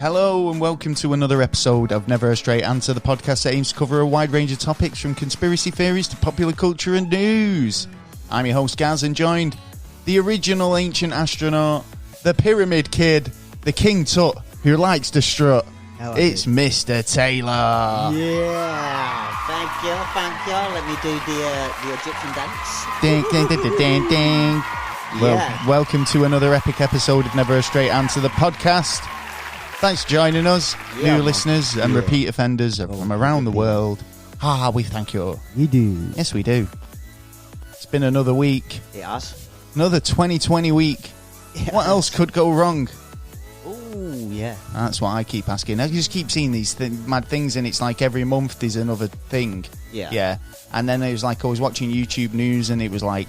Hello and welcome to another episode of Never a Straight Answer, the podcast that aims to cover a wide range of topics from conspiracy theories to popular culture and news. I'm your host Gaz and joined the original ancient astronaut, the Pyramid Kid, the King Tut who likes to strut. Hello, it's dude. Mr. Taylor. Yeah, thank you. Let me do the Egyptian dance. Ding, ding, ding, ding, ding, ding. Well, Yeah. welcome to another epic episode of Never a Straight Answer, the podcast. Thanks for joining us, new man. listeners and repeat offenders from around the world. We thank you. We do. Yes, we do. It's been another week, It has. another 2020 week. What else could go wrong? Oh, yeah. That's what I keep asking. I just keep seeing these mad things, and it's like every month there's another thing. Yeah. Yeah. And then it was like I was watching YouTube news, and it was like,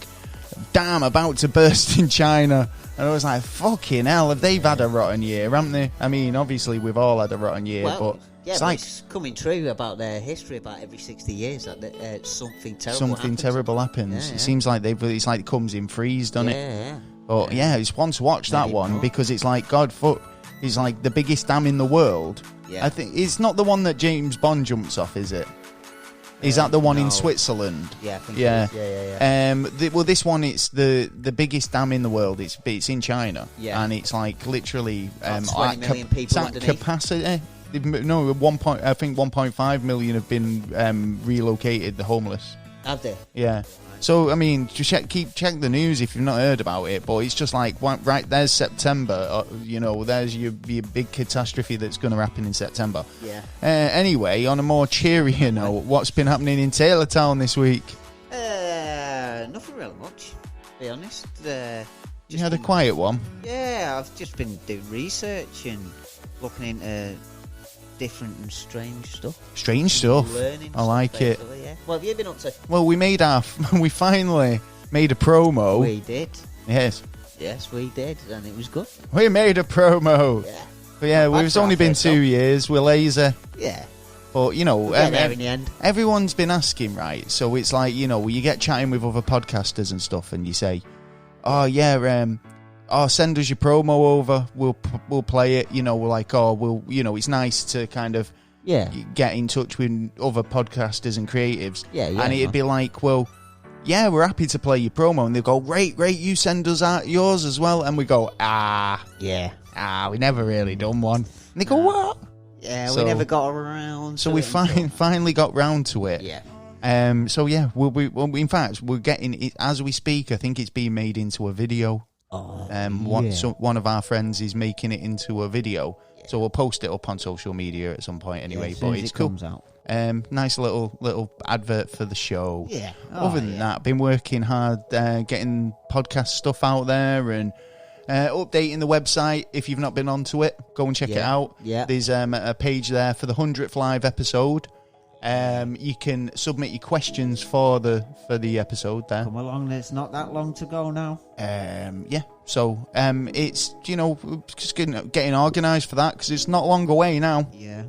damn, about to burst in China. And I was like, fucking hell, have they had a rotten year, haven't they? I mean, obviously we've all had a rotten year, but yeah, it's but like it's coming true about their history about every 60 years that something terrible something happens. terrible happens. Yeah, It yeah. seems like it's like it comes in freeze, doesn't it? Yeah. But yeah, it's one to watch that Maybe one not. because it's like it's like the biggest dam in the world. Yeah. I think it's not the one that James Bond jumps off, is it? Is that the one in no. Switzerland? Yeah, I think Yeah. it is. Yeah. Well, this one it's the biggest dam in the world. It's in China, Yeah. and it's like literally About 20 million people it's at underneath. capacity. No, I think 1.5 million have been relocated. The homeless. Have they? Yeah. So I mean, just check the news if you've not heard about it. But it's just like right there's September. There's your big catastrophe that's going to happen in September. Yeah. Anyway, on a more cheerier note, what's been happening in Taylortown this week? Nothing really much, to be honest. You had a quiet one. Yeah, I've just been doing research and looking into different and strange stuff. Strange stuff. Learning I like stuff, it. basically, yeah. What have you been up to? Well, we finally made a promo. We did. Yes, Yes, we did, and it was good. we made a promo. Yeah. But yeah, Not bad it's for only our been first 2 years. We're lazy. Yeah. But, We'll get there in the end. everyone's been asking, right? So it's like, you get chatting with other podcasters and stuff, and you say, oh, yeah, send us your promo over. We'll play it. We're like, it's nice to kind of Yeah. get in touch with other podcasters and creatives. Yeah, And it'd be like, well, yeah, we're happy to play your promo. And they go, great, you send us out yours as well. And we go, Yeah. we never really done one. And they go, what? Yeah, So- we never got around So to we it. finally got round to it. Yeah. So yeah, in fact, we're getting it as we speak. I think it's being made into a video. Oh, One of our friends is making it into a video, so we'll post it up on social media at some point anyway. as soon But as it's it cool. comes out. Nice little advert for the show. Yeah. Other than that, been working hard, getting podcast stuff out there and updating the website. If you've not been onto it, go and check it out. Yeah. There's a page there for the 100th live episode. You can submit your questions for the episode there. Come along, it's not that long to go now. Yeah. So it's just getting organised for that because it's not long away now. Yeah.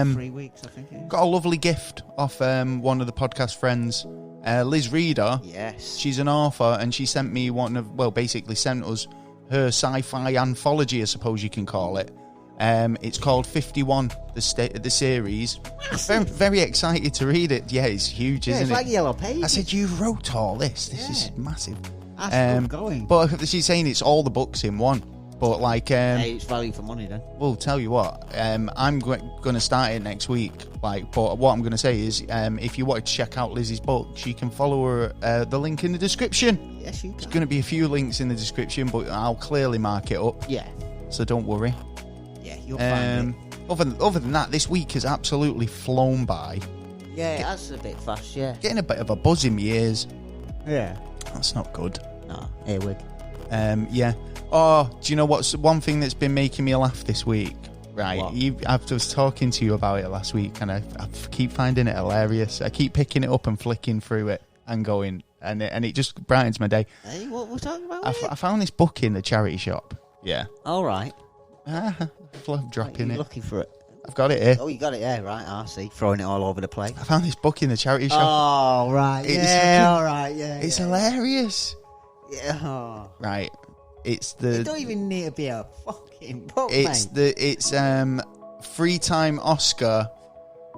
3 weeks, I think it is. Got a lovely gift off one of the podcast friends, Liz Reader. Yes. She's an author, and she sent me basically sent us her sci-fi anthology, I suppose you can call it. It's called 51, the series. Very, very excited to read it. Yeah, it's huge, isn't it's it? like Yellow Pages. I said, you wrote all this. This is massive. That's good going. But she's saying it's all the books in one. But like, Hey, it's value for money then. well, tell you what, I'm going to start it next week. But what I'm going to say is, if you wanted to check out Lizzie's books, you can follow her. The link in the description. Yes, you There's can. going to be a few links in the description, but I'll clearly mark it up. Yeah. So don't worry. Yeah, you'll find it. Other than that, this week has absolutely flown by. Yeah, that's a bit fast, yeah. Getting a bit of a buzz in my ears. Yeah. That's not good. No, earwig. Yeah. Oh, do you know what's one thing that's been making me laugh this week? Right. What? I was talking to you about it last week, and I keep finding it hilarious. I keep picking it up and flicking through it and going, and it just brightens my day. Hey, what we're talking about? I found this book in the charity shop. Yeah. All right. I'm dropping You're it. looking for it. I've got it here. Oh, you got it there, right? I see. Throwing it all over the place. I found this book in the charity shop. Oh, right. It's Yeah, fucking- all right. Yeah. It's yeah. hilarious. Yeah. Oh. Right. It's It don't even need to be a fucking book, it's mate. it's three-time Oscar,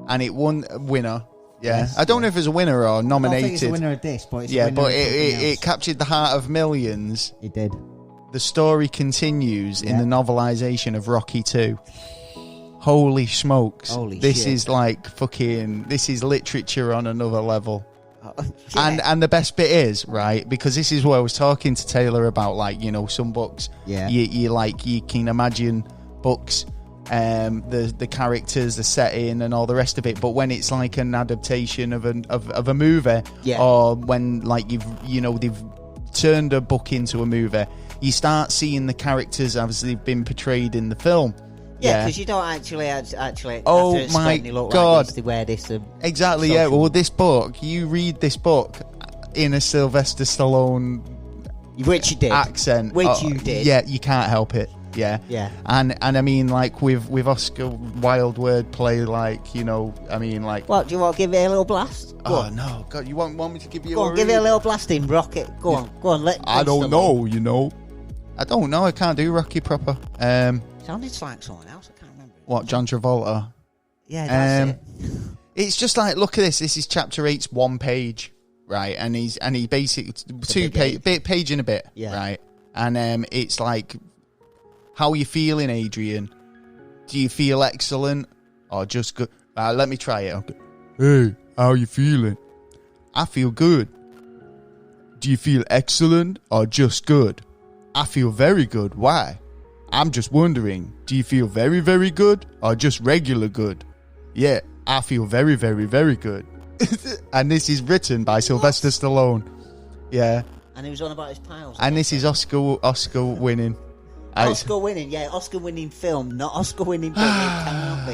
and it won a winner. Yeah, Yes, I don't know if it's a winner or nominated. I don't think it's a winner of this, but it's a yeah, winner but of something it else. captured the heart of millions. It did. The story continues in the novelisation of Rocky 2. Holy smokes. Holy this shit. is like fucking... This is literature on another level. Yeah. And the best bit is, right, because this is what I was talking to Taylor about, like, you know, some books. Yeah. You can imagine books, the characters, the setting, and all the rest of it. But when it's like an adaptation of a movie, or when like they've turned a book into a movie, you start seeing the characters as they've been portrayed in the film. Yeah, because you don't actually Oh have to my look God. like this to wear this. Exactly, yeah. Well, this book, you read this book in a Sylvester Stallone which you did accent. Which you did. Yeah, you can't help it. Yeah. Yeah. And I mean, like, with Oscar Wilde wordplay, like, you know, I mean, like... What, do you want to give it a little blast? Go on. No, God, you want me to give you Go on, give it a little blasting, Rocket. Go on, I don't know, you know. I don't know, I can't do Rocky proper. Sounded like someone else, I can't remember. What, John Travolta? Yeah, that's it. It's just like, look at this. This is chapter 8's one page, right? And he basically page and a bit, right? And it's like, how are you feeling, Adrian? Do you feel excellent or just good? Let me try it. Okay. Hey, how are you feeling? I feel good. Do you feel excellent or just good? I feel very good. Why? I'm just wondering, do you feel very, very good or just regular good? Yeah, I feel very, very, very good. And this is written by Sylvester Stallone. Yeah. And he was on about his pals. And this is Oscar winning. Oscar winning film, not Oscar winning book. It cannot be.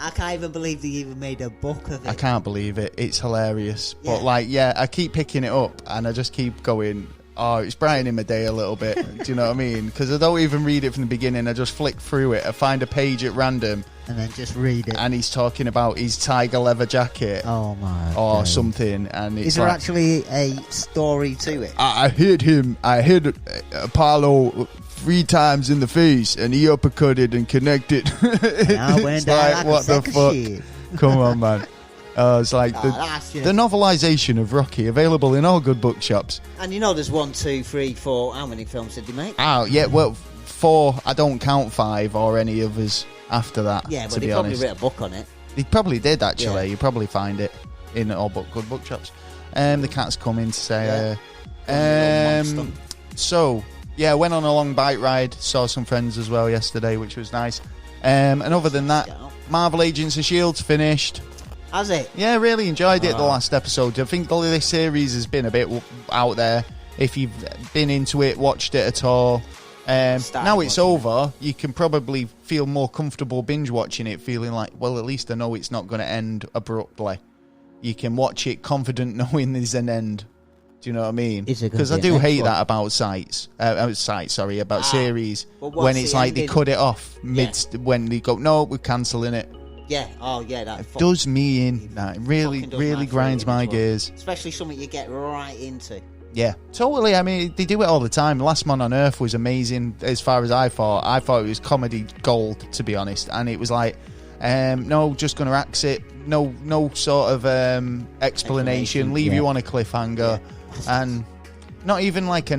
I can't even believe they even made a book of it. I can't believe it. It's hilarious. But I keep picking it up and I just keep going, oh, it's brightening my day a little bit. Do you know what I mean? Because I don't even read it from the beginning. I just flick through it. I find a page at random. And then just read it. And he's talking about his tiger leather jacket. Oh, my Or God. something. And it's Is there actually a story to it? I hit him. I hit Apollo 3 times in the face. And he uppercutted and connected. I went It's down like, a what the sack of fuck? shit. Come on, man. It's like that's the novelisation of Rocky, available in all good bookshops. And you know there's 1, 2, 3, 4. How many films did they make? Oh, yeah, well, 4. I don't count 5 or any others after that, Yeah, to but be they probably honest. wrote a book on it. They probably did, actually. Yeah. You probably find it in all good bookshops. The cat's coming to say... So, yeah, went on a long bike ride. Saw some friends as well yesterday, which was nice. And other than that, Marvel Agents of S.H.I.E.L.'s finished. Has it? Yeah, really enjoyed it, the last episode. I think this series has been a bit out there. If you've been into it, watched it at all. Now it's over, you can probably feel more comfortable binge watching it, feeling like, well, at least I know it's not going to end abruptly. You can watch it confident knowing there's an end. Do you know what I mean? Because I do hate that about series. When it's like they cut it off when they go, no, we're cancelling it. Yeah, oh yeah, that does me in. That really grinds my gears. Especially something you get right into. Yeah, totally. I mean, they do it all the time. Last Man on Earth was amazing as far as I thought. I thought it was comedy gold, to be honest. And it was like, no, just going to axe it. No sort of explanation. Leave you on a cliffhanger. Yeah. And not even like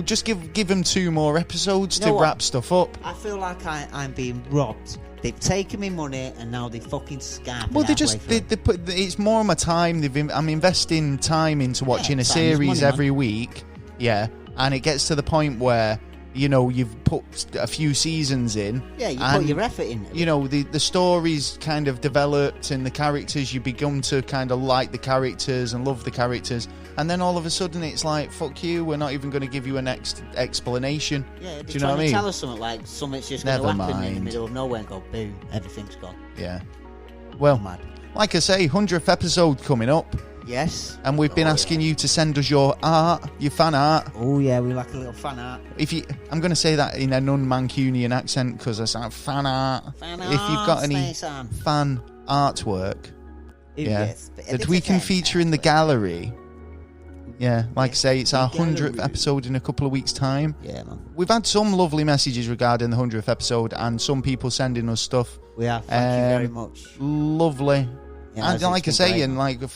just give them 2 more episodes to wrap stuff up. I feel like I'm being robbed. They've taken me money and now they fucking scam. Well, they put. It's more of my time. I'm investing time into watching a series every week. Yeah, and it gets to the point where you've put a few seasons in. Yeah, you put your effort in. The story's kind of developed and the characters, you begin to kind of like the characters and love the characters. And then all of a sudden it's like, fuck you, we're not even going to give you a next explanation. Yeah, do you know what I mean? Tell us something like something's just going to happen in the middle of nowhere and go, boom, everything's gone. Yeah. Well, like I say, 100th episode coming up. Yes. And we've been asking you to send us your art, your fan art. Oh yeah, we like a little fan art. I'm going to say that in a non-Mancunian accent because I sound fan art. If you've got any fan artwork, that we can feature in the gallery. Yeah, like I say, it's our Gallery. 100th episode in a couple of weeks' time. Yeah, man. We've had some lovely messages regarding the 100th episode, and some people sending us stuff. We have. Thank you very much. Lovely. Yeah, And like I it's say, been and great. like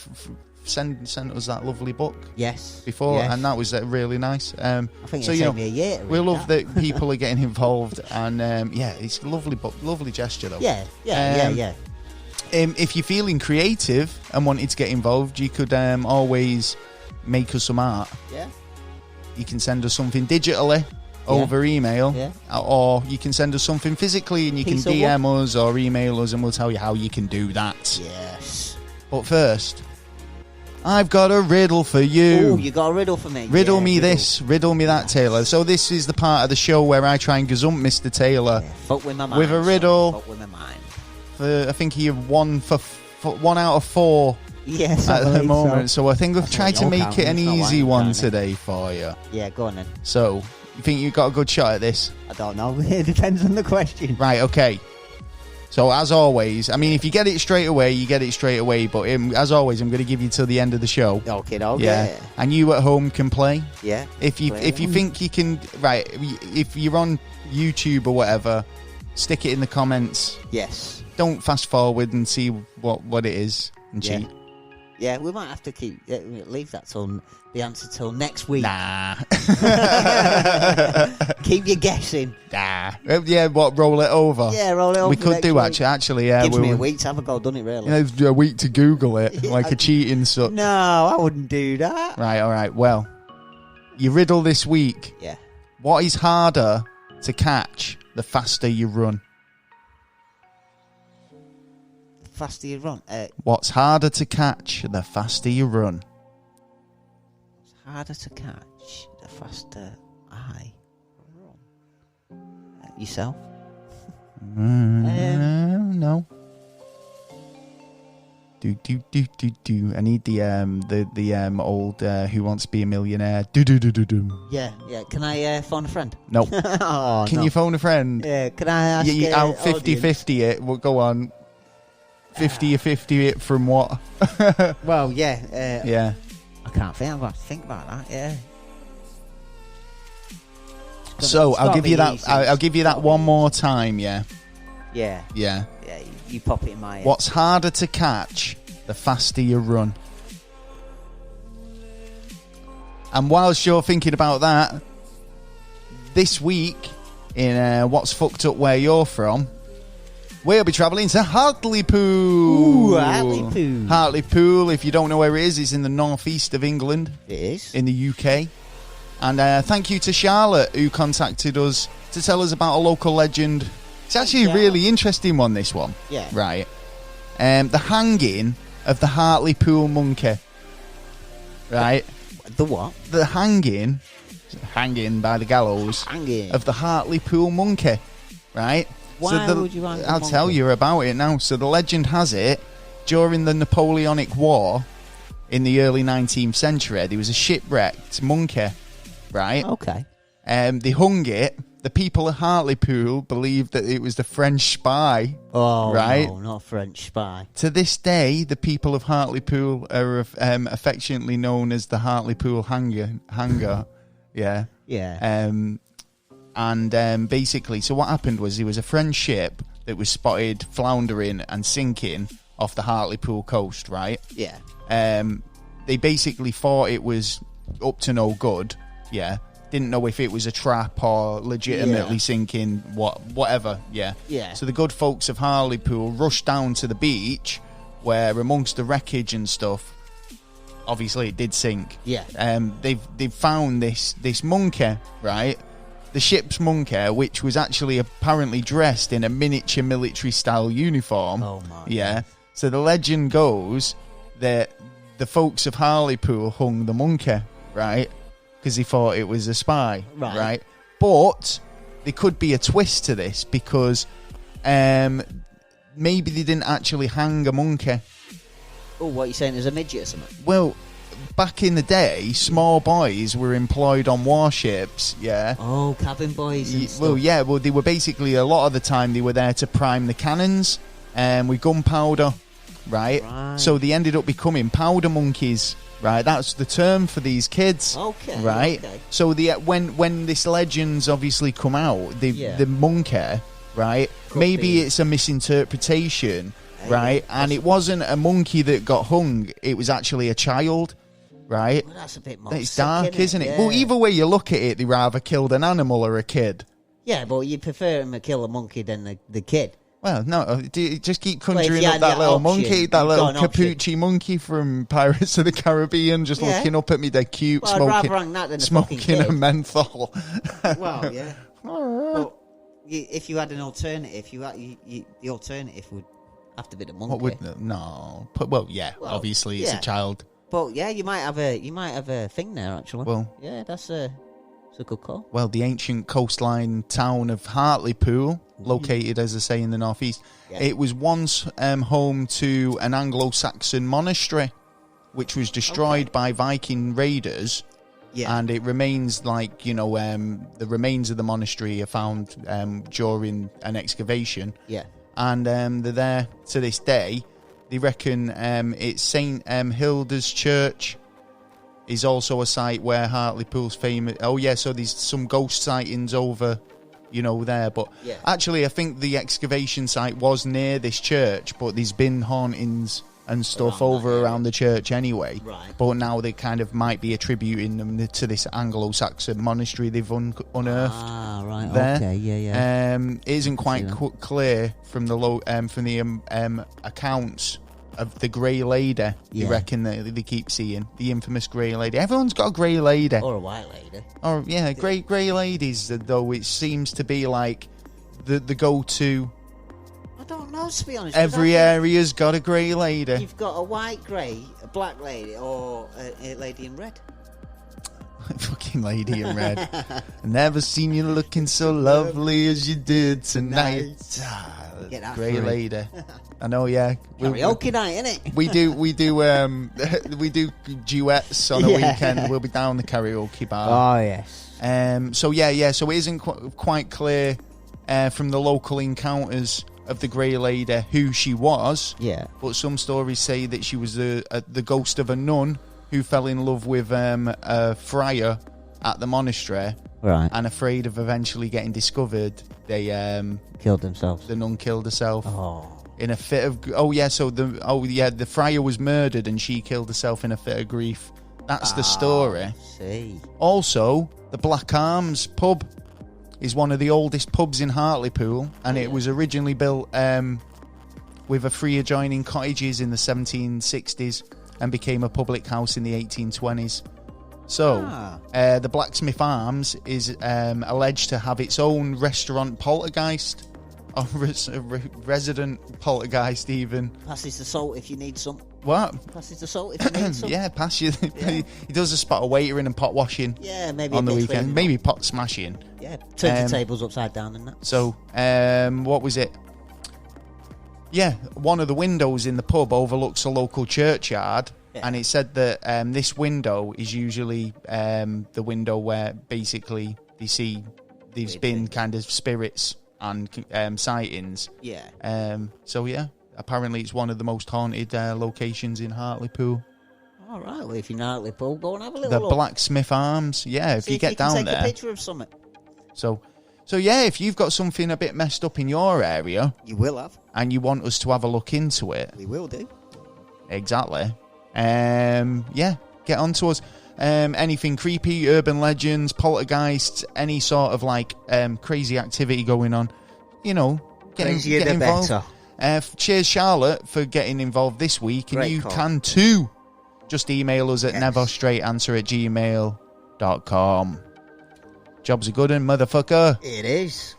sent us that lovely book Yes. before, yes. and that was really nice. I think so it you know, took me a year to we read love that. that people are getting involved, and yeah, it's a lovely book, lovely gesture though. Yeah. If you're feeling creative and wanting to get involved, you could always make us some art. Yeah. You can send us something digitally over email, or you can send us something physically, and you Piece can of DM us or email us, and we'll tell you how you can do that. Yes. But first, I've got a riddle for you. Oh, you got a riddle for me. Riddle me this, riddle me that, Taylor. So this is the part of the show where I try and gazump Mr. Taylor Fuck with my mind. with a riddle. Fuck with my mind. I think you're one out of 4 Yes, at the moment. So I think we've That's tried what to you're make it counting, an it's not easy like one counting. today for you. Yeah, go on then. So you think you've got a good shot at this? I don't know. It depends on the question. Right, okay. So as always, I mean, if you get it straight away, you get it straight away. But as always, I'm going to give you till the end of the show. Okay. Yeah, and you at home can play. Yeah. If you think you can, right? If you're on YouTube or whatever, stick it in the comments. Yes. Don't fast forward and see what it is and cheat. Yeah, we might have to leave that till the answer till next week. Nah. Keep you guessing. Nah. Yeah, what? Roll it over. Yeah, roll it over. We could next do week. actually. Yeah, Gives me a week to have a go, doesn't it? Really? A week to Google it, like a cheating suck. No, I wouldn't do that. Right. All right. Well, your riddle this week. Yeah. What is harder to catch the faster you run? The faster you run. What's harder to catch the faster you run? It's harder to catch the faster I run. Yourself? No. Do. I need the old Who Wants to Be a Millionaire. Do. Yeah. Can I phone a friend? No. Oh, Can no. you phone a friend? Yeah. Can I ask? You out audience? 50-50 it. We'll go on. 50-50 it from what? Well, yeah. Yeah. I can't think. I'm going to think about that. Yeah. So I'll give you that. easy. I'll give you that one more time. Yeah. Yeah. Yeah. Yeah. You pop it in my head. What's harder to catch the faster you run? And whilst you're thinking about that, this week in What's Fucked Up Where You're From, we'll be travelling to Hartlepool. Ooh, Hartlepool. Hartlepool, if you don't know where it is, it's in the northeast of England. It is. In the UK. And thank you to Charlotte, who contacted us to tell us about a local legend. It's actually a really interesting one, this one. Yeah. Right. The hanging of the Hartlepool monkey. Right. The what? The hanging by the gallows Hanging. of the Hartlepool monkey. Right. Why would you hang a I'll monkey? tell you about it now. So the legend has it, during the Napoleonic War in the early 19th century, there was a shipwrecked monkey. Right. Okay. They hung it. The people of Hartlepool believed that it was the French spy. Oh, right? No, not French spy. To this day, the people of Hartlepool are affectionately known as the Hartlepool Hanger. Yeah. Yeah. And basically, so what happened was there was a French ship that was spotted floundering and sinking off the Hartlepool coast, right? Yeah. They basically thought it was up to no good, yeah. Didn't know if it was a trap or legitimately sinking, whatever, yeah. Yeah. So the good folks of Hartlepool rushed down to the beach, where amongst the wreckage and stuff, obviously it did sink. Yeah. They've found this monkey, right? The ship's monkey, which was actually apparently dressed in a miniature military style uniform. Oh my. Yeah. So the legend goes that the folks of Hartlepool hung the monkey, right? Because he thought it was a spy, right? But there could be a twist to this, because maybe they didn't actually hang a monkey. Oh, what are you saying? There's a midget or something? Well, back in the day, small boys were employed on warships, yeah. Oh, cabin boys and stuff. Well, yeah, well, they were basically, a lot of the time, they were there to prime the cannons with gunpowder, right? So they ended up becoming powder monkeys, right? That's the term for these kids. Okay. Right? Okay. So when this legend's obviously come out, the monkey, right? Maybe it's a misinterpretation, right? And it wasn't a monkey that got hung, it was actually a child. Right? Well, that's a bit more It's sick, dark, isn't it? Yeah. Well, either way you look at it, they rather killed an animal or a kid. Yeah, but you prefer him to kill a monkey than the kid. Well, no, just keep conjuring up had that little option, monkey, that you've little got an capuchin monkey from Pirates of the Caribbean, just looking up at me, they're cute, Well, I'd rather hang that than a fucking smoking a kid. menthol. Well, yeah. But if you had an alternative, the alternative would have to be the monkey. What would no? Well, yeah, obviously it's a child. But yeah, you might have a thing there actually. Well, yeah, that's a good call. Well, the ancient coastline town of Hartlepool, located, as I say, in the northeast, it was once home to an Anglo-Saxon monastery, which was destroyed by Viking raiders. Yeah. And it remains the remains of the monastery are found during an excavation. Yeah. And they're there to this day. They reckon it's St. Hilda's Church is also a site where Hartlepool's famous. Oh, yeah, so there's some ghost sightings over, there. But actually, I think the excavation site was near this church, but there's been hauntings and stuff around the church anyway. Right. But now they kind of might be attributing them to this Anglo-Saxon monastery they've unearthed. Ah, right. There. Okay. Yeah. It isn't quite clear from the accounts of the Grey Lady. You reckon that they keep seeing the infamous Grey Lady. Everyone's got a Grey Lady or a White Lady. Or Grey Ladies. Though it seems to be like the go-to. I don't know, to be honest. Every area's got a Grey Lady. You've got a white grey, a black lady, or a lady in red. Fucking lady in red. Never seen you looking so lovely as you did tonight. Grey Lady. I know, yeah. Karaoke night, innit? We do duets on a weekend. We'll be down the karaoke bar. Oh yes. So it isn't quite clear from the local encounters of the Grey Lady who she was. Yeah. But some stories say that she was the ghost of a nun who fell in love with a friar at the monastery. Right. And afraid of eventually getting discovered, they killed themselves. The nun killed herself. Oh. In a fit of the friar was murdered and she killed herself in a fit of grief. That's the story. I see. Also, the Black Arms pub is one of the oldest pubs in Hartlepool, and it was originally built with a three adjoining cottages in the 1760s and became a public house in the 1820s. So, the Blacksmith Arms is alleged to have its own restaurant poltergeist, or resident poltergeist even. Passes the salt if you need some. What? Passes the salt if you need some. Yeah, pass you. He does a spot of waitering and pot washing. Yeah, maybe on the weekend. Maybe pot smashing. Yeah, turn the tables upside down and that. So, what was it? Yeah, one of the windows in the pub overlooks a local churchyard. Yeah. And it said that this window is usually the window where basically they see there's been kind of spirits and sightings. Yeah. So yeah, apparently it's one of the most haunted locations in Hartlepool. All right. Well, if you're in Hartlepool, go and have a little look. The Blacksmith Arms. Yeah, if you get down there. Take a picture of something. So yeah, if you've got something a bit messed up in your area, you will have, and you want us to have a look into it, we will do. Exactly. Yeah, get on to us. Anything creepy, urban legends, poltergeists, any sort of like crazy activity going on, get involved. Better. Cheers, Charlotte, for getting involved this week, and Great you call. Can too. Just email us at neverstraightanswer@gmail.com. Job's a good one, motherfucker. It is.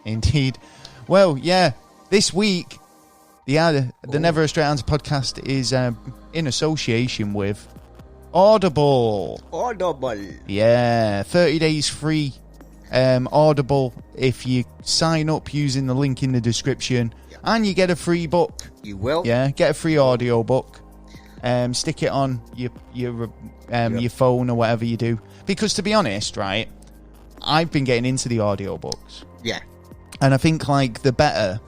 Indeed. Well, yeah, this week the Never a Straight Answer podcast is in association with Audible. Yeah, 30 days free Audible if you sign up using the link in the description, and you get a free book. You will. Yeah, get a free audio book. Stick it on your phone or whatever you do. Because to be honest, right, I've been getting into the audio books. Yeah. And I think the better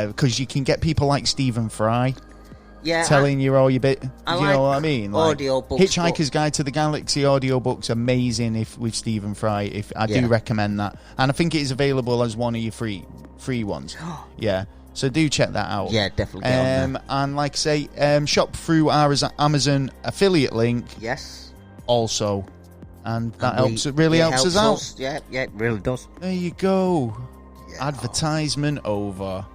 because you can get people like Stephen Fry telling you all your bit. I you like know what I mean? Like, audiobooks, Hitchhiker's Guide to the Galaxy audiobook's amazing with Stephen Fry. I do recommend that. And I think it is available as one of your free ones. Yeah. So do check that out. Yeah, definitely get on that. And like I say, shop through our Amazon affiliate link. Yes. Also. And that helps us out. Yeah, it really does. There you go. Yeah. Advertisement over.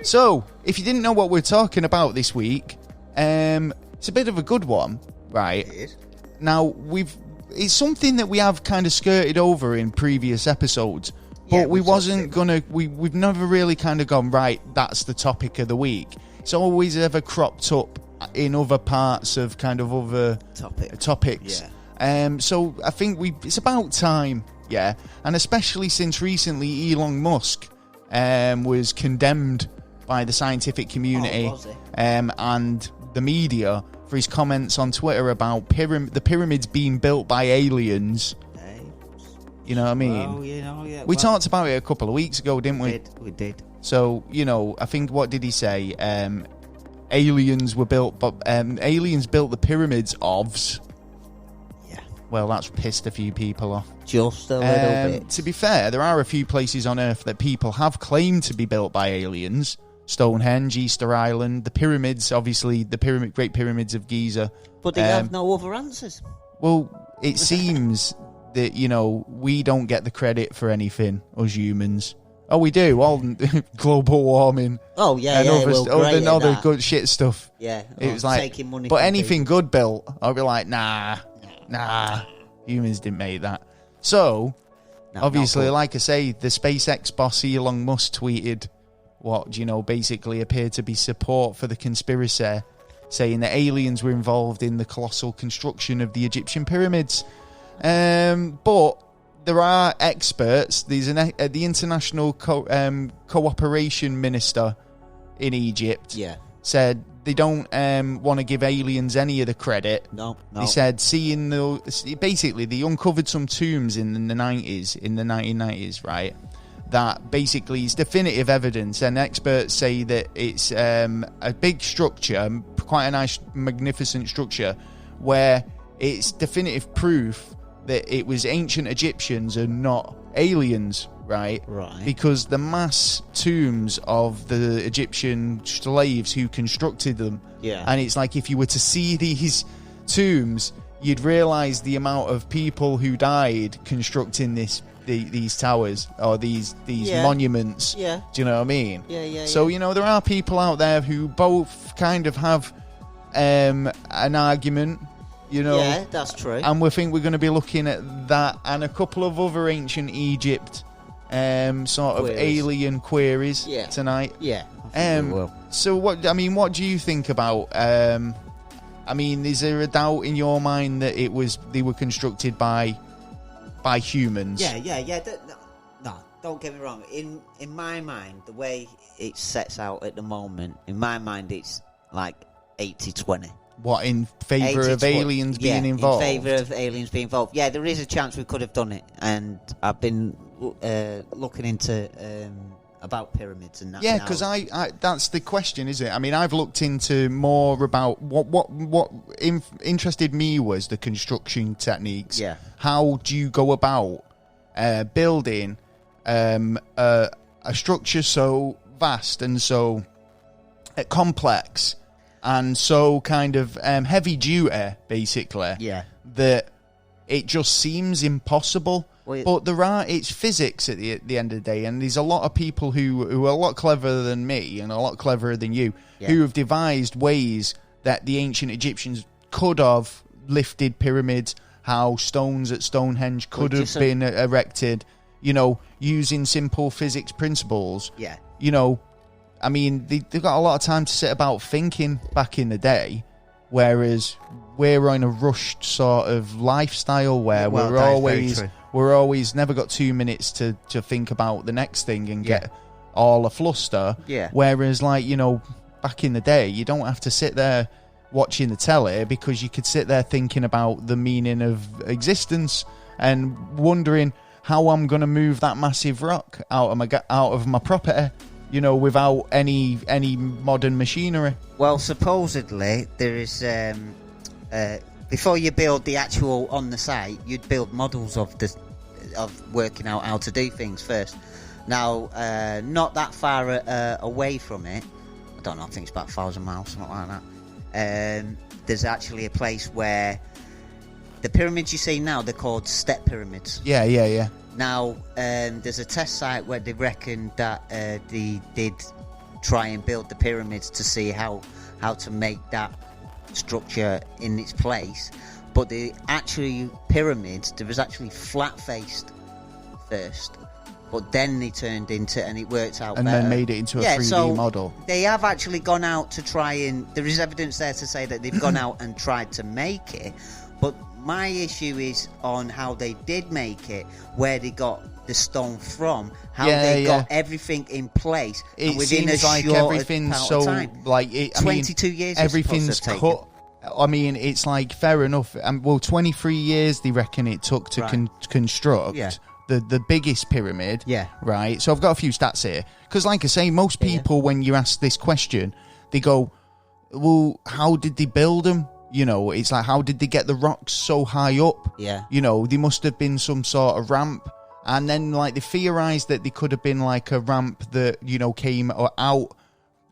So, if you didn't know what we're talking about this week, it's a bit of a good one, right? It is. Now, it's something that we have kind of skirted over in previous episodes, but we've never really kind of gone, right, that's the topic of the week. It's always ever cropped up in other parts of kind of other topics. Yeah. So I think it's about time, yeah, and especially since recently Elon Musk was condemned by the scientific community and the media for his comments on Twitter about the pyramids being built by aliens. You know what I mean? We talked about it a couple of weeks ago, didn't we? We did. So, I think, what did he say? Aliens built the pyramids of... Yeah. Well, that's pissed a few people off. Just a little bit. To be fair, there are a few places on Earth that people have claimed to be built by aliens. Stonehenge, Easter Island, the pyramids, obviously, Great Pyramids of Giza. But they have no other answers. Well, it seems that, we don't get the credit for anything, us humans. Oh, we do. All global warming. Oh, yeah, and other good shit stuff. Yeah. It was like, taking money but anything good built, I'll be like, nah. Humans didn't make that. So, obviously, like I say, the SpaceX boss Elon Musk tweeted what, basically appeared to be support for the conspiracy, saying that aliens were involved in the colossal construction of the Egyptian pyramids. But there are experts. There's the international cooperation minister in Egypt. Yeah. Said they don't want to give aliens any of the credit. No. They said basically they uncovered some tombs in the 1990s, right? That basically is definitive evidence, and experts say that it's a big structure, quite a nice, magnificent structure, where it's definitive proof that it was ancient Egyptians and not aliens, right? Right. Because the mass tombs of the Egyptian slaves who constructed them, and it's like if you were to see these tombs, you'd realise the amount of people who died constructing these towers or these monuments. Yeah. Do you know what I mean? Yeah. So, there are people out there who both kind of have an argument, Yeah, that's true. And we think we're going to be looking at that and a couple of other ancient Egypt sort of alien queries tonight. Yeah. I think we will. So what do you think about is there a doubt in your mind that they were constructed by humans? Yeah. No, don't get me wrong. In my mind, the way it sets out at the moment, in my mind, it's like 80-20. What, in favour of aliens being involved? In favour of aliens being involved. Yeah, there is a chance we could have done it, and I've been looking into about pyramids and that. Yeah, because I that's the question, is it? I've looked into more about what interested me was the construction techniques. Yeah. How do you go about building a structure so vast and so complex and so kind of heavy duty, basically? Yeah. That it just seems impossible. But it's physics at the end of the day, and there's a lot of people who are a lot cleverer than me and a lot cleverer than you, who have devised ways that the ancient Egyptians could have lifted pyramids, how stones at Stonehenge could have been erected, using simple physics principles. Yeah. They've got a lot of time to sit about thinking back in the day, whereas we're in a rushed sort of lifestyle where we're always never got 2 minutes to think about the next thing and get all a fluster. Yeah. Whereas, back in the day, you don't have to sit there watching the telly because you could sit there thinking about the meaning of existence and wondering how I'm going to move that massive rock out of my property. without any modern machinery. Well, supposedly there is before you build the actual on the site, you'd build models of working out how to do things first. Now, not that far away from it, I don't know, I think it's about 1,000 miles, something like that. There's actually a place where the pyramids you see now, they're called step pyramids. Yeah. Now, there's a test site where they reckon that they did try and build the pyramids to see how to make that structure in its place. But the actually pyramids, there was actually flat-faced first, but then they turned into, and it worked out and better. Then made it into a 3D model. They have actually gone out to try and, there is evidence there to say that they've gone out and tried to make it, but my issue is on how they did make it, where they got the stone from, how they got everything in place. It and within seems a like short everything's so time. like 22 years. Everything's cut. I mean, it's like fair enough. 23 years they reckon it took to construct the biggest pyramid. Yeah. Right. So I've got a few stats here because, like I say, most people when you ask this question, they go, "Well, how did they build them?" It's like, how did they get the rocks so high up? Yeah. There must have been some sort of ramp. And then, like, they theorised that there could have been, like, a ramp that, came out,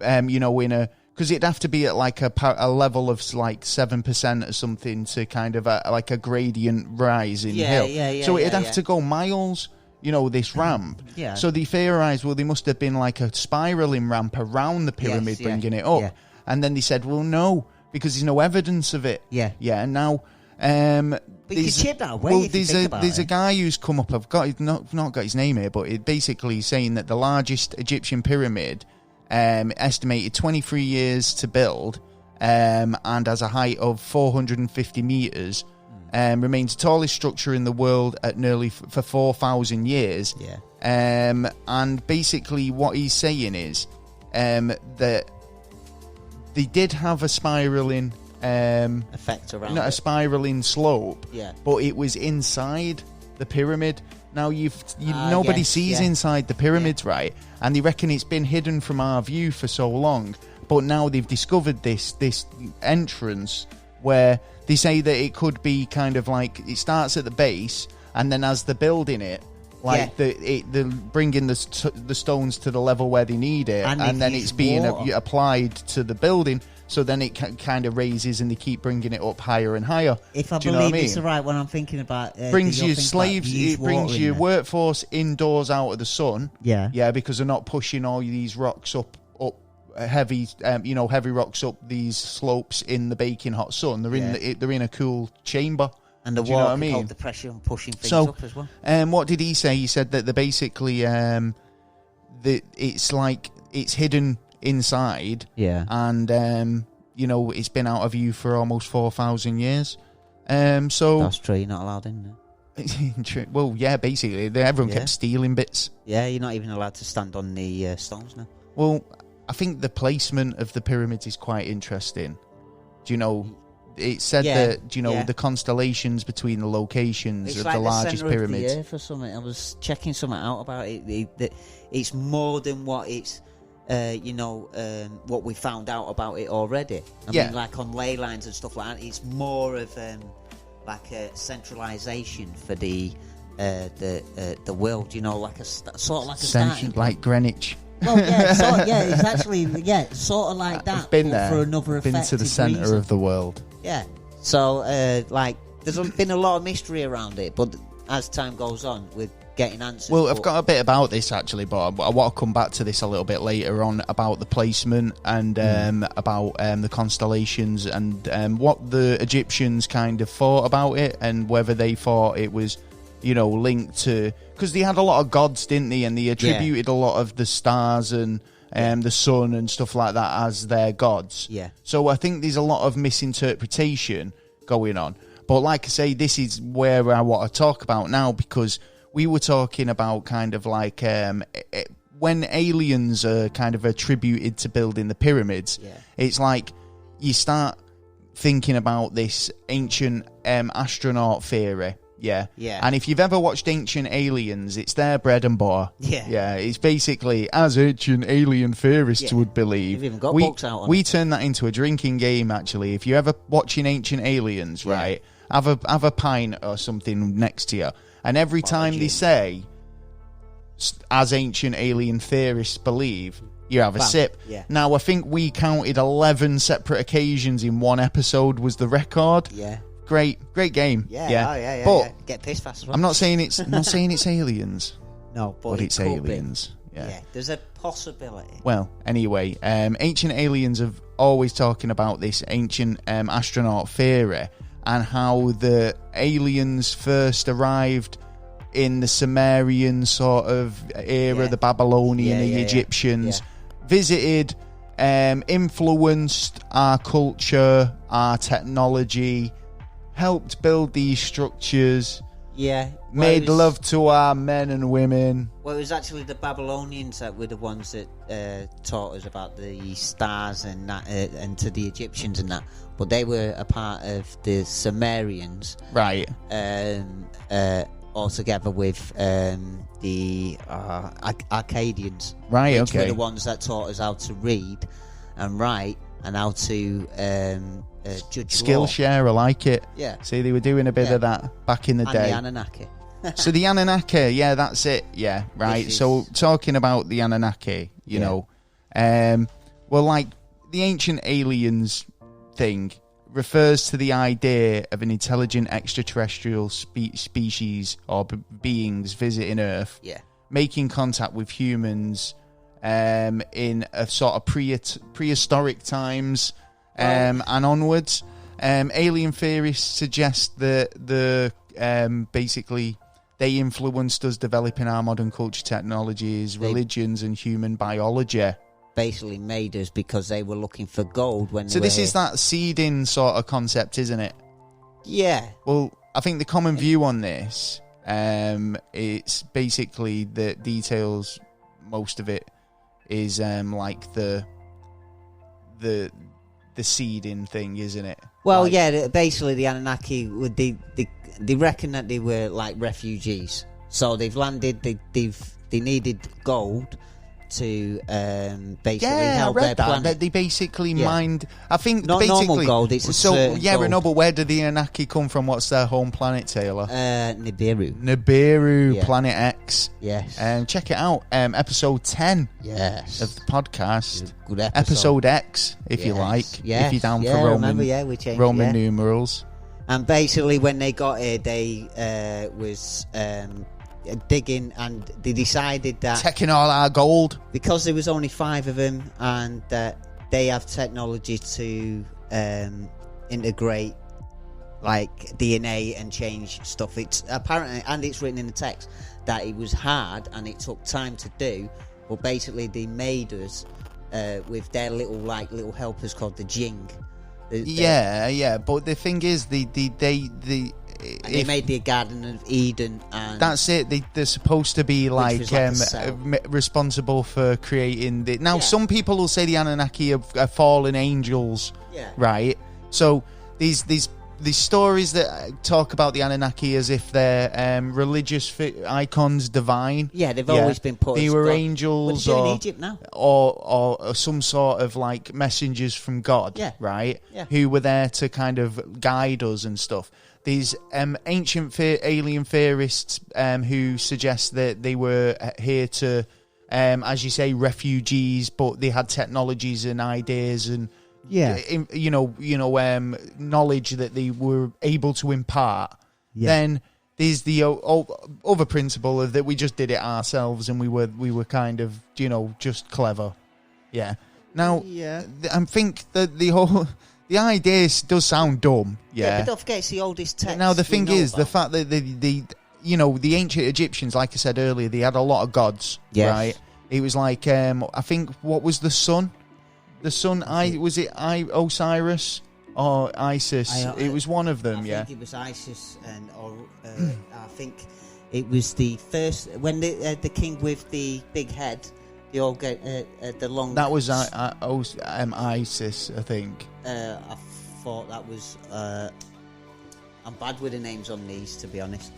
in a... Because it'd have to be at, like, a level of, like, 7% or something to kind of, like, a gradient rise in hill. So it'd have to go miles, this ramp. Yeah. So they theorised, well, there must have been, like, a spiralling ramp around the pyramid bringing it up. Yeah. And then they said, well, no, because there's no evidence of it. Yeah. Yeah, and now... but you can chip that away. Well, there's a guy who's come up. I've got not got his name here, but it basically saying that the largest Egyptian pyramid, estimated 23 years to build, and has a height of 450 meters, remains the tallest structure in the world at nearly for 4,000 years. Yeah. And basically, what he's saying is that they did have a spiraling. Effect around not it. A spiraling slope, yeah, but it was inside the pyramid. Now nobody sees inside the pyramids, right? And they reckon it's been hidden from our view for so long, but now they've discovered this entrance where they say that it could be kind of like it starts at the base, and then as they're building it, like they're bringing the stones to the level where they need it, and then it's being applied to the building. So then it kind of raises, and they keep bringing it up higher and higher. If I believe it's the right one, I'm thinking about brings your slaves, it brings your workforce indoors out of the sun. Yeah, yeah, because they're not pushing all these rocks up heavy, heavy rocks up these slopes in the baking hot sun. They're in a cool chamber. And the water can hold the pressure and pushing things up as well. What did he say? He said that they're basically that it's like it's hidden inside, and it's been out of view for almost 4,000 years. So that's true. You're not allowed in there. Well, yeah, basically everyone kept stealing bits. Yeah, you're not even allowed to stand on the stones now. Well, I think the placement of the pyramids is quite interesting. It said that the constellations between the locations it's of like the largest pyramids. Of the Earth or something. I was checking something out about it. It's more than what it's. What we found out about it already. I mean, like on ley lines and stuff like that. It's more of like a centralization for the world. Like a sort of like a starting like Greenwich. Well, it's actually sort of like that. I've been there for another been to the centre of the world. Yeah. So there's been a lot of mystery around it, but as time goes on, we're getting answers. Well, I've got a bit about this actually, but I want to come back to this a little bit later on about the placement and about the constellations and what the Egyptians kind of thought about it and whether they thought it was, linked to... Because they had a lot of gods, didn't they? And they attributed a lot of the stars and the sun and stuff like that as their gods. Yeah. So I think there's a lot of misinterpretation going on. But like I say, this is where I want to talk about now, because we were talking about kind of like when aliens are kind of attributed to building the pyramids, it's like you start thinking about this ancient astronaut theory Yeah. Yeah. And if you've ever watched Ancient Aliens, it's their bread and butter. Yeah. Yeah, it's basically, as ancient alien theorists would believe. They've even got books out on We it. turn that into a drinking game, actually. If you're ever watching Ancient Aliens, right, have a pint or something next to you. And every time they say, as ancient alien theorists believe, you have a sip. Yeah. Now, I think we counted 11 separate occasions in one episode was the record. Yeah. Great game. Yeah. Yeah. Oh, yeah. But get pissed fast as well. I'm not saying it's aliens, No, but it's could be. aliens. Yeah. There's a possibility. Well, anyway, ancient aliens are always talking about this ancient astronaut theory and how the aliens first arrived in the Sumerian sort of era, the Babylonian, the Egyptians, visited, influenced our culture, our technology, helped build these structures, made love to our men and women. Well, it was actually the Babylonians that were the ones that taught us about the stars and that, and to the Egyptians and that. But they were a part of the Sumerians, right? All together with the Akkadians, right? Which okay, were the ones that taught us how to read and write and how to judge law. Skillshare, I like it. Yeah. See, they were doing a bit of that back in the day. And the Anunnaki. So the Anunnaki, yeah, that's it. Yeah, right. So talking about the Anunnaki, you know, well, like the ancient aliens thing refers to the idea of an intelligent extraterrestrial species or beings visiting Earth, making contact with humans in a sort of prehistoric times and onwards. Alien theorists suggest that basically they influenced us developing our modern culture, technologies, religions, and human biology. Basically made us because they were looking for gold when So this is that seeding sort of concept, isn't it? Yeah. Well, I think the common view on this, it's basically the details, most of it is like the seeding thing, isn't it? Well, like, basically the Anunnaki would they reckon that they were like refugees. So they've landed. They needed gold to basically help their planet. That they basically mined. I think not basically normal gold. It's a certain gold. No, but where did the Anunnaki come from? What's their home planet, Taylor? Nibiru. Planet X. Yes. Check it out. Episode 10. Yes. Of the podcast. Good episode. Episode X, if you like. Yes. If you're down for Roman. We changed, Roman numerals. And basically, when they got here, they was digging, and they decided that taking all our gold because there was only 5 of them, and they have technology to integrate like DNA and change stuff. It's apparently, and it's written in the text that it was hard and it took time to do, but basically they made us with their little helpers called the Jing. But the thing is, they made the Garden of Eden, and that's it. They're supposed to be like responsible for creating the. Now, some people will say the Anunnaki are fallen angels, right? So these stories that talk about the Anunnaki as if they're religious icons, divine. Yeah, they've always been put. They were angels, or in Egypt now, or some sort of like messengers from God, right? Yeah. Who were there to kind of guide us and stuff. These ancient alien theorists who suggest that they were here to, as you say, refugees, but they had technologies and ideas and knowledge that they were able to impart. Then there's the other principle of that we just did it ourselves and we were kind of just clever. Yeah. Now I think that the idea does sound dumb, but don't forget it's the oldest text. Now the thing is, the fact that the ancient Egyptians, like I said earlier, they had a lot of gods, right? It was like I think what was the sun? The sun, was it Osiris or Isis? It was one of them, I think it was Isis, I think it was the first when the king with the big head. They all get the long. That was Isis, I think. I thought that was. I'm bad with the names on these, to be honest.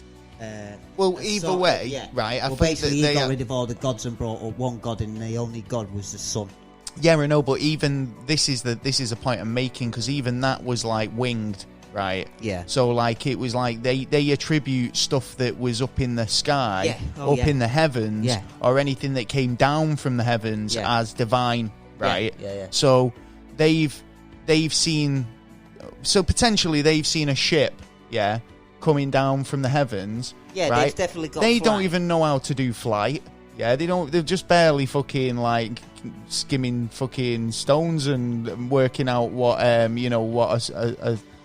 Well, either way, right? I well, think basically, that he got rid of all the gods and brought up one god, and the only god was the sun. Yeah, I know, but even this is a point I'm making, because even that was like winged, right? Yeah. So like it was like they attribute stuff that was up in the sky, in the heavens, or anything that came down from the heavens as divine, right? Yeah. So they've seen, so potentially they've seen a ship, coming down from the heavens. Yeah, right? they've definitely got. They don't even know how to do flight. Yeah, they don't. They're just barely fucking like skimming fucking stones and working out what what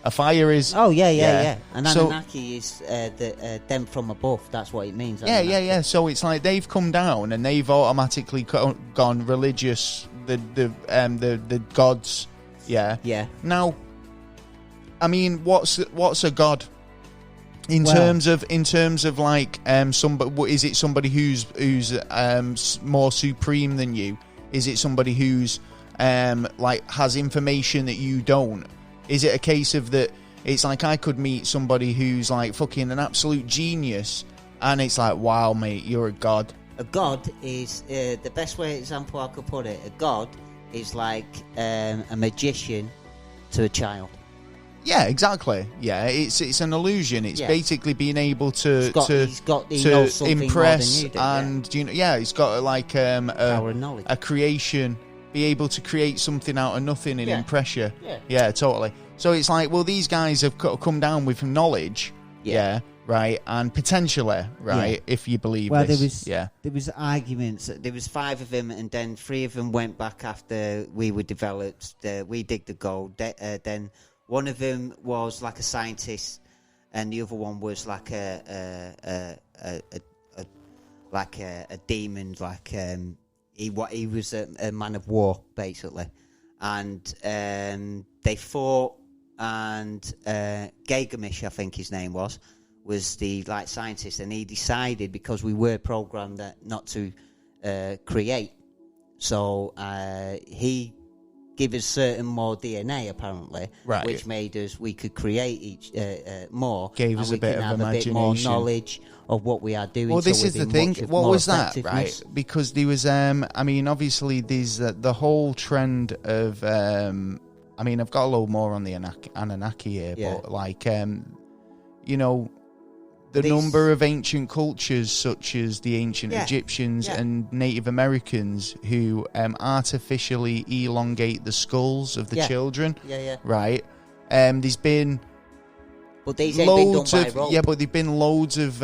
a fire is. Oh yeah. And Anunnaki is them from above. That's what it means. Yeah. So it's like they've come down and they've automatically gone religious. The gods. Yeah. Yeah. Now, I mean, what's a god? In terms of like somebody, is it somebody who's more supreme than you? Is it somebody who's like has information that you don't? Is it a case of that? It's like I could meet somebody who's like fucking an absolute genius, and it's like, wow, mate, you're a god. A god is the best example I could put it. A god is like a magician to a child. Yeah, exactly. Yeah, it's an illusion. It's basically being able to impress, and he's got like power and knowledge, a creation, be able to create something out of nothing and impress you. Yeah, totally. So it's like, well, these guys have come down with knowledge. Yeah, right, and potentially, right, if you believe this. There was arguments. There was 5 of them, and then 3 of them went back after we were developed. We dig the gold. Then one of them was like a scientist, and the other one was like a demon. Like he was a man of war, basically, and they fought. And Gilgamesh, I think his name was the like scientist, and he decided, because we were programmed not to create, so he gave us certain more DNA apparently, right, which made we could create each more. Gave us a bit of imagination, a bit more knowledge of what we are doing. Well, this is the thing. What was that, right? Because there was, I mean, obviously, there's the whole trend of. I mean, I've got a little more on the Anunnaki here, but like, the number of ancient cultures, such as the ancient Egyptians and Native Americans, who artificially elongate the skulls of the children. Right. There's been, but these loads ain't been done by rope. But there've been loads of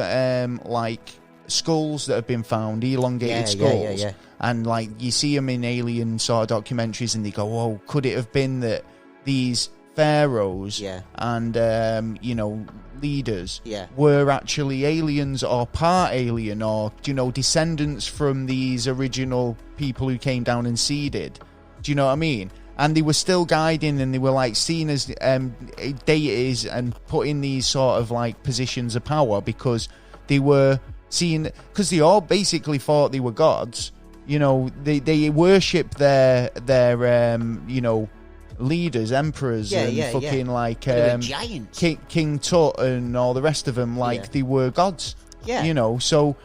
like skulls that have been found, elongated skulls. And like you see them in alien sort of documentaries, and they go, "Oh, could it have been that these pharaohs and leaders were actually aliens or part alien, or descendants from these original people who came down and seeded?" Do you know what I mean? And they were still guiding, and they were like seen as deities and put in these sort of like positions of power, because they were seen, because they all basically thought they were gods. They worship their leaders, emperors, fucking like giants. King Tut and all the rest of them, like they were gods. So,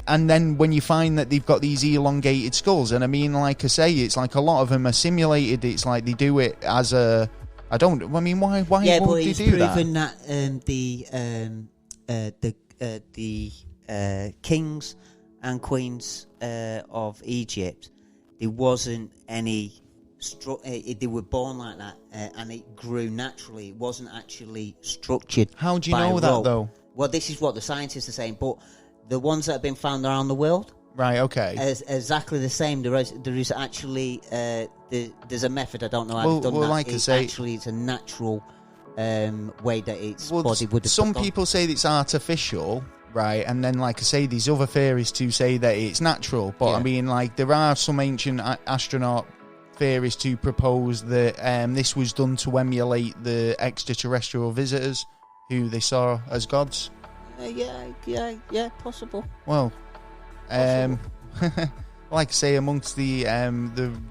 and then when you find that they've got these elongated skulls, and I mean, like I say, it's like a lot of them are simulated. It's like they do it as a. Why won't they do that? Yeah, but it's proven that the kings and queens of Egypt, there wasn't any. They were born like that, and it grew naturally. It wasn't actually structured. How do you know that, though? Well, this is what the scientists are saying. But the ones that have been found around the world, right? Okay, is exactly the same. There is actually there's a method. I don't know how they've done that. Like I say, actually, it's a natural way that its body would have. Some people say it's artificial. Right, and then, like I say, these other theorists who say that it's natural. But I mean, like, there are some ancient astronaut theorists who propose that this was done to emulate the extraterrestrial visitors who they saw as gods. Possible. Well, like I say, amongst the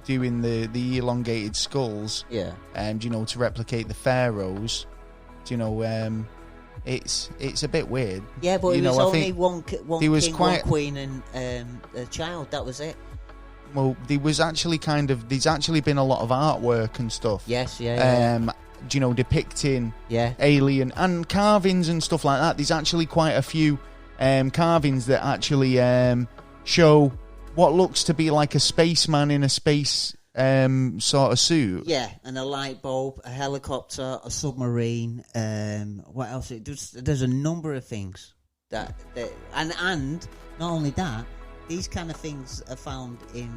doing the elongated skulls, to replicate the pharaohs. it's a bit weird. Yeah, but it was only one king, one queen, and a child. That was it. Well, there's actually been a lot of artwork and stuff. Yes, depicting alien and carvings and stuff like that. There's actually quite a few carvings that actually show what looks to be like a spaceman in a space sort of suit. Yeah, and a light bulb, a helicopter, a submarine. What else? There's a number of things that and not only that, these kind of things are found in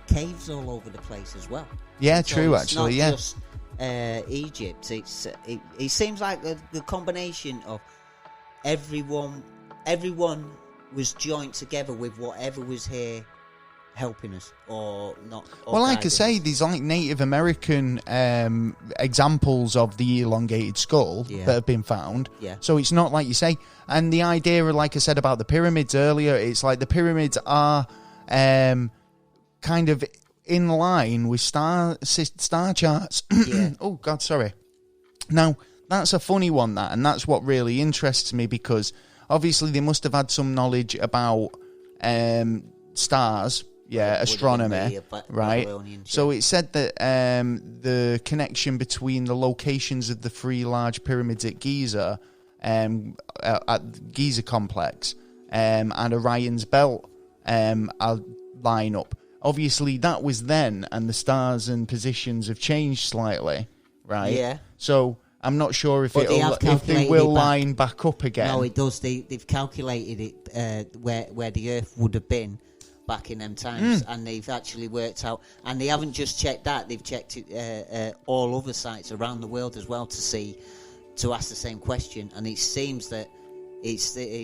caves all over the place as well. Yeah, so true. It's actually, not just Egypt. It seems like the combination of everyone was joined together with whatever was here helping us or not. Or well, like I say, there's like Native American examples of the elongated skull that have been found. Yeah. So it's not like you say. And the idea, like I said about the pyramids earlier, it's like the pyramids are kind of in line with star charts. Yeah. Oh, God, sorry. Now, that's a funny one, and that's what really interests me, because obviously they must have had some knowledge about stars, astronomy, right? So it said that the connection between the locations of the three large pyramids at Giza, at Giza complex, and Orion's belt line up. Obviously, that was then, and the stars and positions have changed slightly, right? Yeah. So I'm not sure if they will line back up again. No, it does. They've calculated it where the Earth would have been back in them times, and they've actually worked out. And they haven't just checked that; they've checked all other sites around the world as well to ask the same question. And it seems that it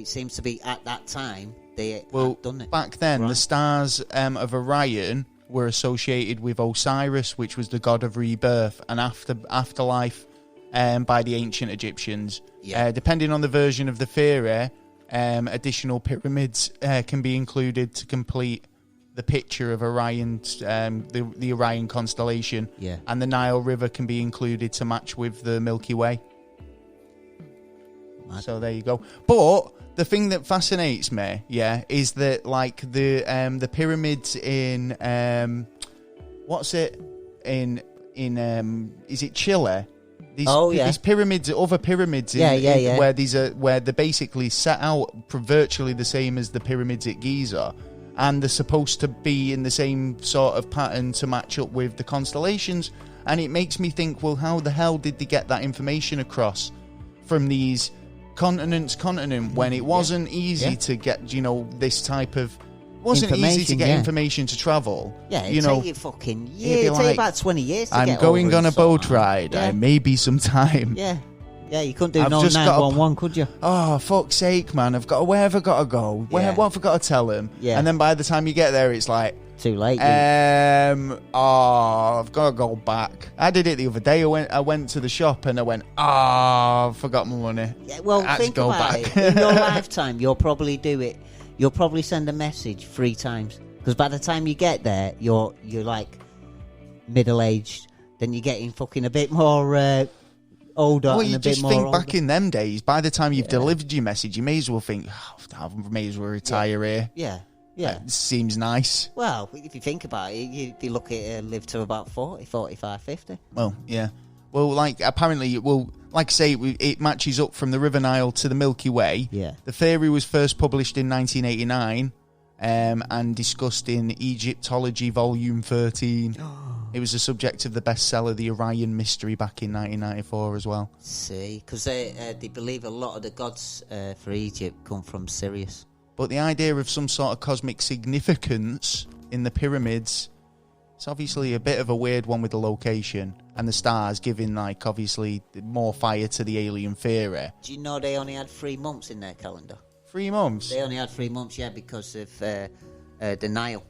seems to be at that time they had done it. Back then, the stars of Orion were associated with Osiris, which was the god of rebirth and afterlife. By the ancient Egyptians. Depending on the version of the theory, additional pyramids can be included to complete the picture of Orion's, the Orion constellation. Yeah. And the Nile River can be included to match with the Milky Way. So there you go. But the thing that fascinates me, is that like the pyramids in is it Chile? These pyramids, other pyramids, where they're basically set out virtually the same as the pyramids at Giza, and they're supposed to be in the same sort of pattern to match up with the constellations. And it makes me think, well, how the hell did they get that information across from these continent when it wasn't easy to get, this type of... It wasn't easy to get information to travel. Yeah, it'd take you fucking years. It'd take about 20 years to get I'm going on a boat ride. Maybe some time. Yeah, you couldn't do 911, could you? Oh, fuck's sake, man. Where have I got to go? What have I got to tell him? Yeah. And then by the time you get there, it's like... Too late. I've got to go back. I did it the other day. I went to the shop and I went, I forgot my money. Yeah, well, think about it. In your lifetime, you'll probably do it. You'll probably send a message 3 times, because by the time you get there, you're like middle-aged. Then you're getting fucking a bit more older. Well, and you a bit just more think older. back in them days. By the time you've delivered your message, you may as well think, I may as well retire here. Yeah. It seems nice. Well, if you think about it, you look at live to about 40, 45, 50. Well, yeah. Well, apparently, like I say, it matches up from the River Nile to the Milky Way. Yeah. The theory was first published in 1989 and discussed in Egyptology Volume 13. It was the subject of the bestseller, The Orion Mystery, back in 1994 as well. See, because they believe a lot of the gods for Egypt come from Sirius. But the idea of some sort of cosmic significance in the pyramids, it's obviously a bit of a weird one with the location and the stars giving, obviously more fire to the alien theory. Do you know they only had 3 months in their calendar? 3 months? They only had 3 months, because of the Nile.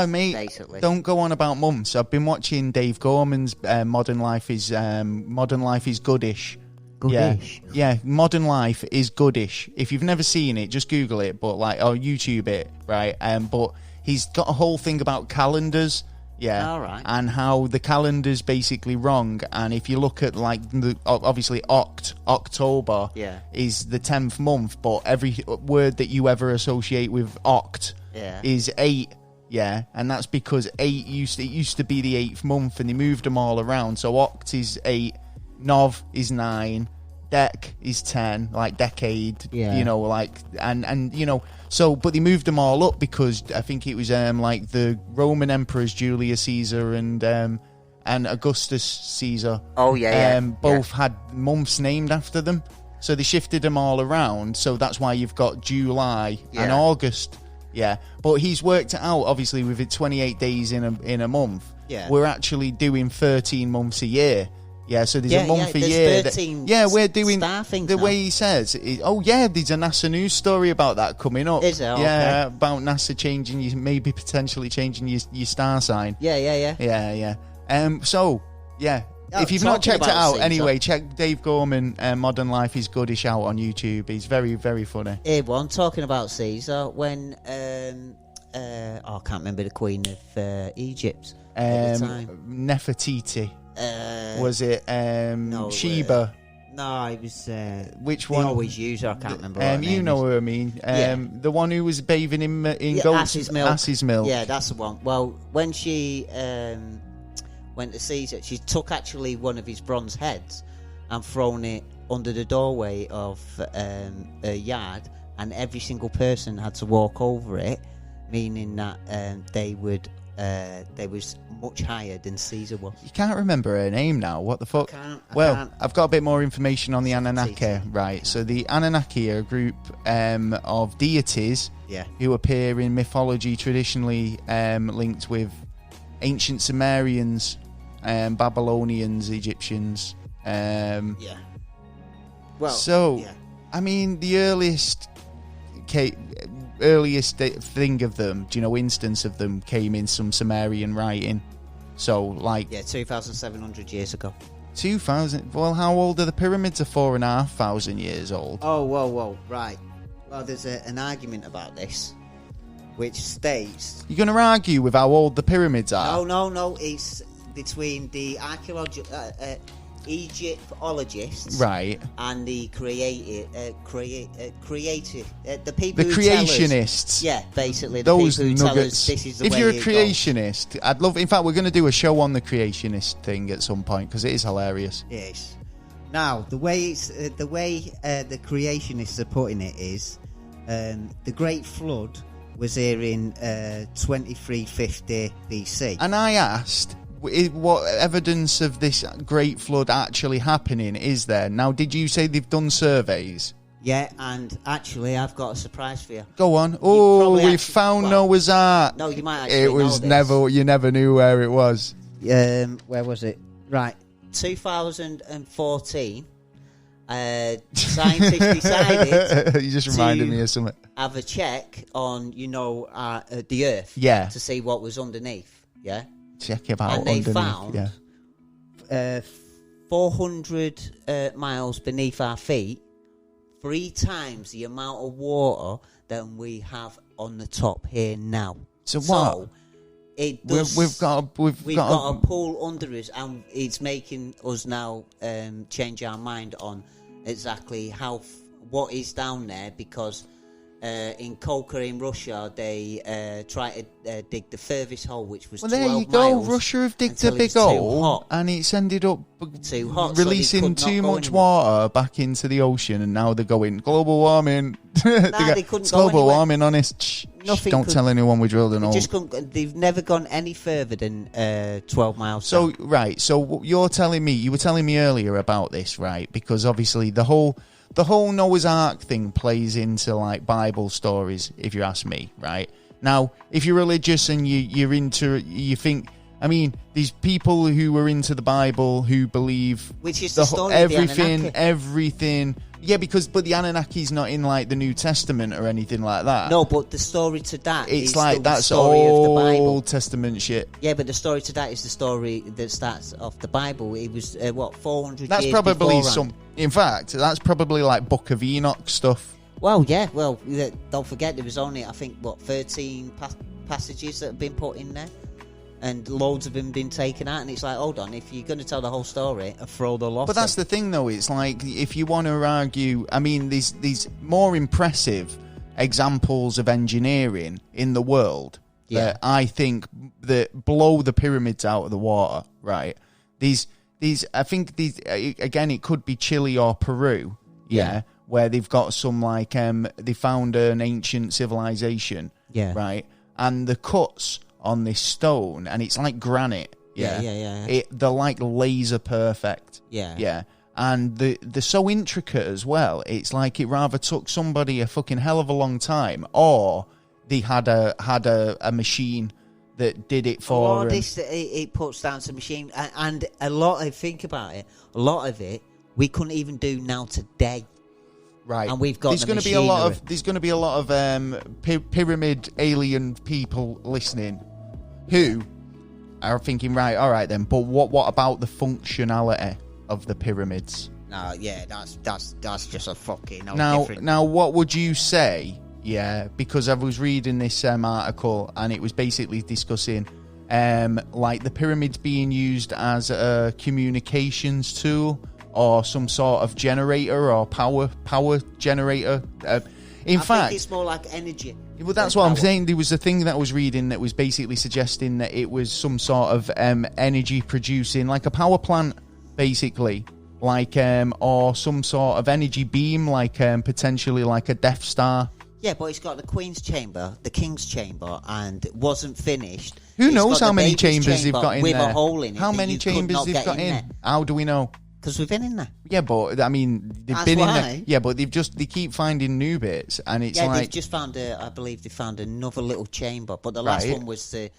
Mate, basically. Don't go on about months. I've been watching Dave Gorman's Modern Life is Goodish. Goodish. Yeah, Modern Life is Goodish. If you've never seen it, just Google it, or YouTube it, right? But he's got a whole thing about calendars Yeah. All right. And how the calendar's basically wrong. And if you look at like obviously October is the 10th month, but every word that you ever associate with oct is 8. Yeah, and that's because 8 used to be the 8th month, and they moved them all around. So oct is 8, nov is 9, dec is 10, like decade. Yeah. You know, like and you know. So, but they moved them all up because I think it was like the Roman emperors Julius Caesar and Augustus Caesar. Oh yeah, both had months named after them, so they shifted them all around. So that's why you've got July and August. Yeah, but he's worked it out. Obviously, with it 28 days in a month. Yeah, we're actually doing 13 months a year. Yeah, so there's a month a year. 13 we're doing the now. Way he says. There's a NASA news story about that coming up. Is there? Yeah, okay. About NASA changing, maybe potentially changing your star sign. Yeah. So, yeah. If you've not checked it out, anyway, check Dave Gorman, Modern Life is Goodish out on YouTube. He's very, very funny. Here, one, talking about Caesar, when, I can't remember the Queen of Egypt at the time. Nefertiti. Was it Sheba? No, it was... which one? They always use her, I can't remember what her name know is. who I mean. The one who was bathing in goat's Ass's milk. Ass's milk. Yeah, that's the one. Well, when she went to Caesar, she took actually one of his bronze heads and thrown it under the doorway of a yard, and every single person had to walk over it, meaning that they was much higher than Caesar was. You can't remember her name now. What the fuck? I can't. I've got a bit more information on the Anunnaki. Right. So the Anunnaki are a group of deities who appear in mythology traditionally linked with ancient Sumerians, Babylonians, Egyptians. I mean, the earliest thing of them, instance of them came in some Sumerian writing. So, 2,700 years ago. 2,000? Well, how old are the pyramids? Are 4,500 years old. Oh, whoa, right. Well, there's an argument about this, which states... You're going to argue with how old the pyramids are? No. It's between the Egyptologists, right, and the creative, the people, the who creationists. Tell us, basically those the people who nuggets. Tell us this is the if way you're a it creationist, goes. I'd love. In fact, we're going to do a show on the creationist thing at some point because it is hilarious. Yes. Now, the way the creationists are putting it is, the Great Flood was here in 2350 BC, and I asked, what evidence of this great flood actually happening is there? Now, did you say they've done surveys? Yeah, and actually, I've got a surprise for you. Go on. Oh, we found Noah's Ark. No, you might actually know this. You never knew where it was. Where was it? Right, 2014. Scientists decided. You just reminded me of something. Have a check on, the Earth. Yeah. To see what was underneath. Yeah. Check about and they underneath. found 400 miles beneath our feet, 3 times the amount of water that we have on the top here now. So what? It does, we've got a pool under us, and it's making us now change our mind on exactly what is down there, because in Kolka in Russia they tried to dig the furthest hole, which was 12 miles. Well, there you go. Russia have digged a big hole, and it's ended up too hot, releasing too much water back into the ocean, and now they're going global warming. They couldn't go global warming, honest. Don't tell anyone we drilled an hole. They've never gone any further than 12 miles. So down. Right, so you were telling me earlier about this, right? Because obviously the whole Noah's Ark thing plays into like Bible stories, if you ask me, right? Now, if you're religious and you think, I mean, these people who were into the Bible who believe, which is the story of the Anunnaki. Everything. Yeah, but the Anunnaki's not in like the New Testament or anything like that. No, but the story to that it's is like the that's story Old of the Bible. Testament shit. Yeah, but the story to that is the story that starts off the Bible. It was 400 that's years probably beforehand. In fact, that's probably like Book of Enoch stuff. Well, yeah. Well, don't forget there was only 13 passages that have been put in there. and loads of them been taken out, and it's like, hold on, if you're going to tell the whole story, throw the lot. But that's the thing, though. It's like, if you want to argue, I mean, these more impressive examples of engineering in the world that I think that blow the pyramids out of the water, right? These, I think these, again, it could be Chile or Peru, where they've got some, like, they found an ancient civilization, right? And the cuts on this stone, and it's like granite, they're like laser perfect, and they're so intricate as well. It's like it rather took somebody a fucking hell of a long time, or they had a machine that did it for them. This it puts down to machine, and a lot of, think about it, a lot of it we couldn't even do now today. Right, and we've got there's going to be a lot of pyramid alien people listening who are thinking, right, all right then, but what about the functionality of the pyramids? No, that's just a fucking different. Now, what would you say? Yeah, because I was reading this article, and it was basically discussing like the pyramids being used as a communications tool, or some sort of generator or power generator. I think it's more like energy. Well, that's what I'm saying. There was a thing that I was reading that was basically suggesting that it was some sort of energy producing, like a power plant, basically, like or some sort of energy beam, like potentially like a Death Star. Yeah, but it's got the Queen's chamber, the King's chamber, and it wasn't finished. Who knows how many chambers they've got in with there? A hole in it. How many chambers they've got in? How do we know? Because we've been in there. Yeah, but I mean, they've been in there. Yeah, but they keep finding new bits, and it's like they've just found I believe they found another little chamber, but the last one was the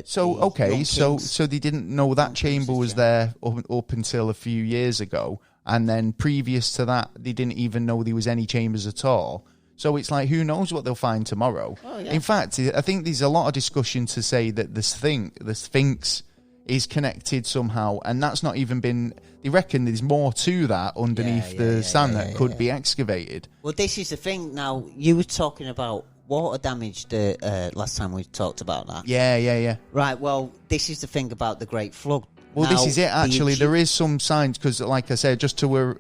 so they didn't know that chamber was there up until a few years ago, and then previous to that, they didn't even know there was any chambers at all. So it's like, who knows what they'll find tomorrow? Oh, yeah. In fact, I think there's a lot of discussion to say that the Sphinx is connected somehow, and that's not even been. They reckon there's more to that underneath the sand that could be excavated. Well, this is the thing. Now, you were talking about water damage the last time we talked about that. Yeah. Right. Well, this is the thing about the Great Flood. Well, now, this is it. Actually, there is some signs because, like I said, just to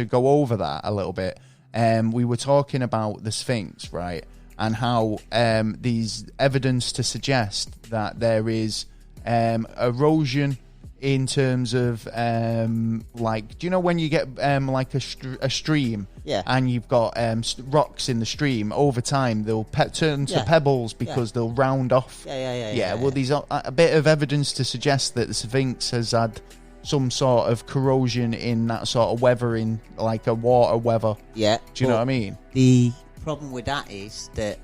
go over that a little bit. We were talking about the Sphinx, right, and how these evidence to suggest that there is erosion in terms of like, do you know when you get like a stream, and you've got rocks in the stream, over time they'll turn to pebbles because they'll round off. Well, there's a bit of evidence to suggest that the Sphinx has had some sort of corrosion in that sort of weathering, like a water weather. Yeah. Do you know what I mean? The problem with that is that,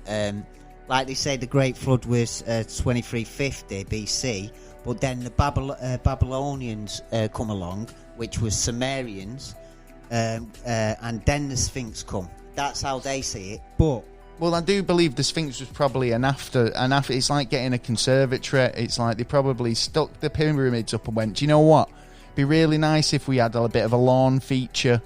like they say, the Great Flood was 2350 BC, but then the Babylonians come along, which was Sumerians, and then the Sphinx come. That's how they see it. But well, I do believe the Sphinx was probably an after. It's like getting a conservatory. It's like they probably stuck the pyramids up and went, do you know what? Be really nice if we had a bit of a lawn feature.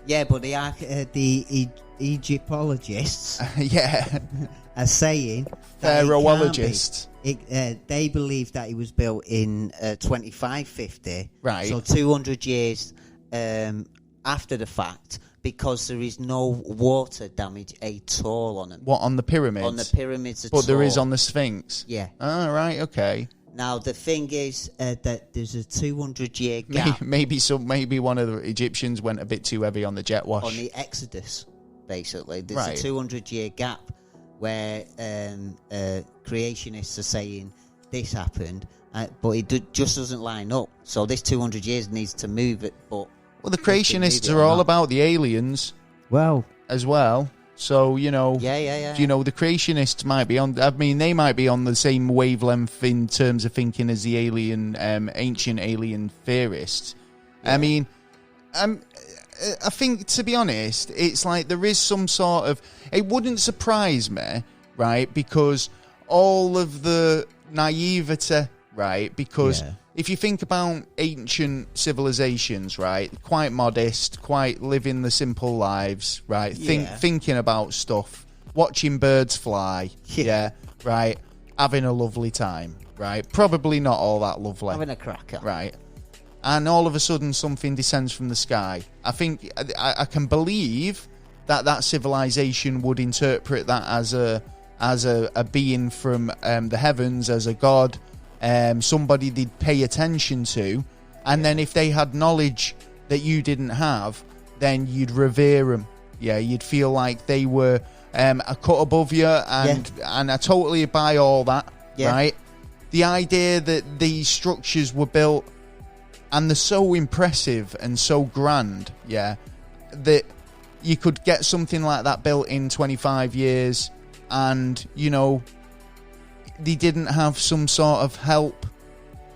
Yeah, but the Egyptologists are saying pharaohologists. They believe that it was built in 2550, right? So 200 years after the fact, because there is no water damage at all on them. What, on the pyramids? On the pyramids at all. But there is on the Sphinx. Yeah. Oh, right. Okay. Now the thing is that there's a 200-year gap. Maybe one of the Egyptians went a bit too heavy on the jet wash. On the Exodus, basically, there's a 200-year gap where creationists are saying this happened, but it just doesn't line up. So this 200 years needs to move it. But well, the creationists are all about the aliens. Well, as well. So, you know, you know, the creationists might be on. I mean, they might be on the same wavelength in terms of thinking as the ancient alien theorists. Yeah. I mean, I think, to be honest, it's like there is some sort of. It wouldn't surprise me, right? Because all of the naivety, right? Because if you think about ancient civilizations, right, quite modest, quite living the simple lives, right, thinking about stuff, watching birds fly, right, having a lovely time, right? Probably not all that lovely. Having a cracker. Right. And all of a sudden something descends from the sky. I think I can believe that civilization would interpret that as a being from the heavens, as a god, somebody they'd pay attention to. And then if they had knowledge that you didn't have, then you'd revere them. Yeah, you'd feel like they were a cut above you, and I totally buy all that, right? The idea that these structures were built, and they're so impressive and so grand, that you could get something like that built in 25 years, and, you know, they didn't have some sort of help.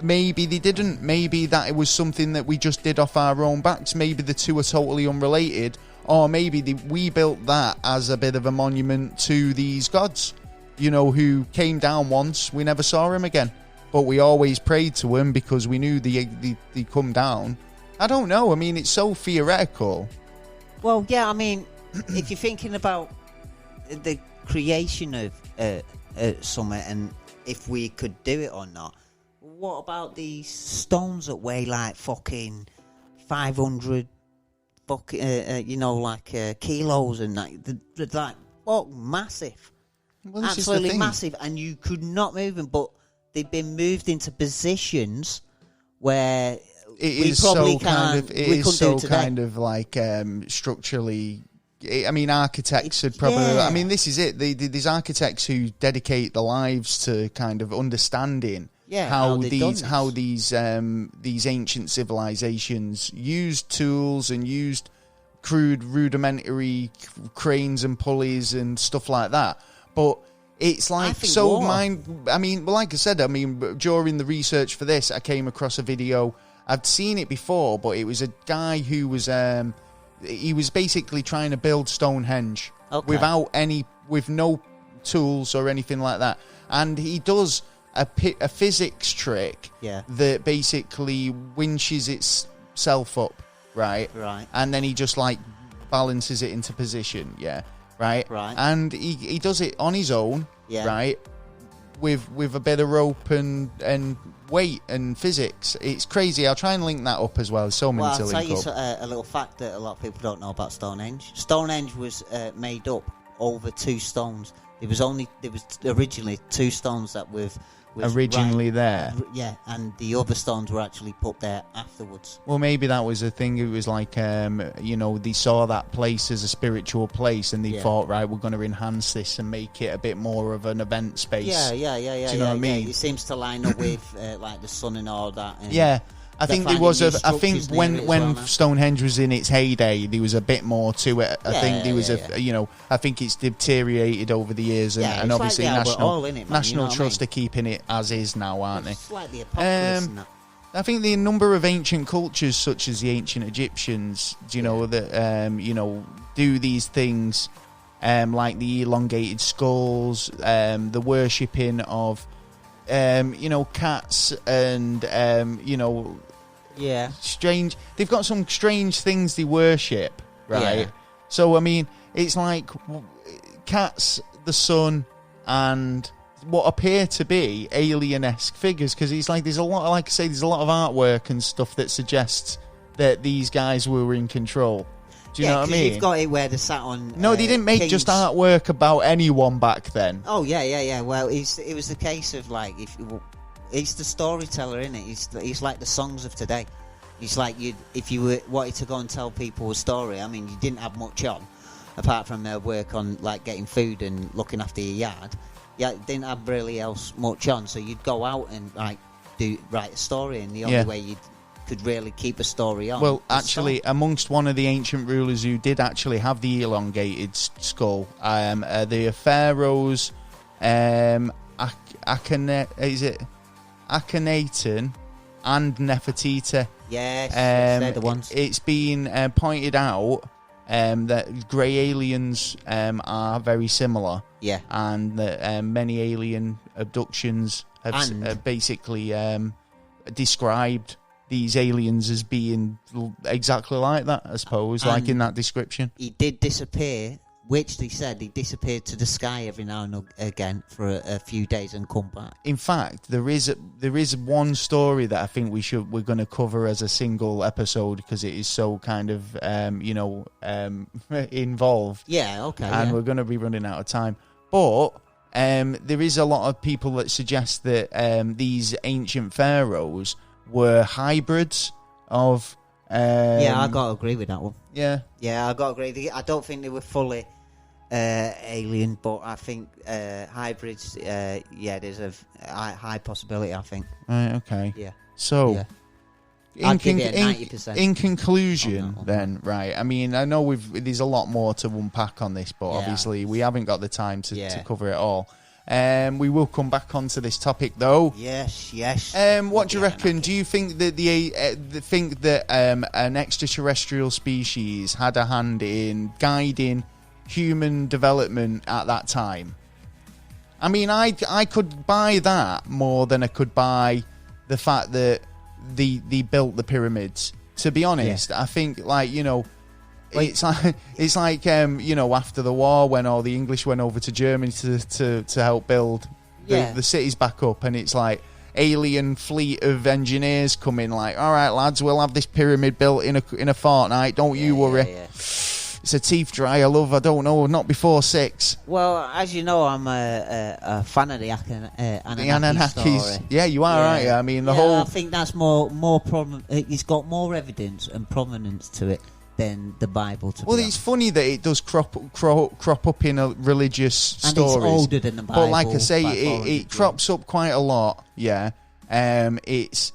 Maybe they didn't. Maybe that it was something that we just did off our own backs. Maybe the two are totally unrelated. Or maybe we built that as a bit of a monument to these gods, you know, who came down once. We never saw him again. But we always prayed to him because we knew they'd come down. I don't know. I mean, it's so theoretical. Well, yeah, I mean, if you're thinking about the creation of Summit and if we could do it or not, what about these stones that weigh like fucking 500 kilos and that? They're like, fuck, massive. Well, absolutely massive. And you could not move them, but they've been moved into positions where it is so kind of like structurally. I mean, architects would probably. I mean, this is it. These architects who dedicate their lives to kind of understanding how these ancient civilizations used tools and used crude, rudimentary cranes and pulleys and stuff like that. But it's like so mind. I mean, like I said, I mean, during the research for this, I came across a video. I'd seen it before, but it was a guy who was he was basically trying to build Stonehenge with no tools or anything like that, and he does a physics trick that basically winches itself up, right, and then he just like balances it into position, right, and he does it on his own, right, with a bit of rope and weight and physics. It's crazy. I'll try and link that up as well. There's so many to link up. I'll tell you a little fact that a lot of people don't know about Stonehenge. Stonehenge was made up over two stones. There was originally two stones that was originally there. Yeah, and the other stones were actually put there afterwards. Well, maybe that was a thing. It was like, you know, they saw that place as a spiritual place, and they thought, right, we're going to enhance this and make it a bit more of an event space. Yeah. Do you know what I mean? It seems to line up with like the sun and all that. And I think there was I think when Stonehenge was in its heyday, there was a bit more to it. I think there was you know, I think it's deteriorated over the years, and obviously National Trust are keeping it as is now, aren't they? Slightly apocalypse and that. I think the number of ancient cultures, such as the ancient Egyptians, you know, that you know, do these things, like the elongated skulls, the worshipping of you know, cats and you know, strange. They've got some strange things they worship, right? Yeah. So I mean, it's like cats, the sun, and what appear to be alien-esque figures, because it's like there's a lot, like I say, there's a lot of artwork and stuff that suggests that these guys were in control. Do you know what I mean? You've got it where they sat on. No, they didn't make kings. Just artwork about anyone back then. Oh yeah. Well, it was the case of like, he's the storyteller, isn't it? He's like the songs of today. It's like if you wanted to go and tell people a story. I mean, you didn't have much on, apart from their work on like getting food and looking after your yard. Yeah, didn't have really else much on. So you'd go out and like write a story, and the only way you could really keep a story on. Well, actually, amongst one of the ancient rulers who did actually have the elongated skull, the pharaohs, Akhenaten and Nefertiti. Yes, they're the ones. It's been pointed out that grey aliens are very similar. Yeah. And that many alien abductions have basically described these aliens as being exactly like that, I suppose, like in that description. He did disappear which they said he disappeared to the sky every now and again for a few days and come back. In fact, there is one story that I think we're going to cover as a single episode because it is so kind of involved. Yeah, okay. And we're going to be running out of time. But there is a lot of people that suggest that these ancient pharaohs were hybrids of. I got to agree with that one. Yeah, I got to agree. I don't think they were fully alien, but I think hybrids. There's a high possibility. I think. Right. Okay. Yeah. So. Yeah. I'd give it a 90%. In conclusion, then, right? I mean, I know there's a lot more to unpack on this, but obviously we haven't got the time to cover it all. We will come back onto this topic, though. Yes. What do you reckon? Do you think that an extraterrestrial species had a hand in guiding human development at that time? I mean, I could buy that more than I could buy the fact that they built the pyramids. To be honest, I think it's like after the war when all the English went over to Germany to help build the cities back up, and it's like alien fleet of engineers coming like, all right lads, we'll have this pyramid built in a fortnight, don't you worry. It's a teeth dryer, love. I don't know, not before 6. Well, as you know, I'm a fan of the Anunnaki story. Yeah, you are, aren't you? I mean, I think that's more prominent. It's got more evidence and prominence to it than the Bible. Well, it's funny that it does crop up in a religious stories. And it's older than the Bible. But like I say, it crops up quite a lot. Yeah, it's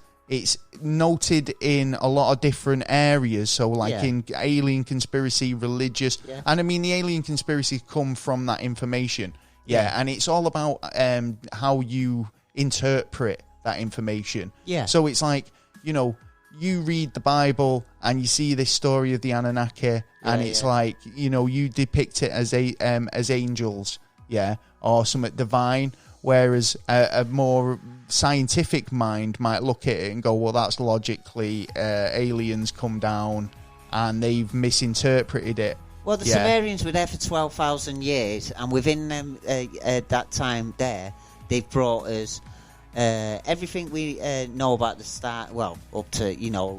noted in a lot of different areas. So, like in alien conspiracy, religious, and I mean the alien conspiracies come from that information. Yeah, and it's all about how you interpret that information. Yeah. So it's like, you read the Bible and you see this story of the Anunnaki, and it's like, you depict it as angels, or something divine, whereas a more scientific mind might look at it and go, well, that's logically aliens come down and they've misinterpreted it. Well, the Sumerians were there for 12,000 years, and within them that time there, they've brought us everything we know about the start. Well, up to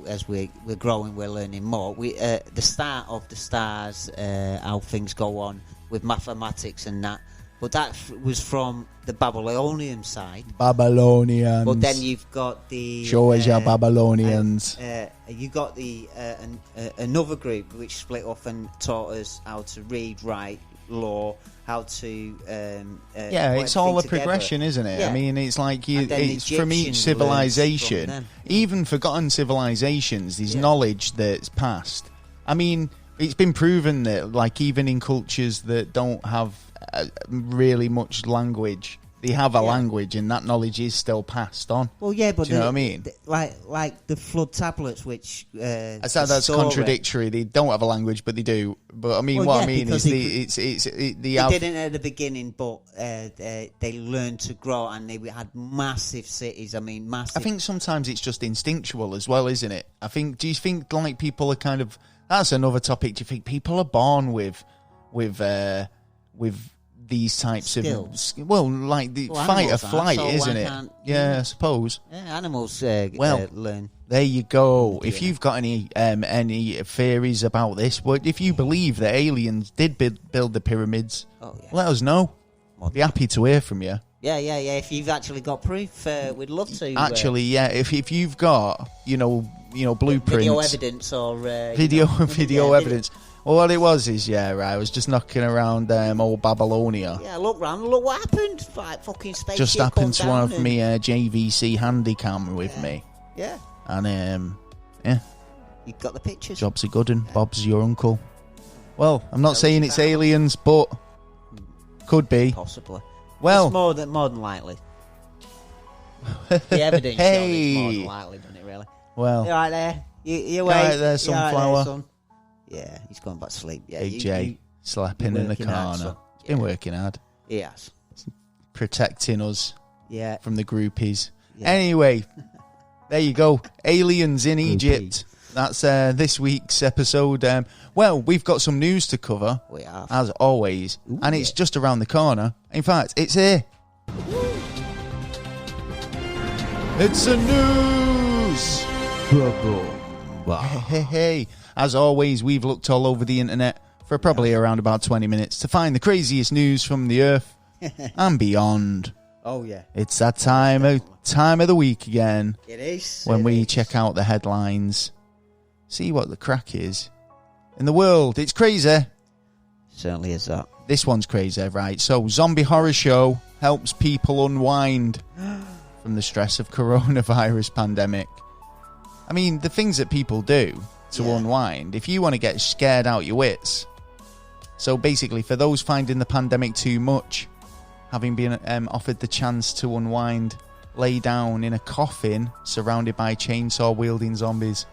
as we're growing, we're learning more. The start of the stars, how things go on with mathematics and that. But that was from the Babylonian side. Babylonians. But then you've got the... Show us your Babylonians. You got the another group which split off and taught us how to read, write, law, how to... it's all a progression, isn't it? Yeah. I mean, it's like it's from each civilization. From even forgotten civilizations, there's knowledge that's passed. I mean, it's been proven that, like, even in cultures that don't have really much language, they have a language, and that knowledge is still passed on. Well, yeah, but do you know what I mean? Like the flood tablets, which that's contradictory. They don't have a language, but they do. But I mean, I mean is they didn't at the beginning, but they learned to grow, and they had massive cities. I mean, massive. I think sometimes it's just instinctual as well, isn't it? Do you think like people are kind of? That's another topic. Do you think people are born with these types skills? Like the fight or flight, isn't it? Yeah, I suppose. Yeah, animals learn. There you go. If you've got any theories about this, if you believe that aliens did build the pyramids, let us know. I'd be happy to hear from you. Yeah. If you've actually got proof, we'd love to. Actually, if you've got blueprints, video evidence or video evidence. Well, what it was is, I was just knocking around old Babylonia. Yeah, look what happened. Like, fucking spaceship just happened to have me JVC handycam with me. Yeah. And, You've got the pictures. Job's a good one. Bob's your uncle. Well, I'm not saying it's aliens, but could be. Possibly. Well, it's more than likely. The evidence shows it's more than likely, doesn't it, really? Well. You're right there. You're right there, sunflower. Right there, yeah, he's gone back to sleep. Yeah, Big J slapping in the corner. He's been working hard. He has. Protecting us from the groupies. Yeah. Anyway, there you go. Aliens in Egypt. That's this week's episode. Well, we've got some news to cover. We have. As always. And it's just around the corner. In fact, it's here. It's a news! Hey. As always, we've looked all over the internet for probably around about 20 minutes to find the craziest news from the earth and beyond. Oh, yeah. It's that time of the week again. It is. When we check out the headlines, see what the crack is in the world. It's crazy. Certainly is that. This one's crazy, right? So, zombie horror show helps people unwind from the stress of coronavirus pandemic. I mean, the things that people do to unwind, if you want to get scared out your wits. So basically, for those finding the pandemic too much, having been offered the chance to unwind, lay down in a coffin surrounded by chainsaw-wielding zombies.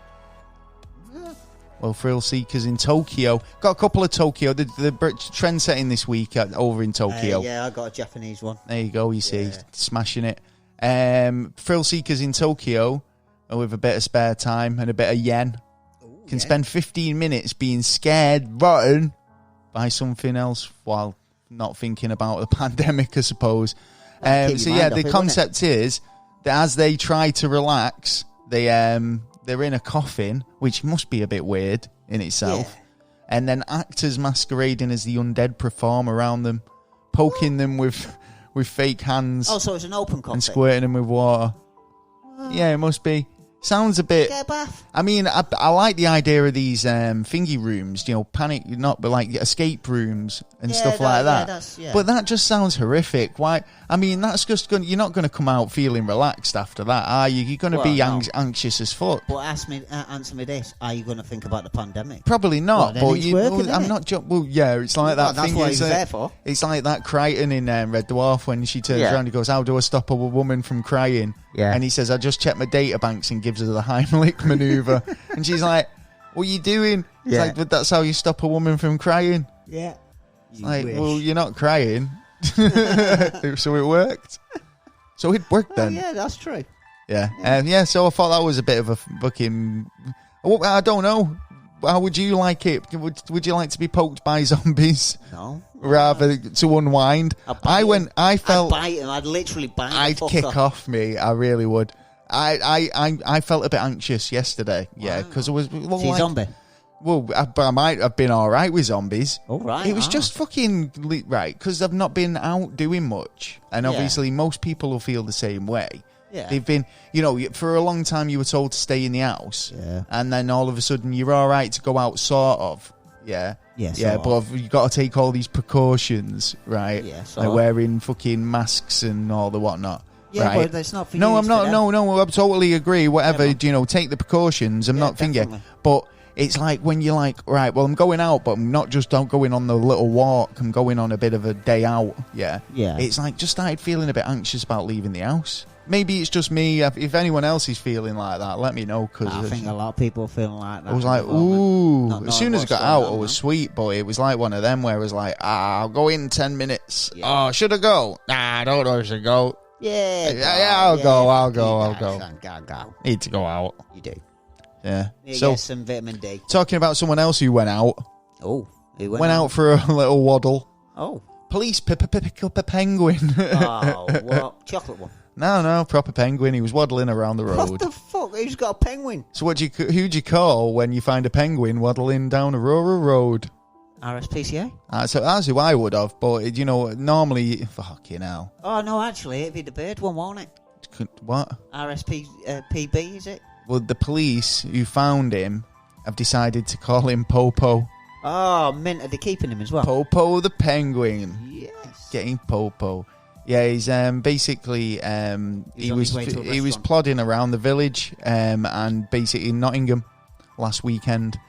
Well, thrill seekers in Tokyo. Got a couple of Tokyo. The trend setting this week over in Tokyo. Yeah, I got a Japanese one. There you go, you see. Smashing it. Thrill seekers in Tokyo, with a bit of spare time and a bit of yen, can spend 15 minutes being scared rotten by something else while not thinking about the pandemic, I suppose. The concept is that as they try to relax, they're in a coffin, which must be a bit weird in itself. Yeah. And then actors masquerading as the undead perform around them, poking them with fake hands. Oh, so it's an open coffin. And squirting them with water. Yeah, it must be. Sounds a bit... Get a bath. I mean, I like the idea of these thingy rooms, but like escape rooms and stuff like that. But that just sounds horrific. Why? I mean, that's just you're not going to come out feeling relaxed after that, are you? You're going to be anxious as fuck. But answer me this: are you going to think about the pandemic? Probably not. Well, I'm not. Well, yeah, it's like that. That's thing what he's there for. It's like that Crichton in Red Dwarf when she turns around and goes, "How do I stop a woman from crying?" Yeah. And he says, "I just checked my data banks," and gives her the Heimlich maneuver. And she's like, "What are you doing?" It's like, "But that's how you stop a woman from crying." Yeah. Well, you're not crying. So it worked. So it worked then. Yeah, that's true. Yeah. So I thought that was a bit of a fucking... I don't know. How would you like it? Would you like to be poked by zombies? No. Rather to unwind? I'd bite him. I'd literally bite him. I'd kick off me. I really would. I felt a bit anxious yesterday. Yeah, because it was... See, zombie? Well, I might have been all right with zombies. Oh, right. It was just fucking... Right, because I've not been out doing much. And obviously most people will feel the same way. Yeah. They've been... for a long time you were told to stay in the house. Yeah. And then all of a sudden you're all right to go out, sort of. Yeah. Yeah, but you've got to take all these precautions, right? Yeah, like wearing fucking masks and all the whatnot. Yeah, right? but that's not for you. No, I'm not. No, I totally agree. Whatever, take the precautions. I'm not thinking. But it's like when you're like, right, well, I'm going out, but I'm not just going on the little walk. I'm going on a bit of a day out. Yeah. Yeah. It's like just started feeling a bit anxious about leaving the house. Maybe it's just me. If anyone else is feeling like that, let me know. Cause I think a lot of people are feeling like that. I was like, ooh. As soon as I got out, it was sweet, but it was like one of them where it was like, I'll go in 10 minutes. Yeah. Oh, should I go? Nah, I don't know if I should go. I'll go. Go. Need to go out. You do. Yeah. So get some vitamin D. Talking about someone else who went out. Oh, he went out for a little waddle. Oh. Police pick up a penguin. Oh, what? Chocolate one? No, proper penguin. He was waddling around the road. What the fuck? Who's got a penguin? So who'd you call when you find a penguin waddling down a rural road? RSPCA? So that's who I would have, but normally, fucking hell. Oh no, actually, it'd be the bird one, won't it? What? PB, is it? Well, the police who found him have decided to call him Popo. Oh, mint. Are they keeping him as well? Popo the penguin. Yes. Getting Popo. Yeah, he's basically he was plodding around the village and basically in Nottingham last weekend.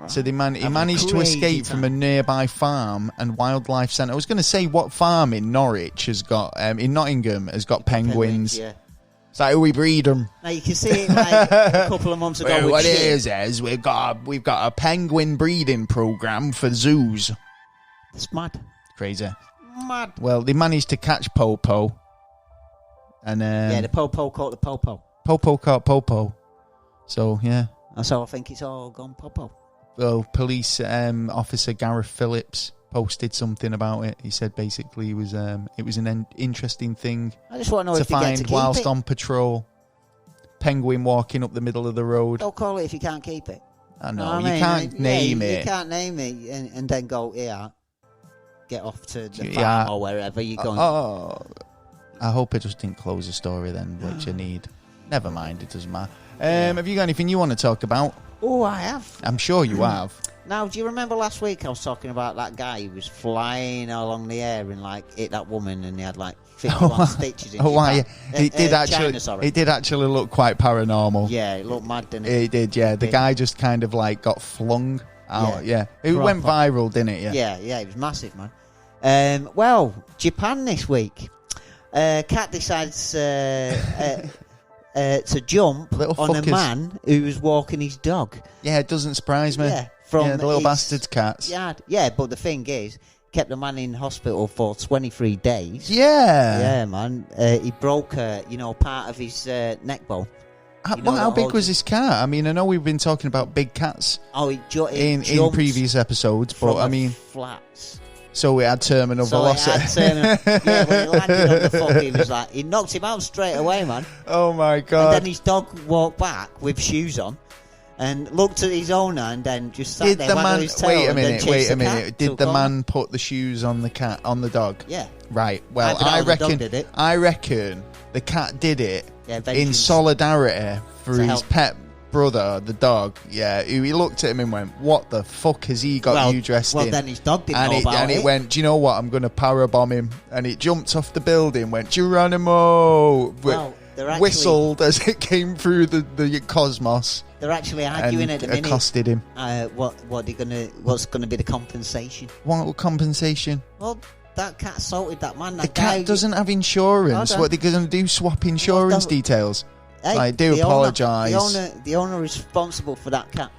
Right. So he managed to escape from a nearby farm and wildlife centre. I was going to say, what farm in Norwich has got in Nottingham has got penguins? Yeah. It's like, we breed them. Now you can see it like a couple of months ago. Well, what it is we've got a penguin breeding programme for zoos. It's mad. Crazy. Mad. Well, they managed to catch Popo. And the Popo caught the Popo. Popo caught Popo. So, yeah. And so I think it's all gone popo. Well, police officer Gareth Phillips posted something about it. He said basically it was an interesting thing I just want to know to if they get to find keep whilst it. on patrol. Penguin walking up the middle of the road. Don't call it if you can't keep it. I know, what you mean? can't name it. You can't name it and then go, here, get off to the Yeah. farm or wherever you're going. Oh, I hope it just didn't close the story then, which I need. Never mind, it doesn't matter. Have you got anything you want to talk about? Oh, I have. I'm sure you have. Now, do you remember last week I was talking about that guy who was flying along the air and hit that woman and he had 51 stitches in his back? It did actually look quite paranormal. Yeah, it looked mad, didn't it? It did, yeah. The guy just kind of got flung out. Yeah. It Proper. went viral, didn't it? Yeah, it was massive, man. Well, Japan this week. Cat decides to jump Little on fuckers. a man who was walking his dog. Yeah, it doesn't surprise me. Yeah, the little bastard's cats. Yeah, but the thing is, kept the man in hospital for 23 days. Yeah. Yeah, man. He broke, part of his neck bone. How big was this cat? I mean, I know we've been talking about big cats in previous episodes, but I mean, flats. So it had terminal velocity. Yeah, when he landed on the fuck, he knocked him out straight away, man. Oh my god! And then his dog walked back with shoes on, and looked at his owner, and then just sat there. Wait a minute. Did the man put the shoes on the dog? Yeah. Right. Well, I reckon the cat did it in solidarity for his pet brother, the dog. Yeah, he looked at him and went, "What the fuck has he got you dressed in?" Well, then his dog didn't know about it. And it went, "Do you know what? I'm going to powerbomb him." And it jumped off the building, went Geronimo, whistled as it came through the cosmos. They're actually arguing at the minute. Accosted him. What's gonna be the compensation? What compensation? Well, that cat assaulted that man. The cat doesn't have insurance. What are they going to do? Swap insurance details? Hey, I do apologise. The owner is responsible for that cat.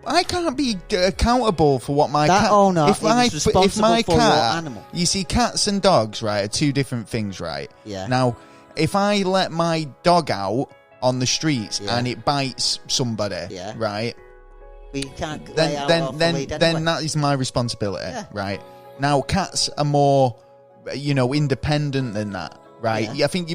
I can't be accountable for what my cat. Owner is responsible for your animal. You see, cats and dogs, right, are two different things, right? Yeah. Now, if I let my dog out on the streets and it bites somebody, right? But you can't then that is my responsibility, right? Now, cats are more, independent than that. Right, I think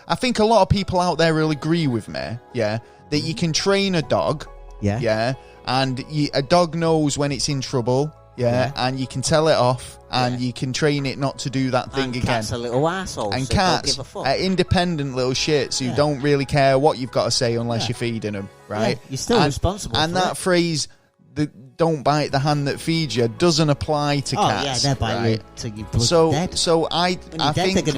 I think a lot of people out there will agree with me. Yeah, that you can train a dog. Yeah, and a dog knows when it's in trouble. Yeah, and you can tell it off, and you can train it not to do that thing again. Cats are little assholes. And so cats don't give a fuck. are independent little shits who don't really care what you've got to say unless you're feeding them. Right, you're still responsible. And for that phrase, "Don't bite the hand that feeds you," doesn't apply to cats. Yeah, they bite you till you're dead. So I think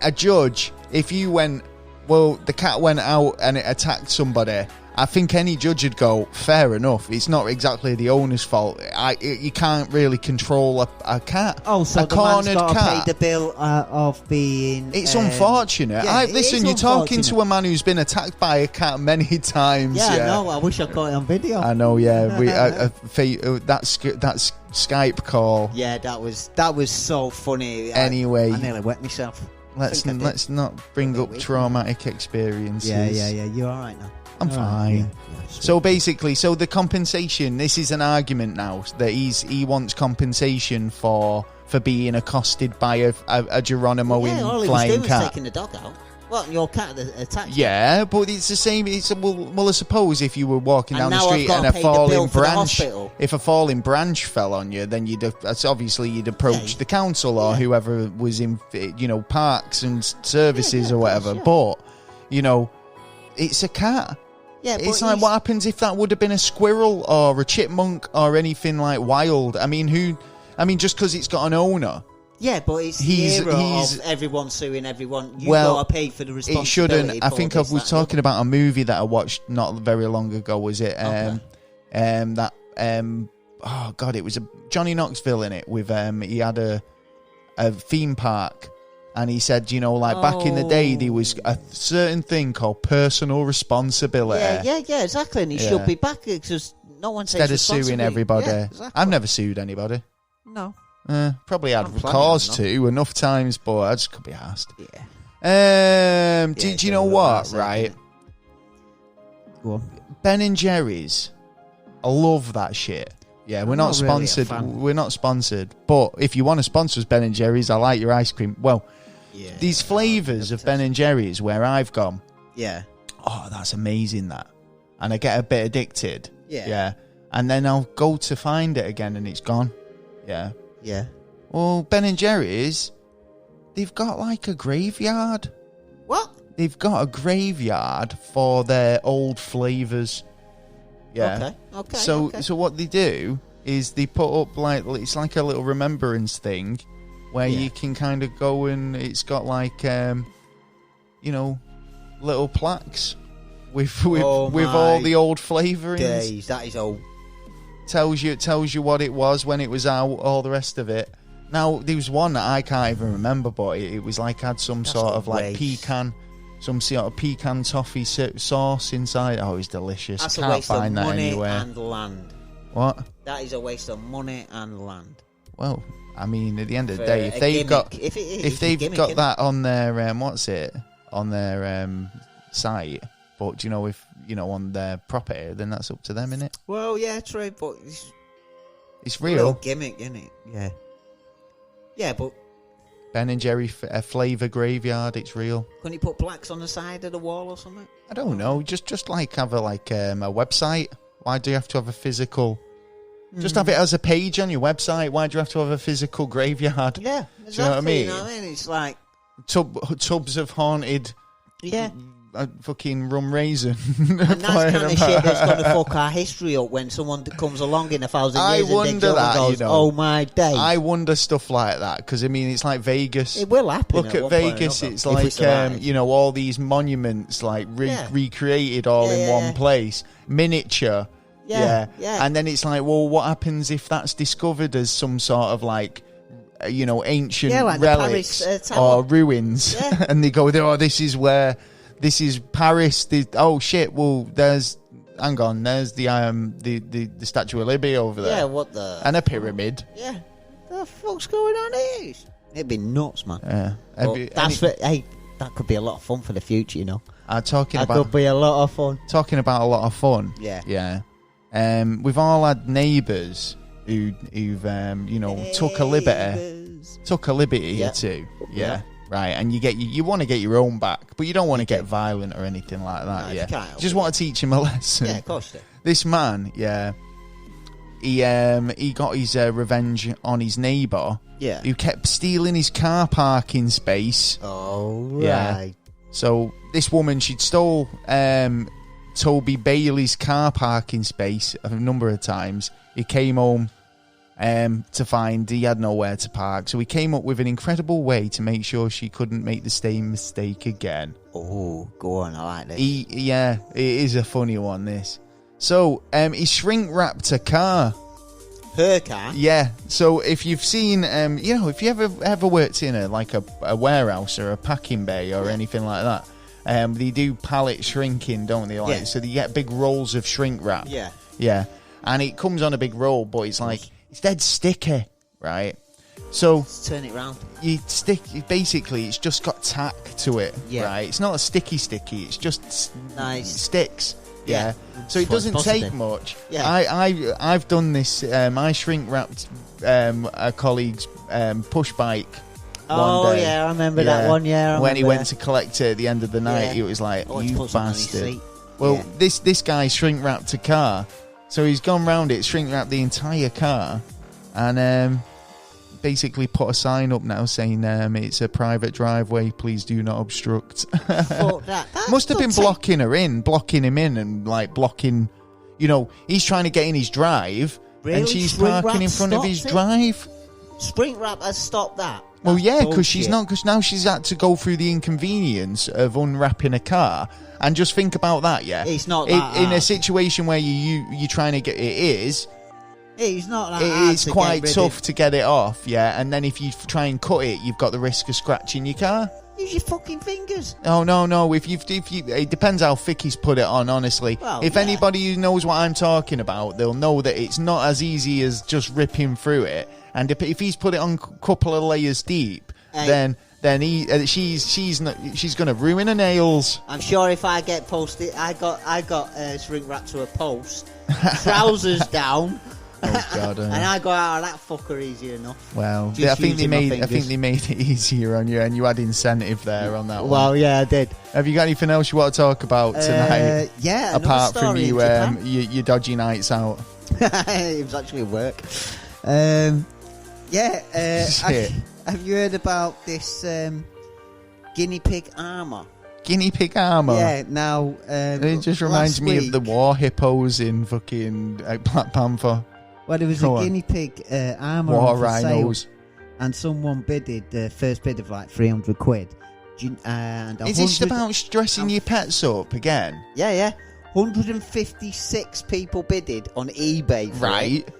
a judge, if you went, well, the cat went out and it attacked somebody, I think any judge would go, fair enough. It's not exactly the owner's fault. You can't really control a cat. Oh, so a the man's cornered got to cat. pay the bill of being... It's unfortunate. Listen, you're talking to a man who's been attacked by a cat many times. Yeah, I know. I wish I caught it on video. I know, yeah. That Skype call. Yeah, that was so funny. Anyway. I nearly wet myself. Let's not bring up traumatic experiences. Yeah. You're all right now. I'm fine. So basically, the compensation. This is an argument now that he wants compensation for being accosted by a Geronimo in all he flying was doing cat. Was taking the dog out. Well, your cat attacked. Yeah, but it's the same. Well, I suppose if you were walking down the street and a falling branch, if a falling branch fell on you, then you'd approach the council or whoever was in, parks and services or whatever. Yeah. But it's a cat. Yeah, it's like, what happens if that would have been a squirrel or a chipmunk or anything like wild? I mean, just because it's got an owner. Yeah, but it's the era of everyone suing everyone. You've got to pay for the responsibility. It shouldn't. I think I was talking about a movie that I watched not very long ago. Was it? Oh God, it was a Johnny Knoxville in it with he had a theme park. And he said, back in the day, there was a certain thing called personal responsibility. Yeah, exactly. And he should be back because no one takes responsibility. Instead of suing everybody. Yeah, exactly. I've never sued anybody. No. Probably had cause to enough times, but I just could be asked. Yeah. Do you know what, right? Go on. Ben and Jerry's. I love that shit. Yeah, we're not sponsored. Really we're not sponsored. But if you want to sponsor us, Ben and Jerry's, I like your ice cream. Well, these flavours of Ben and Jerry's where I've gone. Yeah. Oh, that's amazing, that. And I get a bit addicted. Yeah. Yeah. And then I'll go to find it again and it's gone. Yeah. Yeah. Well, Ben and Jerry's, they've got like a graveyard. What? They've got a graveyard for their old flavours. Yeah. Okay. So what they do is they put up like, it's like a little remembrance thing where you can kind of go and it's got like, little plaques with all the old flavourings. Days, that is old. Tells you what it was when it was out, all the rest of it. Now there was one that I can't even remember, but it was like had some sort of like pecan toffee sauce inside. Oh, it was delicious. That's Can't a waste find of that money anywhere. and land. What? That is a waste of money and land. Well, I mean, at the end of the day, if they've got that on their on their site, but do you know if on their property, then that's up to them, innit? Well, yeah, true, but it's a real. little gimmick, isn't it? Yeah. Yeah, but Ben and Jerry flavour graveyard, it's real. Couldn't you put plaques on the side of the wall or something? I don't know. Just like have a website. Why do you have to have a physical? Just have it as a page on your website. Why do you have to have a physical graveyard? Yeah, exactly. Do you know what I mean? You know what I mean? It's like tubs of haunted. Yeah. Fucking rum raisin. And that's kind of shit that's going to fuck our history up when someone comes along in 1,000 years and digs up and goes, oh my day. I wonder stuff like that because, I mean, it's like Vegas. It will happen. Look at Vegas. It's like, all these monuments like recreated all in one place. Miniature. Yeah. And then it's like, well, what happens if that's discovered as some sort of like, ancient like relics Paris, or ruins? Yeah. And they go, oh, this is Paris. Oh shit! Well, there's the Statue of Liberty over there. Yeah, what the? And a pyramid. Yeah, the fuck's going on here? It'd be nuts, man. Yeah, that could be a lot of fun for the future, could be a lot of fun. Talking about a lot of fun. Yeah. We've all had neighbours who've took a liberty or two. Yeah. Right, and you want to get your own back, but you don't want to get violent or anything like that. You just want to teach him a lesson. Yeah, of course. This man, he got his revenge on his neighbour. Yeah, who kept stealing his car parking space. Oh, right. Yeah. So this woman, she'd stole Toby Bailey's car parking space a number of times. He came home to find he had nowhere to park, so he came up with an incredible way to make sure she couldn't make the same mistake again. Oh, go on, I like this. It is a funny one, this. So he shrink wrapped a car. Her car? Yeah. So if you've seen, if you ever worked in a warehouse or a packing bay or anything like that, they do pallet shrinking, don't they? So they get big rolls of shrink wrap. Yeah. And it comes on a big roll, but it's like it's dead sticky, right? So let's turn it round. Basically, it's just got tack to it, right? It's not a sticky. It's just sticks. Yeah. So it doesn't take much. Yeah. I've done this. I shrink wrapped a colleague's push bike. Oh yeah, I remember that one. Yeah. When he went to collect it at the end of the night, he was like, "You bastard." Well, this guy shrink wrapped a car. So he's gone round it, shrink wrapped the entire car, and basically put a sign up now saying it's a private driveway, please do not obstruct. Fuck that. Must have been blocking him in, and like blocking, he's trying to get in his drive, really? And she's parking in front of his drive. Spring Wrap has stopped that. Well, yeah, because now she's had to go through the inconvenience of unwrapping a car. And just think about that, yeah. It's not that in a situation where you're trying to get it's not that hard. It's quite tough to get it off, yeah. And then if you try and cut it, you've got the risk of scratching your car. Use your fucking fingers. Oh no! If you, it depends how thick he's put it on. Honestly, if anybody who knows what I'm talking about, they'll know that it's not as easy as just ripping through it. And if he's put it on a couple of layers deep, then then she's going to ruin her nails. I'm sure if I get posted, I got shrink wrap to a post, trousers down. Oh God! And I got out of that fucker easy enough. Well, I think they made it easier on you, and you had incentive there on that one. Well, yeah, I did. Have you got anything else you want to talk about tonight? Yeah, apart from your dodgy nights out. It was actually work. Have you heard about this guinea pig armour? Guinea pig armour? Yeah, now... it just reminds me of the war hippos in fucking Black Panther. Well, there was a guinea pig armour war for rhinos. sale, and someone bidded the first bid of like 300 quid. And is this about dressing your pets up again? Yeah. 156 people bidded on eBay for it.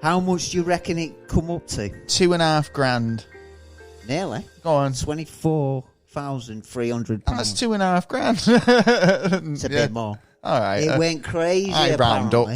How much do you reckon it come up to? $2,500. Nearly. Go on. 24,300 pounds. That's $2,500. It's a bit more. All right. It went crazy. I round up.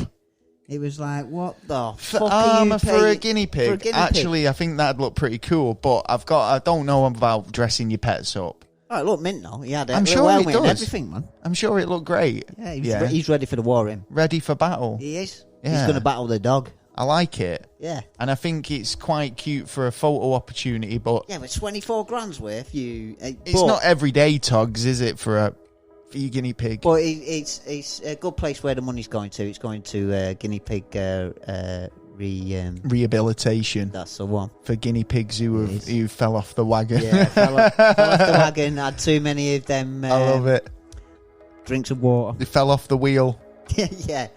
It was like, what the fuck armour for a guinea pig. For a guinea Actually, pig? I think that'd look pretty cool. But I don't know about dressing your pets up. Oh, it looked mint though. He had I'm sure it does. Everything, man. I'm sure it looked great. Yeah, he's ready for the war. Him ready for battle. He is. Yeah. He's going to battle the dog. I like it. Yeah. And I think it's quite cute for a photo opportunity, but... Yeah, but 24 grand's worth, it's not everyday togs, is it, for your guinea pig? But it's a good place where the money's going to. It's going to guinea pig rehabilitation. That's the one. For guinea pigs who fell off the wagon. Yeah, fell off the wagon, had too many of them. I love it. Drinks of water. They fell off the wheel. yeah.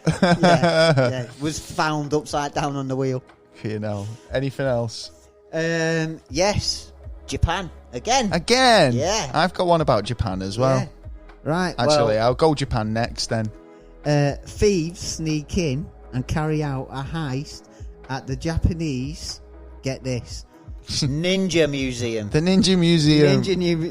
Was found upside down on the wheel. Anything else? Yes. Japan. Again? Yeah. I've got one about Japan as well. Yeah. Right. Actually, I'll go Japan next then. Thieves sneak in and carry out a heist at the Japanese, get this, Ninja Museum. The Ninja Museum.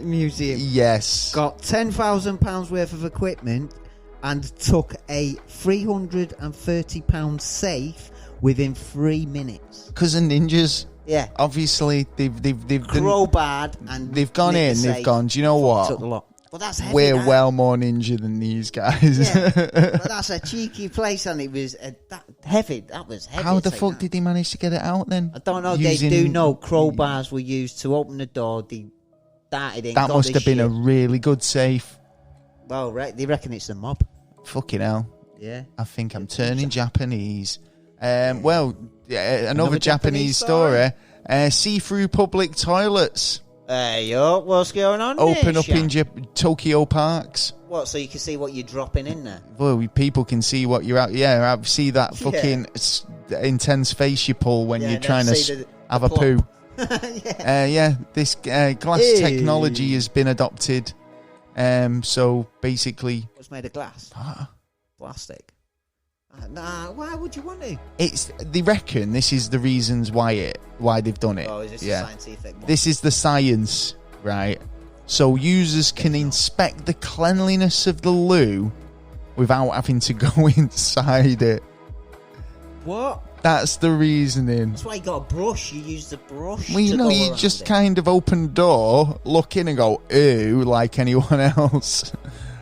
Museum. Yes. Got £10,000 worth of equipment and took a £330 safe within 3 minutes. Because of ninjas. Yeah. Obviously, they've crowbarred and they've gone in. They've gone. Do you know what? Took the lot. Well, that's heavy. We're well more ninja than these guys. Yeah, but that's a cheeky place, and it was that heavy. That was heavy. How the fuck did they manage to get it out then? I don't know. They do know crowbars were used to open the door. They darted in. That must have been a really good safe. Well, they reckon it's the mob. Fucking hell. Yeah. I think I'm turning Japanese. Another Japanese story. See-through public toilets. Hey, yo, what's going on Open there, up in Tokyo parks. What, so you can see what you're dropping in there? Well, people can see what you're out. Yeah, I see that fucking intense face you pull when you're trying to have a poo. This glass technology has been adopted. So basically... It's made of glass? Plastic? Nah, why would you want to? They reckon this is the reasons why they've done it. Oh, is this the scientific one? This is the science, right? So users can inspect the cleanliness of the loo without having to go inside it. What? That's the reasoning. That's why you got a brush. You use the brush. Well, you just kind of open the door, look in and go, ew, like anyone else.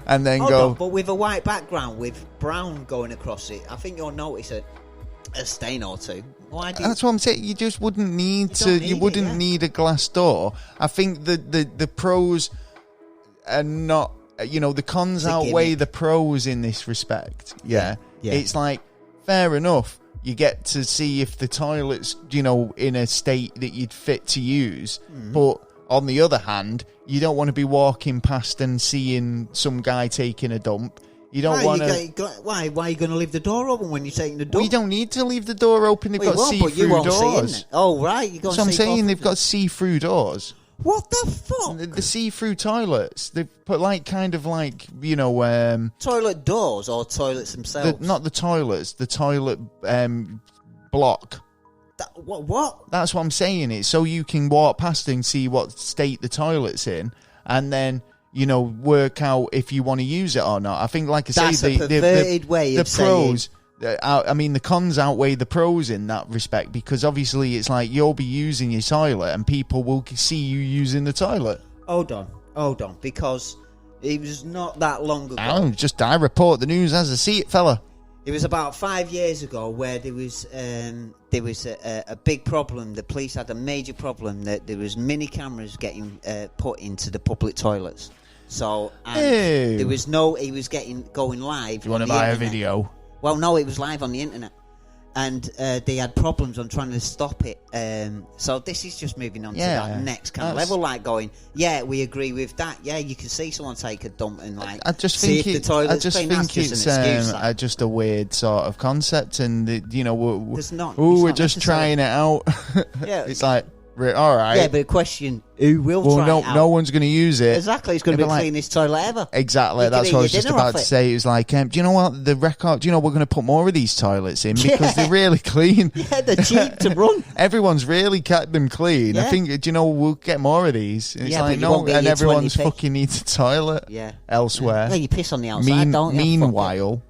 And then but with a white background with brown going across it, I think you'll notice a stain or two. That's what I'm saying. You just wouldn't need to. You wouldn't need a glass door. I think the pros are not. The cons outweigh the pros in this respect. Yeah. It's like fair enough. You get to see if the toilet's in a state that you'd fit to use, but. On the other hand, you don't want to be walking past and seeing some guy taking a dump. You don't want to... Why are you going to leave the door open when you're taking the dump? Well, you don't need to leave the door open. They've got see-through doors. Oh, right. You're going so I'm saying they've got see-through doors. What the fuck? The see-through toilets. They've put toilet doors or toilets themselves? Not the toilets. The toilet block. What? That's what I'm saying. It's so you can walk past and see what state the toilet's in, and then work out if you want to use it or not. I think, like I say, the perverted way of pros. I mean, the cons outweigh the pros in that respect, because obviously it's like you'll be using your toilet and people will see you using the toilet. Hold on, because it was not that long ago. I report the news as I see it, fella. It was about 5 years ago where there was a big problem. The police had a major problem that there was mini cameras getting put into the public toilets. So there was he was going live. You want to buy a video? Well, no, it was live on the internet, and they had problems on trying to stop it. So this is just moving on to that next kind of level, like going, yeah, we agree with that. Yeah, you can see someone take a dump and like I just see think if the toilet's clean. That's just it's an excuse, just a weird sort of concept, and we're just trying it out. Yeah, it's like. All right. Yeah, but the question, who will try it out? No one's going to use it. Exactly, it's going to be the cleanest toilet ever. Exactly, that's what I was just about to say. It was like, do you know what? We're going to put more of these toilets in because they're really clean. Yeah, they're cheap to run. Everyone's really kept them clean. Yeah. I think, we'll get more of these. And it's like, no, and everyone's fucking needs a toilet elsewhere. Yeah, you piss on the outside, don't you? Meanwhile,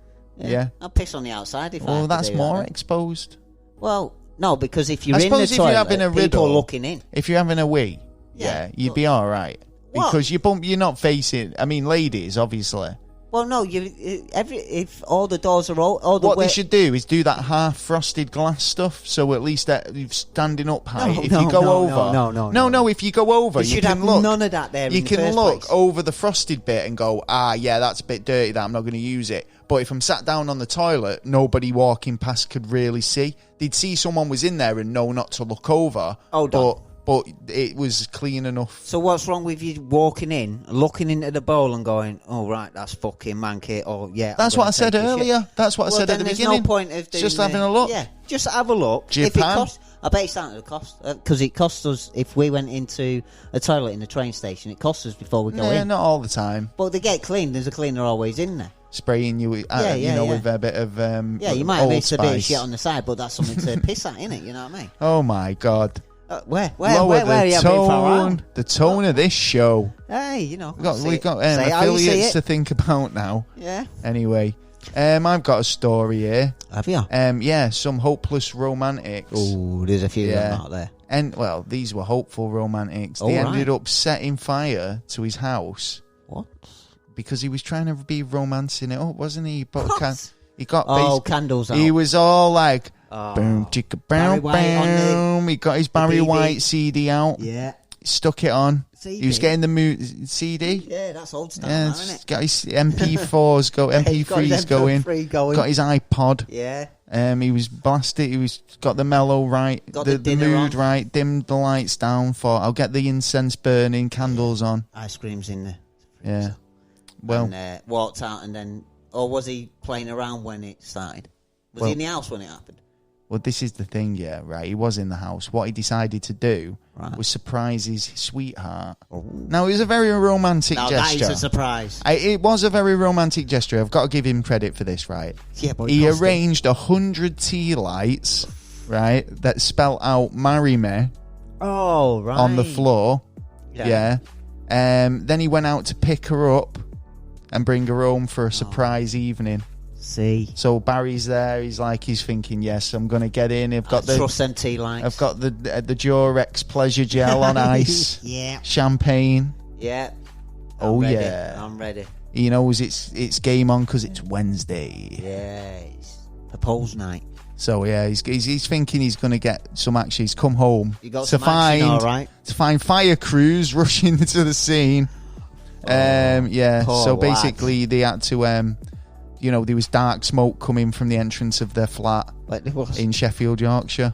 I'll piss on the outside if I Well, that's more exposed. Well... No, because if you're in the toilet, people are looking in. If you're having a wee, you'd be all right. Because you're not facing... I mean, ladies, obviously. Well, no, if all the doors are all the what they should do is do that half-frosted glass stuff, so at least that you're standing up high. If you go over... No, if you go over, you can look... none of that there. You can look over the frosted bit and go, that's a bit dirty, that I'm not going to use it. But if I'm sat down on the toilet, nobody walking past could really see. They'd see someone was in there and know not to look over. But it was clean enough. So what's wrong with you walking in, looking into the bowl and going, oh, right, that's fucking manky, or That's what I said earlier. That's what I said at the beginning. There's no point of doing just having a look. Yeah, just have a look. Japan. I bet it's down to the cost, because it costs us, if we went into a toilet in the train station, it costs us before we go in. Yeah, not all the time. But they get cleaned, there's a cleaner always in there. Spraying you with a bit of you might have missed a bit of shit on the side, but that's something to piss at, innit? You know what I mean? Oh my god! Where are you tone? The tone of this show. Hey, we've got affiliates to think about now. Yeah. Anyway, I've got a story here. Have you? Some hopeless romantics. Oh, there's a few of them out there. And these were hopeful romantics. They ended up setting fire to his house. What? Because he was trying to be romancing it up, wasn't he? But he got candles out. He was all like, boom, chicka, boom, boom. He got his Barry White CD out. Yeah. Stuck it on. CD? He was getting the CD. Yeah, that's old style, isn't it? Got his MP4s MP3s going. Got his iPod. Yeah. He was blasted. He was got the mellow right, got the mood on. right. Dimmed the lights down. Thought I'll get the incense burning, candles on. Ice cream's in there. Yeah. Well, and walked out, and then, or was he playing around when it started? Was he in the house when it happened? Well, this is the thing, right? He was in the house. What he decided to do was surprise his sweetheart. Oh. Now, it was a very romantic gesture. That is a surprise. It was a very romantic gesture. I've got to give him credit for this, right? Yeah, but he arranged 100 tea lights, right, that spelt out "Marry Me." Oh, right. On the floor. Yeah. Then he went out to pick her up and bring her home for a surprise evening. See. So Barry's there. He's thinking, yes, I'm going to get in. I've got trust them tea lights. I've got the Durex Pleasure Gel on ice. Yeah. Champagne. Yeah. I'm ready. He knows it's game on because it's Wednesday. Yeah. It's propose night. So he's thinking he's going to get some action. He's come home to find fire crews rushing to the scene. So basically they had to there was dark smoke coming from the entrance of their flat in Sheffield, Yorkshire.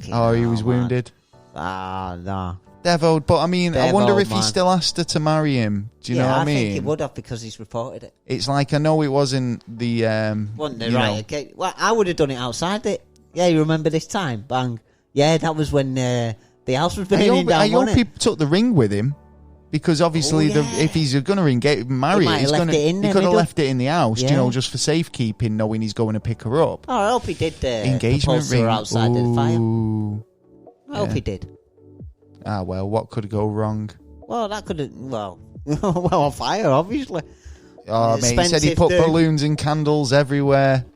He was wounded. No. Deviled, but I mean, I wonder if he still asked her to marry him. Do you know what I mean? I think he would have, because he's reported it. It's like, I know it wasn't the okay. Well, I would have done it outside it. Yeah, you remember this time? Bang. Yeah, that was when the house was burning down. I hope he took the ring with him. Because obviously, if he's going to marry her, he could have left it in the house, just for safekeeping, knowing he's going to pick her up. Oh, I hope he did engagement ring outside the fire. I hope he did. Well, what could go wrong? Well, that could have... Well, on fire, obviously. Oh, mate, he said he put balloons and candles everywhere.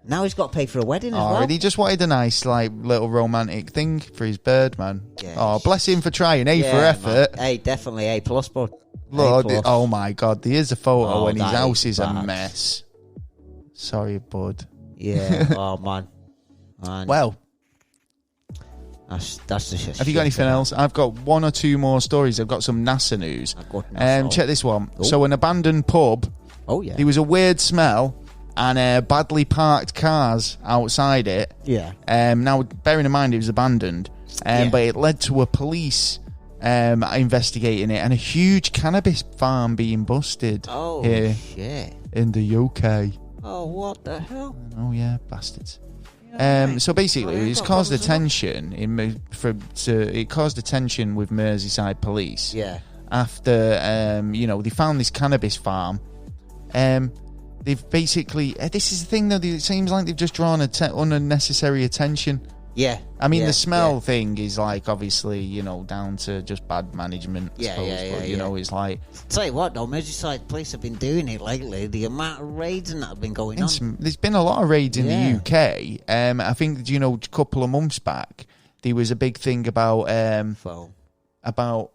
Now he's got to pay for a wedding as Oh, well. and he just wanted a nice, like, little romantic thing for his bird, man. Yeah. Oh, bless him for trying. A for effort. Man. Hey, definitely A+, bud. Lord, A+. oh my God, there's a photo and his house is bad. a mess. Sorry, bud. Yeah, oh man. Well, that's the shit. have you got anything else? I've got one or two more stories. I've got some NASA news. Check this one. Ooh. So, an abandoned pub. Oh yeah. There was a weird smell and badly parked cars outside it. Yeah. Now, bearing in mind it was abandoned, but it led to a police investigating it and a huge cannabis farm being busted. Oh here shit. In the UK. Oh, what the hell? Oh yeah, bastards. So basically, it's caused attention it caused attention with Merseyside police. Yeah. After they found this cannabis farm. They've basically this is the thing though. It seems like they've just drawn unnecessary attention. Yeah. I mean, the smell thing is like obviously down to just bad management. I suppose, but you know, it's like. Tell you what though, Merseyside police have been doing it lately. The amount of raids and that have been going on. There's been a lot of raids in the UK. I think a couple of months back there was a big thing about phone. About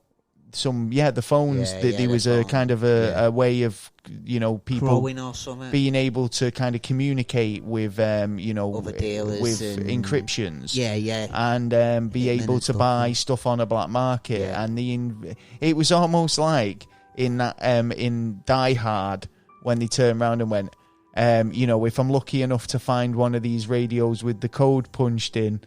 the phones. There was a kind of a way of people Crowing or something. Being able to kind of communicate with other dealers with and encryptions. And be able to buy stuff on a black market. And it was almost like in that in Die Hard when they turned around and went, if I'm lucky enough to find one of these radios with the code punched in,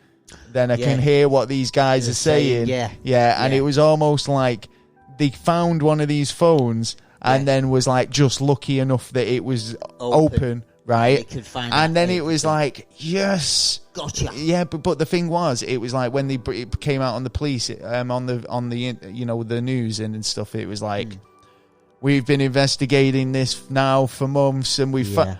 then I can hear what these guys are saying. And it was almost like they found one of these phones and then was like just lucky enough that it was open, right? They could find and then it was like, yes, gotcha. Yeah, but the thing was, it was like when it came out on the police, on the the news and stuff. It was like, we've been investigating this now for months, and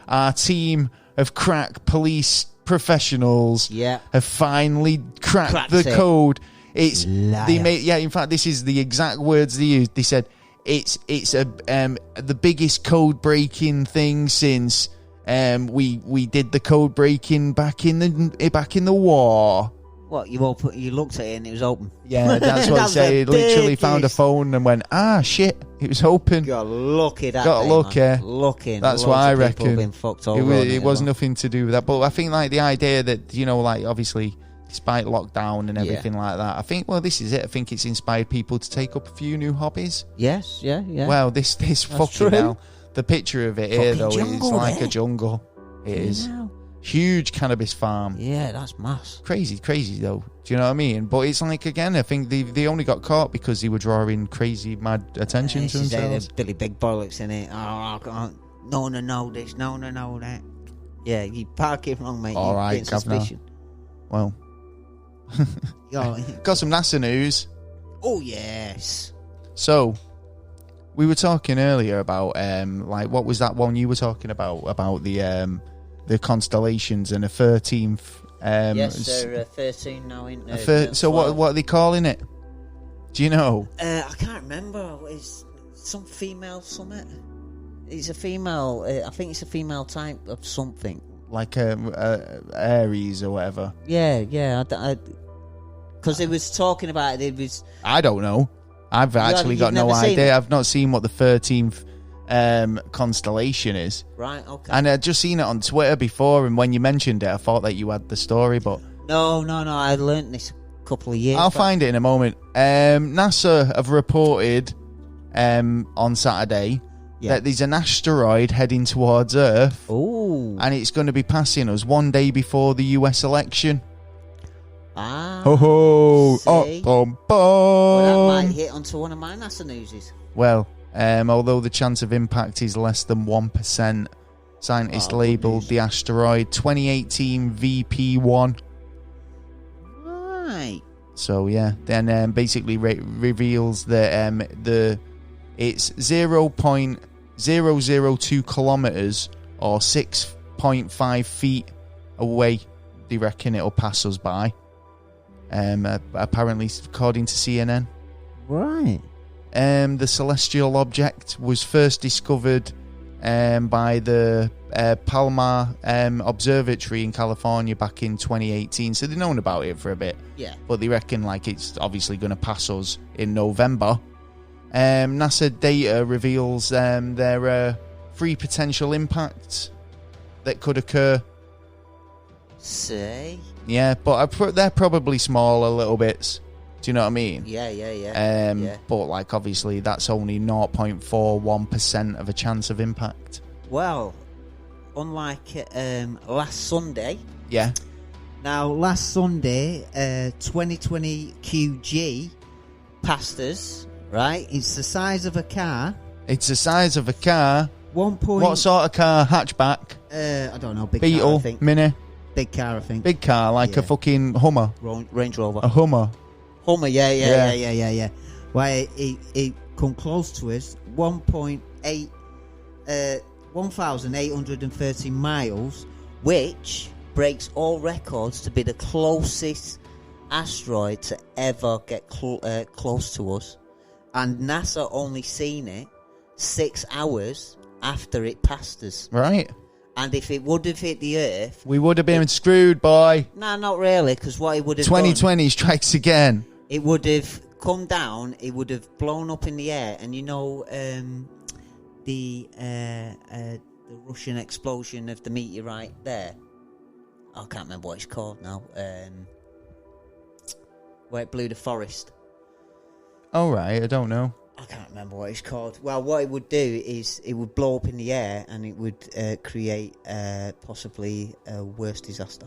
our team of crack police professionals have finally cracked the code. It's they made in fact this is the exact words they used. They said it's the biggest code breaking thing since we did the code breaking back in the war. What, you looked at it and it was open? Yeah, that's what they say. Literally found a phone and went, shit, it was open. Got lucky that Got day, lucky. Man. Looking. That's what I reckon. Been fucked over it was nothing to do with that. But I think like the idea that, obviously despite lockdown and everything like that, I think, this is it. I think it's inspired people to take up a few new hobbies. Yes, yeah. Well, this fucking hell. The picture of it here, though, is like a jungle. It is. Huge cannabis farm. Yeah, that's mass. Crazy though. Do you know what I mean? But it's like, again, I think they only got caught because they were drawing crazy mad attention to themselves. Billy Big Bollocks in it. Oh, I can't. No one know this. No one know that. Yeah, you park it wrong, mate. All right, Governor. Well, got some NASA news. Oh yes. So, we were talking earlier about what was that one you were talking about the constellations and a 13th. Yes, there are 13 now, isn't there? So what are they calling it? Do you know? I can't remember. It's some female summit. It's a female. I think it's a female type of something. Like Aries or whatever. Yeah. Because it was talking about it. I don't know. I've actually got no idea. I've not seen what the 13th constellation is. Right, okay. And I'd just seen it on Twitter before, and when you mentioned it, I thought that you had the story, but... No, I learnt this a couple of years I'll find it in a moment. NASA have reported on Saturday that there's an asteroid heading towards Earth. Ooh. And it's going to be passing us one day before the US election. Ho-ho! Boom. Well, that might hit onto one of my NASA newses. Well, although the chance of impact is less than 1%, scientists labelled the asteroid 2018 VP1. Right. So, yeah. Then basically reveals that it's 0.002 kilometres or 6.5 feet away. They reckon it'll pass us by. Apparently, according to CNN. Right. The celestial object was first discovered by the Palomar Observatory in California back in 2018. So they've known about it for a bit. Yeah. But they reckon like it's obviously going to pass us in November. NASA data reveals there are 3 potential impacts that could occur. Say? Yeah, but they're probably smaller little bits. Do you know what I mean? Yeah. But like obviously that's only 0.41% of a chance of impact. Well, unlike last Sunday. Yeah. Now, last Sunday, 2020 QG passed us, right? It's the size of a car. It's the size of a car. What sort of car? Hatchback? I don't know. Big Beetle? car, I think. Mini? Big car, I think. Big car, like a fucking Hummer. Range Rover. A Hummer. Hummer, yeah. Well, it come close to us. 1,830 miles, which breaks all records to be the closest asteroid to ever get close to us. And NASA only seen it 6 hours after it passed us. Right. And if it would have hit the Earth... We would have been screwed, boy. Nah, not really, because what it would have 2020 strikes again. It would have come down, it would have blown up in the air, and you know the Russian explosion of the meteorite there? I can't remember what it's called now. Where it blew the forest. Oh, right, I don't know. I can't remember what it's called. Well, what it would do is it would blow up in the air and it would create possibly a worse disaster.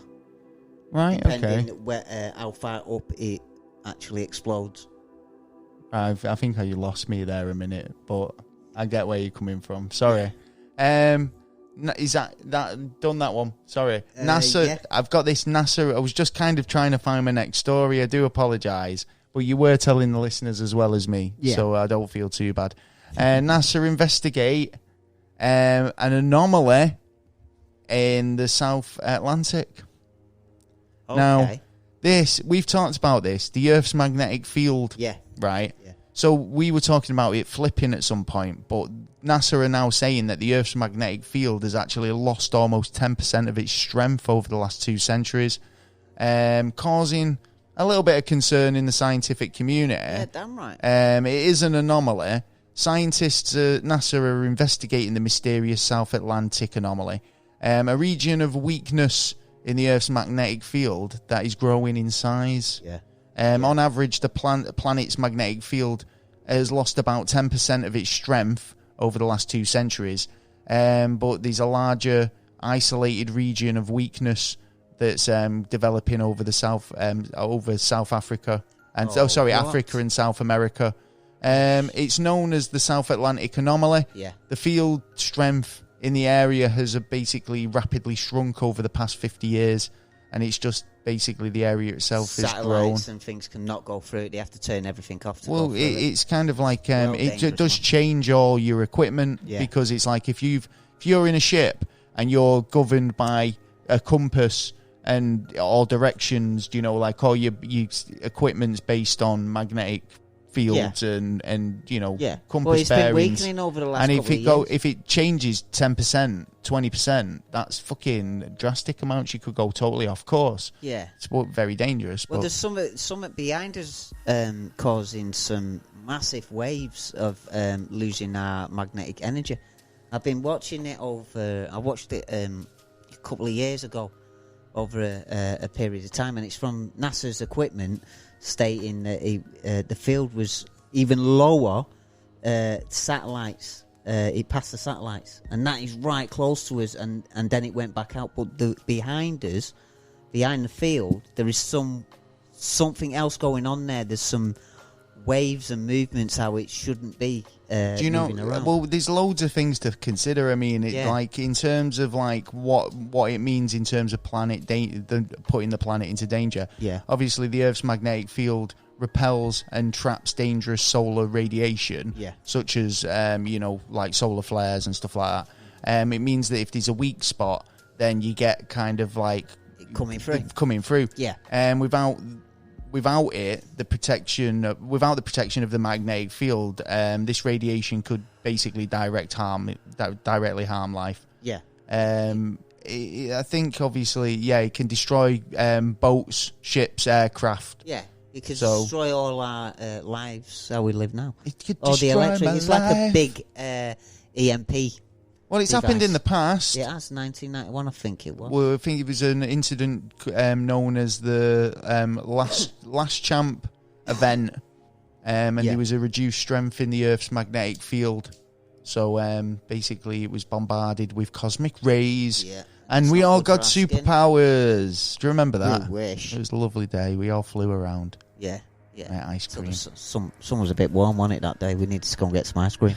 Right, depending okay. How far up it actually explodes. I think you lost me there a minute, but I get where you're coming from. Sorry. Is that done that one? Sorry. NASA, yeah. I've got this NASA. I was just kind of trying to find my next story. I do apologise. But you were telling the listeners as well as me, so I don't feel too bad. NASA investigate an anomaly in the South Atlantic. Okay. Now, we've talked about this, the Earth's magnetic field. Yeah. Right? Yeah. So we were talking about it flipping at some point, but NASA are now saying that the Earth's magnetic field has actually lost almost 10% of its strength over the last 2 centuries, causing a little bit of concern in the scientific community. Yeah, damn right. It is an anomaly. Scientists at NASA are investigating the mysterious South Atlantic anomaly, a region of weakness in the Earth's magnetic field that is growing in size. Yeah. On average, the planet's magnetic field has lost about 10% of its strength over the last 2 centuries, but there's a larger, isolated region of weakness that's developing over the South Africa and Africa and South America. It's known as the South Atlantic anomaly. Yeah. The field strength in the area has basically rapidly shrunk over the past 50 years, and it's just basically the area itself has grown. Satellites and things cannot go through it. They have to turn everything off to well, go through it's kind of like it does one. change all your equipment because it's like if you're in a ship and you're governed by a compass and all directions, you know, like all your equipment's based on magnetic fields and you know compass been bearings. weakening over the last And couple of years. if it changes 10%, 20%, that's fucking drastic amounts. You could go totally off course. Yeah, it's very dangerous. Well, but there's something behind us causing some massive waves of losing our magnetic energy. I've been watching it over. I watched it a couple of years ago. Over a period of time, and it's from NASA's equipment stating that the field was even lower satellites. It passed the satellites, and that is right close to us, and then it went back out. But behind us, behind the field, there is something else going on there. There's some waves and movements how it shouldn't be. Do you know? Around. Well, there's loads of things to consider. I mean, like in terms of like what it means in terms of putting the planet into danger. Yeah. Obviously, the Earth's magnetic field repels and traps dangerous solar radiation, such as like solar flares and stuff like that. It means that if there's a weak spot, then you get kind of like coming through. Yeah. Without without it, without the protection of the magnetic field, this radiation could basically directly harm life. Yeah. I think obviously, it can destroy boats, ships, aircraft. Yeah. It could destroy all our lives, how we live now. It could or the destroy electric. It's life. like a big EMP. Well, it's happened in the past. Yeah, that's 1991, I think it was. Well, I think it was an incident known as the last champ event, and there was a reduced strength in the Earth's magnetic field. So basically, it was bombarded with cosmic rays, and we all got superpowers. Do you remember that? We wish. It was a lovely day. We all flew around. Yeah. Ice cream. Some was a bit warm, wasn't it, that day? We needed to go and get some ice cream.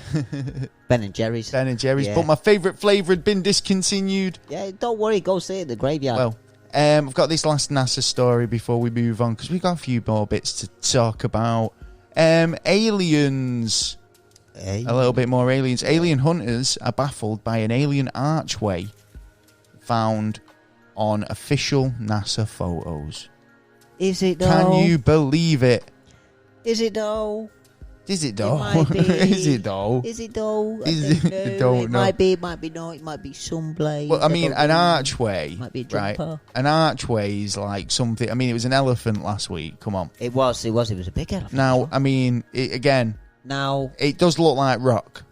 Ben and Jerry's. Yeah. But my favourite flavour had been discontinued. Yeah, don't worry. Go see it at the graveyard. Well, I've got this last NASA story before we move on, because we've got a few more bits to talk about. Aliens. A little bit more aliens. Alien hunters are baffled by an alien archway found on official NASA photos. Is it though? Can you believe it? Is it though? Is it though? It might be. Is it though? Is it though? Don't know. Might be. It might be no. It might be some blade. Well, I mean, an archway, might be a right? jumper. An archway is like something. I mean, it was an elephant last week. Come on. It was a big elephant. Now, I mean, now it does look like rock.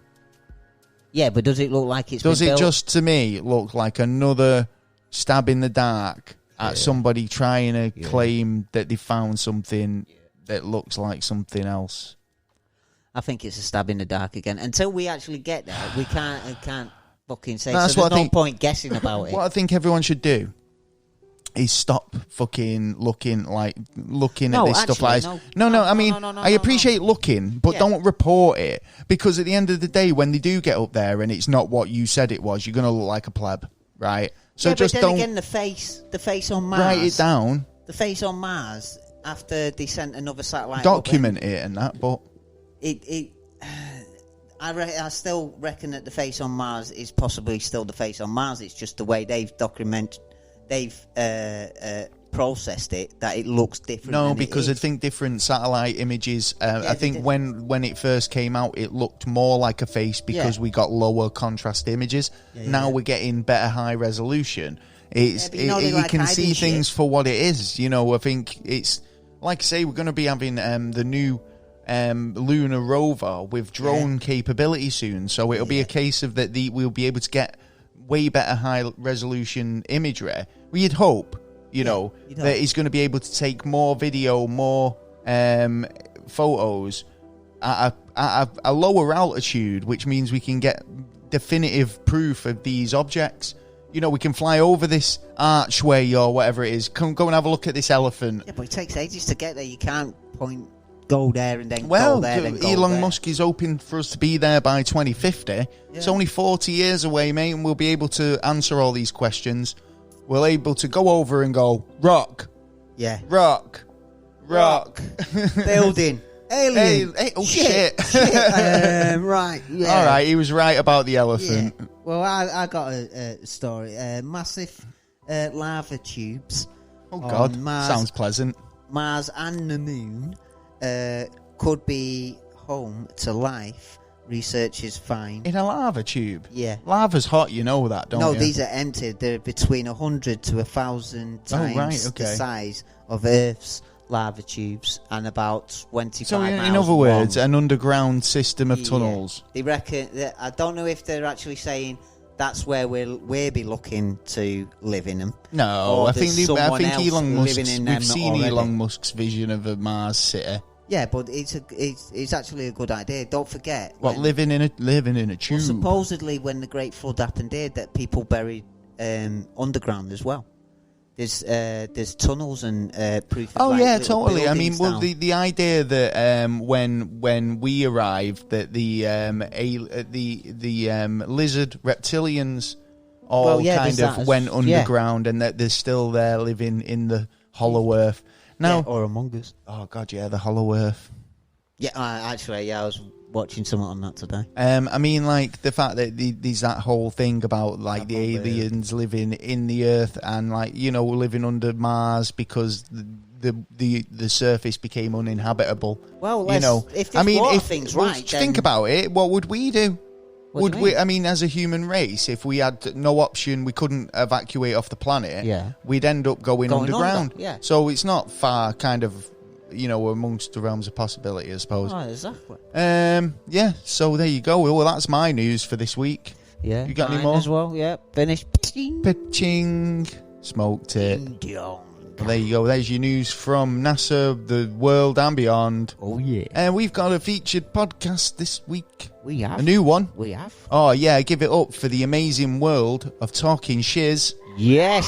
Yeah, but does it look like it's? Does been it built? just to me look like another stab in the dark at somebody trying to claim that they found something that looks like something else? I think it's a stab in the dark again. Until we actually get there, we can't fucking say. That's so what there's I no think, point guessing about it. What I think everyone should do is stop fucking looking at this stuff like this. No. I mean, I appreciate looking, but don't report it, because at the end of the day, when they do get up there and it's not what you said it was, you're going to look like a pleb, right? So just but then don't. Again, the face on Mars. Write it down. The face on Mars after they sent another satellite. Document it and that, but I still reckon that the face on Mars is possibly still the face on Mars. It's just the way they've processed it that it looks different. No, because I think different satellite images. I think when it first came out, it looked more like a face because we got lower contrast images. Now we're getting better high resolution. You can see things for what it is. I think it's like I say, we're going to be having the new lunar rover with drone capability soon. So it'll be a case of that we'll be able to get way better high resolution imagery. We'd hope, that he's going to be able to take more video, more photos at a lower altitude, which means we can get definitive proof of these objects. We can fly over this archway or whatever it is. Go and have a look at this elephent. Yeah, but it takes ages to get there. You can't go there and then go there. Elon Musk is hoping for us to be there by 2050. Yeah. It's only 40 years away, mate, and we'll be able to answer all these questions. We're able to go over and go, rock. Yeah. Rock. Building. Alien. Shit. Right. Yeah. All right, he was right about the elephant. Yeah. Well, I got a story. Massive lava tubes. Oh, God. Sounds pleasant. Mars and the Moon could be home to life, researchers find. In a lava tube? Yeah. Lava's hot, you know that, don't you? No, these are empty. They're between 100 to 1,000 times the size of Earth's lava tubes and about 25 miles in other words, long. an underground system of tunnels. They reckon that, I don't know if they're actually saying that's where we'll be looking to live in them. No, I think Elon Musk. We've seen already. Elon Musk's vision of a Mars city. Yeah, but it's actually a good idea. Don't forget. Living in a tube. Well, supposedly, when the Great Flood happened here, that people buried underground as well. There's tunnels and proof. Oh yeah, totally. I mean, well, the idea that when we arrived, that the lizard reptilians all kind of went underground, and that they're still there living in the hollow earth. Now, or Among Us. Oh God, yeah, the hollow earth. Yeah, actually, I was watching something on that today. I mean, like the fact that there's that whole thing about like the aliens living in the Earth and living under Mars because the surface became uninhabitable. Well, if things right, think about it. What would we do? Would we? I mean, as a human race, if we had no option, we couldn't evacuate off the planet. Yeah, we'd end up going underground. Yeah. So it's not far, kind of, amongst the realms of possibility, I suppose. Oh, exactly. Yeah. So there you go. Well, that's my news for this week. Yeah. You got any more? As well. Yeah. Finished. Pitching. Smoked it. Ding-dong. Well, there you go. There's your news from NASA, the world, and beyond. Oh, yeah. And we've got a featured podcast this week. We have. A new one. We have. Oh, yeah. Give it up for the amazing world of Talking Shiz. Yes.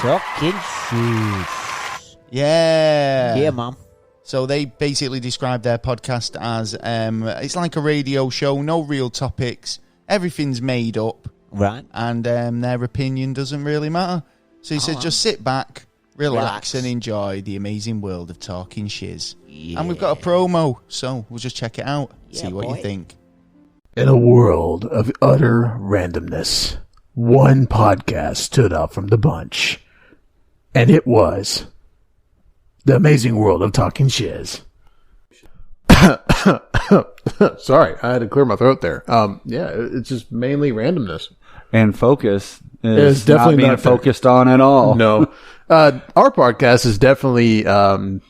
Talking Shiz. Yeah. Yeah, Mum. So they basically describe their podcast as it's like a radio show, no real topics. Everything's made up. Right. And their opinion doesn't really matter. So he said, just sit back, relax, and enjoy the amazing world of Talking Shiz. Yeah. And we've got a promo, so we'll just check it out, see what you think. In a world of utter randomness, one podcast stood out from the bunch. And it was the amazing world of Talking Shiz. Sorry, I had to clear my throat there. Yeah, it's just mainly randomness. And focus is definitely not being focused on at all. No. Our podcast is definitely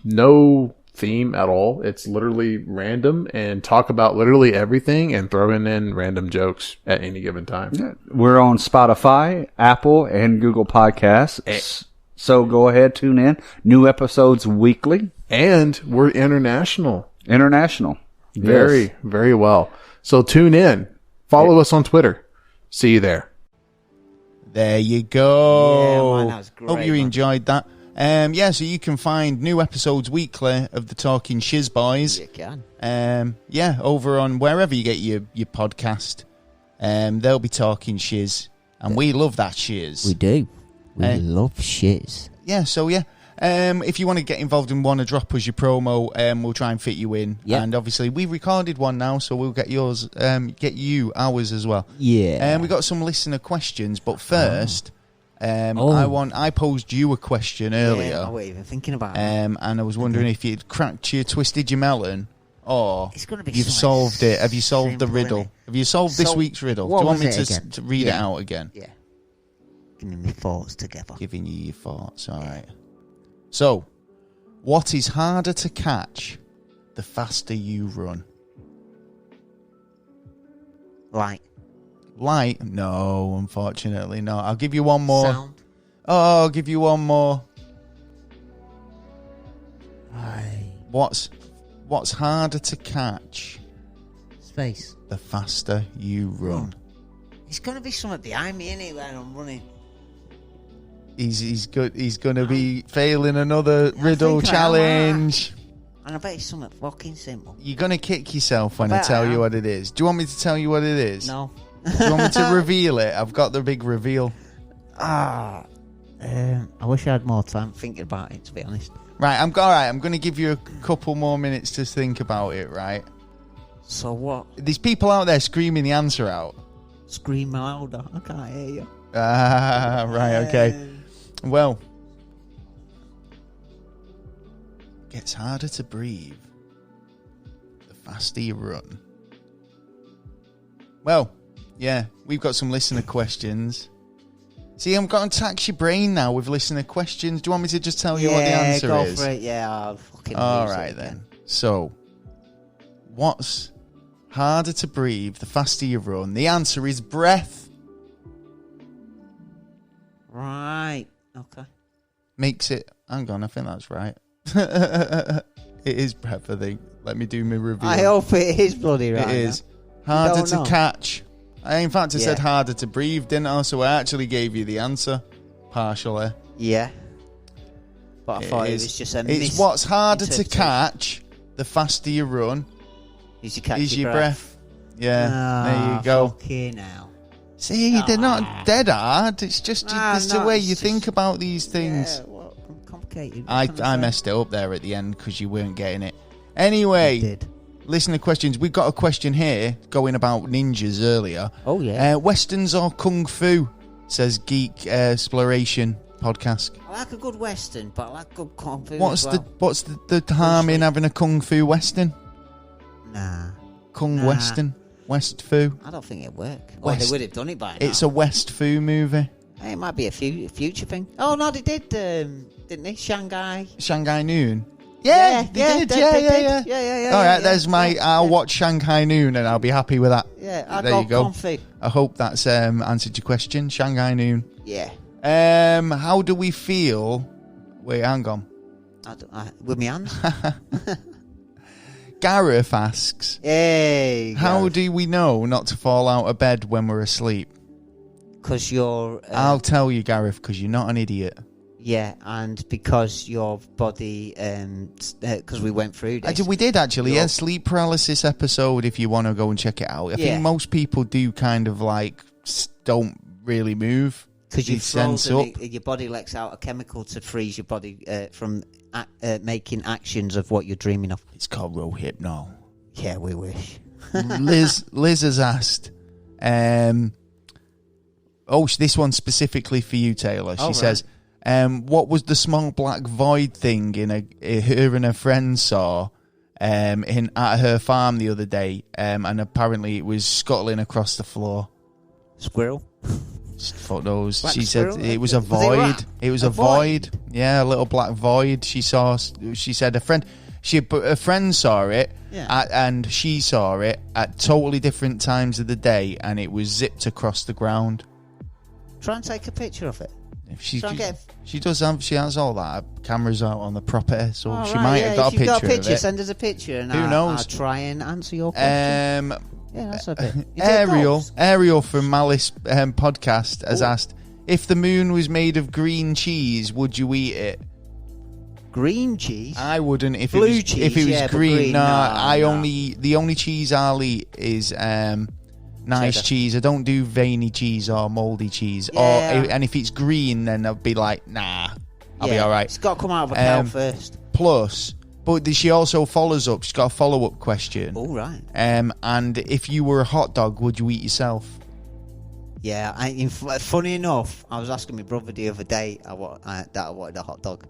no theme at all. It's literally random and talk about literally everything and throwing in random jokes at any given time. We're on Spotify, Apple, and Google Podcasts. So go ahead, tune in. New episodes weekly. And we're international. Very, yes. Very well. So tune in. Follow us on Twitter. See you there. There you go. Yeah, man, that was great. Hope you enjoyed that. So you can find new episodes weekly of the Talking Shiz Boys. You can. Over on wherever you get your podcast. They'll be talking shiz. And we love that shiz. We do. We love shiz. Yeah, so yeah. If you want to get involved and want to drop us your promo, we'll try and fit you in. Yep. And obviously, we've recorded one now, so we'll get yours, ours as well. Yeah. We got some listener questions, but first, I posed you a question earlier. Yeah, I wasn't even thinking about it. And I was wondering if you'd twisted your melon, or it's gonna be you've solved it. Have you solved simple, the riddle? Have you solved this week's riddle? Do you want me to read it out again? Yeah. Giving me thoughts together. Giving you your thoughts, all right. So, what is harder to catch the faster you run? Light? No, unfortunately not. I'll give you one more. Sound? Oh, I'll give you one more. Aye. What's harder to catch? Space. The faster you run. It's going to be something behind me, anyway, when I'm running. He's good. He's going to be failing another riddle challenge. And I bet it's something fucking simple. You're going to kick yourself when I tell you what it is. Do you want me to tell you what it is? No. Do you want me to reveal it? I've got the big reveal. I wish I had more time thinking about it, to be honest. Right, I'm going to give you a couple more minutes to think about it, right? So what? There's people out there screaming the answer out. Scream louder. I can't hear you. Right, okay. Well, it gets harder to breathe the faster you run. Well, yeah, we've got some listener questions. See, I'm going to tax your brain now with listener questions. Do you want me to just tell you what the answer go is? For it. Yeah, I'll fucking all right, then. So, what's harder to breathe the faster you run? The answer is breath. Right. Okay. Makes it... Hang on, I think that's right. It is breath, I think. Let me do my review. I hope it is bloody right. It is. Harder to catch. In fact, I said harder to breathe, didn't I? So I actually gave you the answer. Partially. Yeah. But I thought it was just a It's what's harder to catch the faster you run is your breath. Yeah, there you go. Okay, now. See, they're not dead hard. It's just the way you think about these things. Yeah, well, complicated. I messed it up there at the end because you weren't getting it. Anyway, listener questions. We've got a question here going about ninjas earlier. Oh, yeah. Westerns or Kung Fu, says Geek Exploration. podcast. I like a good western, but I like good kung fu. What's as well. the harm in having a kung fu western? Nah. Western? West fu? I don't think it'd work. Or they would have done it by now. It's a West fu movie. It might be a future thing. Oh, no, they did, didn't they? Shanghai Noon? Yeah, they did. Yeah. All right, there's my... I'll watch Shanghai Noon and I'll be happy with that. Yeah, I'll there go you go. kung fu. I hope that's answered your question. Shanghai Noon. Yeah. How do we feel... Wait, hang on. With my hands. Gareth asks... Hey, how do we know not to fall out of bed when we're asleep? Because you're... I'll tell you, Gareth, because you're not an idiot. Yeah, and because your body... Because we went through this. We did, actually. Yeah, sleep paralysis episode, if you want to go and check it out. I think most people do kind of, like, don't really move. Because you've frozen, your body lets out a chemical to freeze your body from making actions of what you're dreaming of. It's called Rohypnol. Yeah, we wish. Liz has asked... this one's specifically for you, Taylor. She says, what was the small black void thing her and her friend saw at her farm the other day? And apparently it was scuttling across the floor. Squirrel? Fuck those. Black she squirrel? said it was a void. It was a void. Yeah, a little black void. She said a friend saw it, and she saw it at totally different times of the day, and it was zipped across the ground. Try and take a picture of it. She has all that. Cameras out on the property, so she might have got if a you've picture got a picture, of it. send us a picture, and Who knows? I'll try and answer your question. Yeah, that's a bit. Ariel from Malice podcast has asked, if the moon was made of green cheese, would you eat it? Green cheese? I wouldn't. If Blue it was, cheese, if it was green, no. The only cheese I'll eat is nice cheddar. cheese. I don't do veiny cheese or mouldy cheese. Yeah. And if it's green, then I'll be like, nah, I'll be all right. It's got to come out of a cow first. Plus, but she also follows up. She's got a follow-up question. All right. And if you were a hot dog, would you eat yourself? Yeah. Funny enough, I was asking my brother the other day that I wanted a hot dog.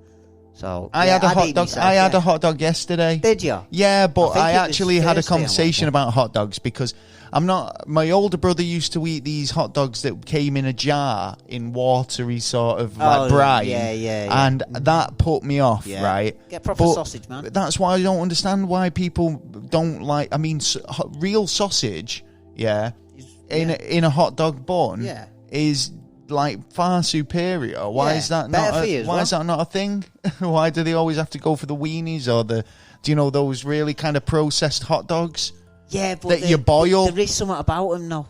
So I had a hot dog. I had a hot dog yesterday. Did you? Yeah, but I actually had a Thursday, conversation about hot dogs because I'm not. My older brother used to eat these hot dogs that came in a jar in watery sort of like brine. Yeah. And that put me off. Yeah. Right. Get proper sausage, man. That's why I don't understand why people don't like. I mean, real sausage. Yeah. In a hot dog bun. Yeah. Is like far superior. Why is that better not? For you as why well. is that not a thing? Why do they always have to go for the weenies or those really kind of processed hot dogs? Yeah, but that you boil. There is something about them, though.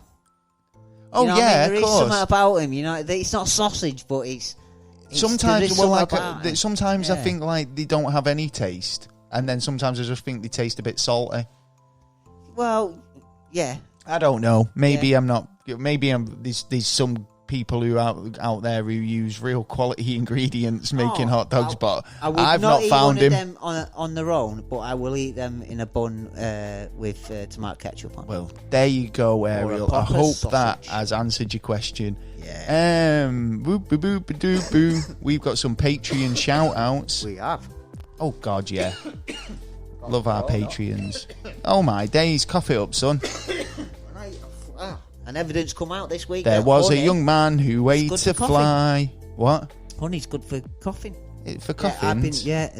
Oh you know yeah, there of is course. something about them. You know, it's not sausage, but it's sometimes. Sometimes I think like they don't have any taste, and then sometimes I just think they taste a bit salty. Well, yeah. I don't know. Maybe I'm not. Maybe there's some people who out there who use real quality ingredients making hot dogs, but I've not found eat him. one of them on their own, but I will eat them in a bun with tomato ketchup on. Well, there you go, Ariel. I hope sausage. that has answered your question. Yeah. Boo. We've got some Patreon shout outs. We have. Oh God, yeah. Love our Patreons. Oh my days, cough it up, son. And evidence come out this week. There was a young man who ate a fly. What? Honey's good for coughing. For coughing?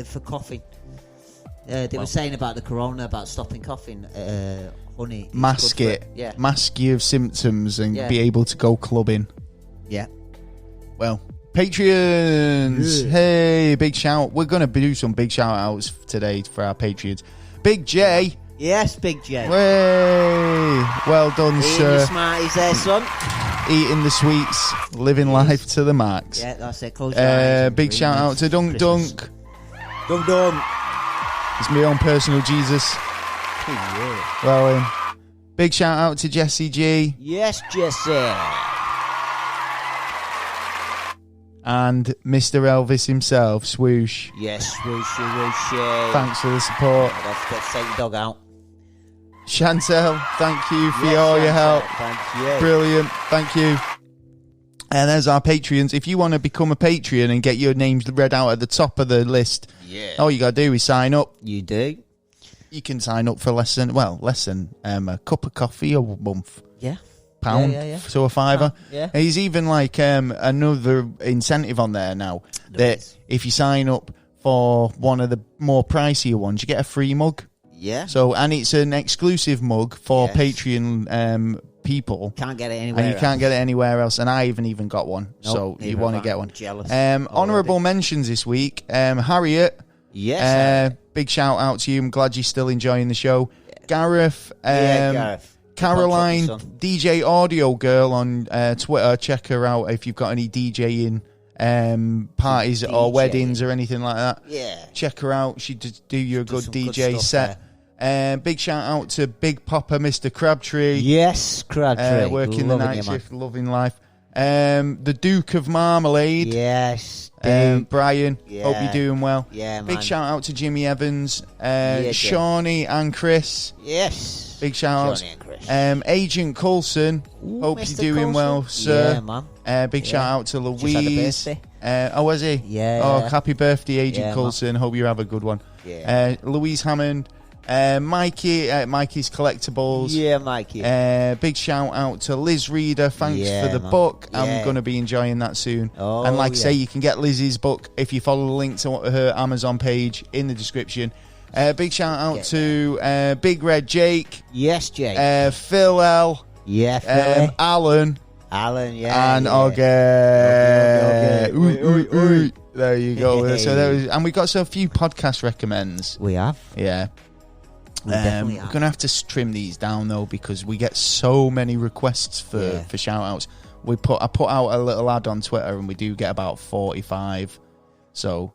For coughing. They were saying about the corona, about stopping coughing. Honey. Mask it. Yeah. Mask your symptoms and be able to go clubbing. Yeah. Well, Patreons. Yeah. Hey, big shout. We're going to do some big shout outs today for our Patreons. Big J. Yes, Big J. Way. Well done, Eating sir. the Smarties there, son. Eating the sweets, living life to the max. Yeah, that's it. Close your eyes. Big shout out to Dunk Christmas. Dunk. Dunk. It's my own personal Jesus. Yeah. Well, big shout out to Jesse G. Yes, Jesse. And Mr. Elvis himself, Swoosh. Yes, swooshy. Thanks for the support. Don't forget to take your dog out. Chantel, thank you for all your help. Thank you. Brilliant, thank you. And there's our Patreons. If you want to become a Patreon and get your names read out at the top of the list, all you got to do is sign up. You do. You can sign up for less than a cup of coffee a month. Yeah. Pound to a $5. Yeah. There's even like another incentive on there now that if you sign up for one of the more pricier ones, you get a free mug. Yeah. So, and it's an exclusive mug for Patreon people. Can't get it anywhere And you else. can't get it anywhere else. And I haven't even got one. Nope, so you want to get one. Jealous. Honourable mentions this week. Harriet. Yes. Big shout out to you. I'm glad you're still enjoying the show. Gareth. Gareth. Caroline, DJ Audio Girl on Twitter. Check her out if you've got any DJing parties or weddings or anything like that. Yeah. Check her out. She does do you a good DJ good set. Big shout out to Big Popper, Mr. Crabtree. Yes, Crabtree. Working the night shift, loving life. The Duke of Marmalade. Yes. Brian, Yeah. hope you're doing well. Yeah, Big man. shout out to Jimmy Evans, Jim. Shawnee and Chris. Yes. Big shout out. Shawnee and Chris. Agent Coulson, hope Mr. you're doing Coulson. well, sir. Yeah, man. Big shout out to Just had a Louise. birthday. Oh, was he? Yeah. Oh, happy birthday, Agent Yeah, Coulson. Hope you have a good one. Yeah. Louise Hammond. Mikey, Mikey's Collectibles. Yeah, Mikey. Big shout out to Liz Reader. Thanks Yeah, for the man. book. Yeah. I'm going to be enjoying that soon. Oh, and like I yeah. say, you can get Lizzie's book if you follow the link to her Amazon page in the description. Big shout out to Big Red Jake. Yes, Jake. Phil L. Yeah, Philly. Alan. Alan, yeah. And yeah. Augie. Okay. Ooh. There you go. So there was, and we got a few podcast recommends. We have. Yeah. We definitely We're have. going to have to trim these down though because we get so many requests for shout outs. I put out a little ad on Twitter and we do get about 45. So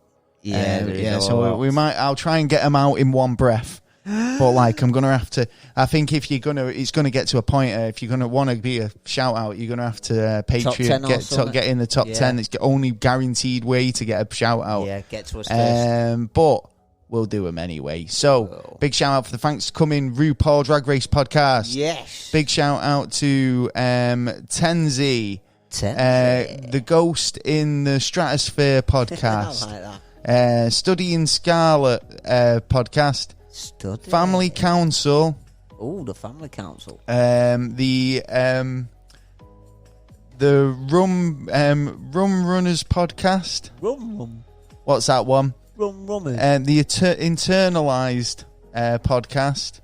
I'll try and get them out in one breath. But like I'm gonna have to. I think if you're gonna, it's gonna get to a point. If you're gonna want to be a shout out, you're gonna have to Patreon get in the top 10. It's the only guaranteed way to get a shout out. Yeah, get to us first. But we'll do them anyway. So big shout out for the thanks for coming RuPaul Drag Race podcast. Yes. Big shout out to Tenzi. The Ghost in the Stratosphere podcast. I like that. Studying Scarlet podcast. Family Council. Oh, the Family Council. The Rum Runners podcast. Rum. What's that one? Rum Rummers. The Internalized podcast.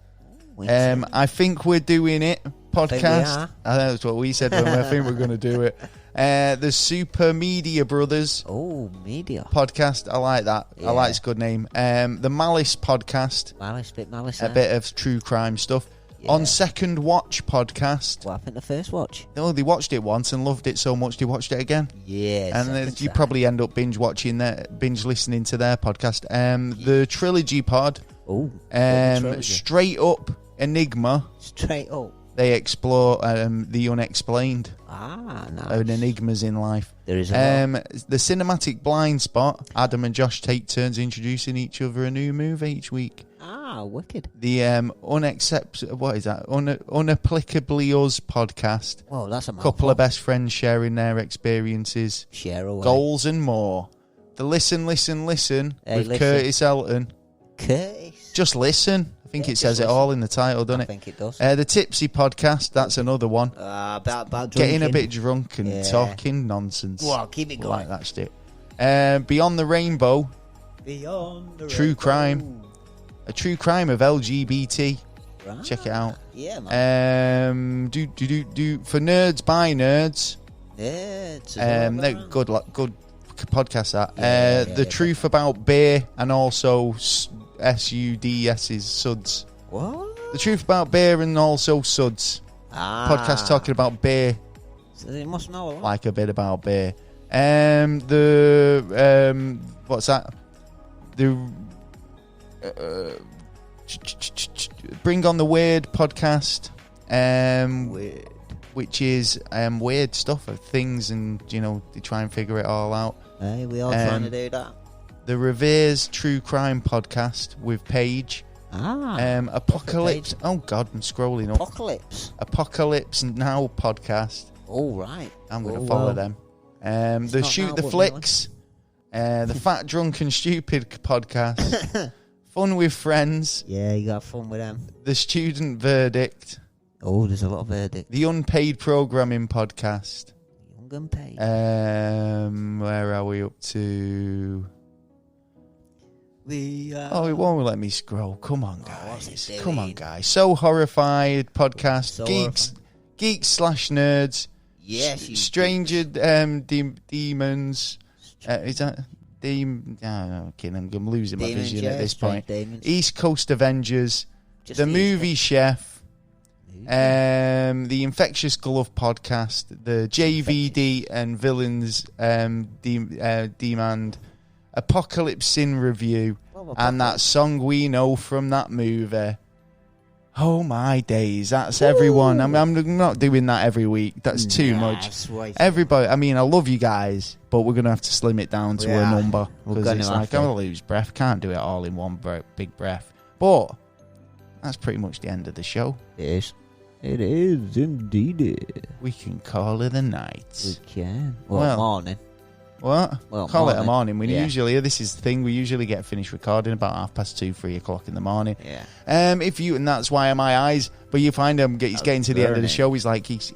I think we're doing it podcast. I think that's what we said when I think we're going to do it. The Super Media Brothers. Oh, media podcast. I like that. I like it's a good name. The Malice podcast. Malice. A bit of true crime stuff. Yeah. On Second Watch podcast. What happened to first watch? Oh, they watched it once and loved it so much they watched it again. Yeah. And you probably end up binge listening to their podcast. The Trilogy Pod. Oh. Straight Up Enigma. Straight Up. They explore the unexplained. Nice. And enigmas in life. There is a lot. The Cinematic Blind Spot. Adam and Josh take turns introducing each other a new movie each week. Wicked. The what is that? Unapplicably Us podcast. Whoa, that's a mouthful. Couple of best friends sharing their experiences, Share away. goals and more. The Listen with Curtis Elton. Curtis. Just listen. I think it says it all in the title, doesn't it? I think it does. The Tipsy podcast. That's another one. About Getting a drinking. bit drunk and talking nonsense. Well, keep it going. Like that shit. Beyond the Rainbow. Beyond the True rainbow. crime. A true crime of LGBT. Right. Check it out. Yeah, man. For nerds by nerds. Yeah, Good podcast that. The Truth About Beer and also SUDS's Suds. What? The Truth About Beer and also Suds. Podcast talking about beer. So they must know a lot. Like a bit about beer. What's that? Bring on the Weird podcast. Weird. Which is weird stuff of things, and they try and figure it all out. Hey, we all trying to do that. The Revere's True Crime podcast with Paige. Apocalypse. Oh God, I'm scrolling up. Apocalypse. Apocalypse Now podcast. All right. I'm going to follow them. The Shoot the Flicks, the Fat Drunk and Stupid podcast, Fun with Friends. Yeah, you got fun with them. The Student Verdict. Oh, there's a lot of verdict. The Unpaid Programming podcast. Young and paid. Where are we up to? It It won't let me scroll. Come on, guys. Come on, guys. So Horrified podcast. So Geeks/nerds. Yes. Stranger Demons. Is that Demon? I'm losing my Demons, vision yeah, at this point. Demons. East Coast Avengers. Just The the Movie Chef. The Infectious Glove podcast. The JVD and Villains Demand. Apocalypse Sin review. And that song we know from that movie. Oh my days, that's everyone. I'm not doing that every week. That's too much. Everybody, I mean, I love you guys, but we're going to have to slim it down to a number. Because it's like, I'm going to lose breath. Can't do it all in one big breath. But that's pretty much the end of the show. It is. It is indeed. We can call it a night. We can. Well, morning. What? Well, call it a morning. This is the thing, we usually get finished recording about 2:30, 3 o'clock in the morning. Yeah. And that's why my eyes, but you find him, he's getting to the end of the show, he's like, he's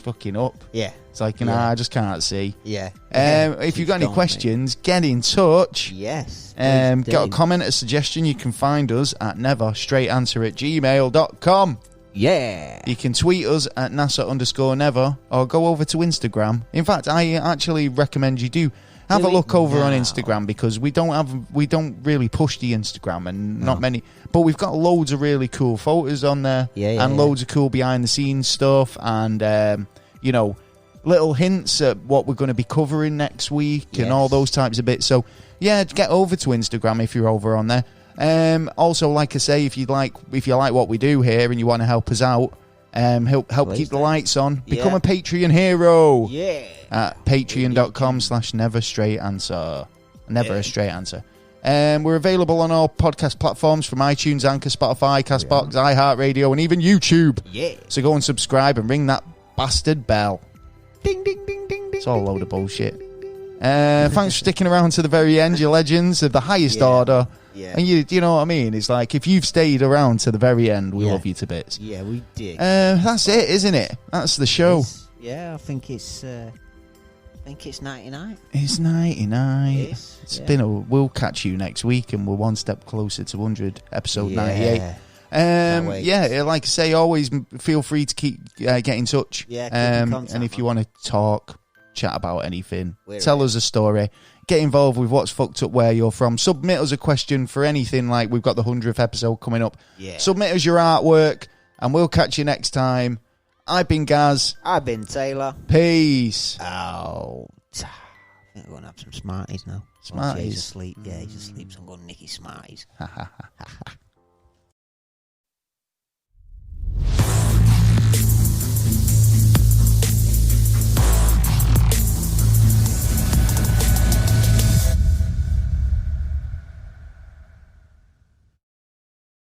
fucking up. Yeah. It's like, I just can't see. Yeah. If you've got any questions, get in touch. Yes. Got a comment, a suggestion, you can find us at neverstraightanswer@gmail.com. Yeah. You can tweet us at NASA_never or go over to Instagram. In fact, I actually recommend you do have a look over on Instagram, because we don't really push the Instagram, and not many, but we've got loads of really cool photos on there, and loads of cool behind the scenes stuff, and little hints at what we're going to be covering next week and all those types of bits. So yeah, get over to Instagram if you're over on there. Also, like I say, if you like what we do here and you want to help us out, help keep the lights on, become a Patreon hero. Yeah. At patreon.com/neverstraightanswer. Never a straight answer. We're available on all podcast platforms from iTunes, Anchor, Spotify, Castbox, iHeartRadio, and even YouTube. Yeah. So go and subscribe and ring that bastard bell. Ding, ding, ding, ding, ding. It's all a load of bullshit. Thanks for sticking around to the very end, you legends of the highest order. Yeah. And you know what I mean? It's like, if you've stayed around to the very end, we love you to bits. Yeah, we did. That's it, isn't it? That's the show. I think it's 99. It's 99. It's We'll catch you next week, and we're one step closer to 100, episode 98. Like I say, always feel free to keep get in touch. Yeah, and if you want to talk, chat about anything, tell us a story, get involved with what's fucked up where you're from, submit us a question for anything, like we've got the 100th episode coming up. Submit us your artwork, and we'll catch you next time. I've been Gaz. I've been Taylor. Peace out. I think we're going to have some Smarties now. Smarties? Jay's asleep. Yeah, he's asleep, so I'm going to nick his Smarties.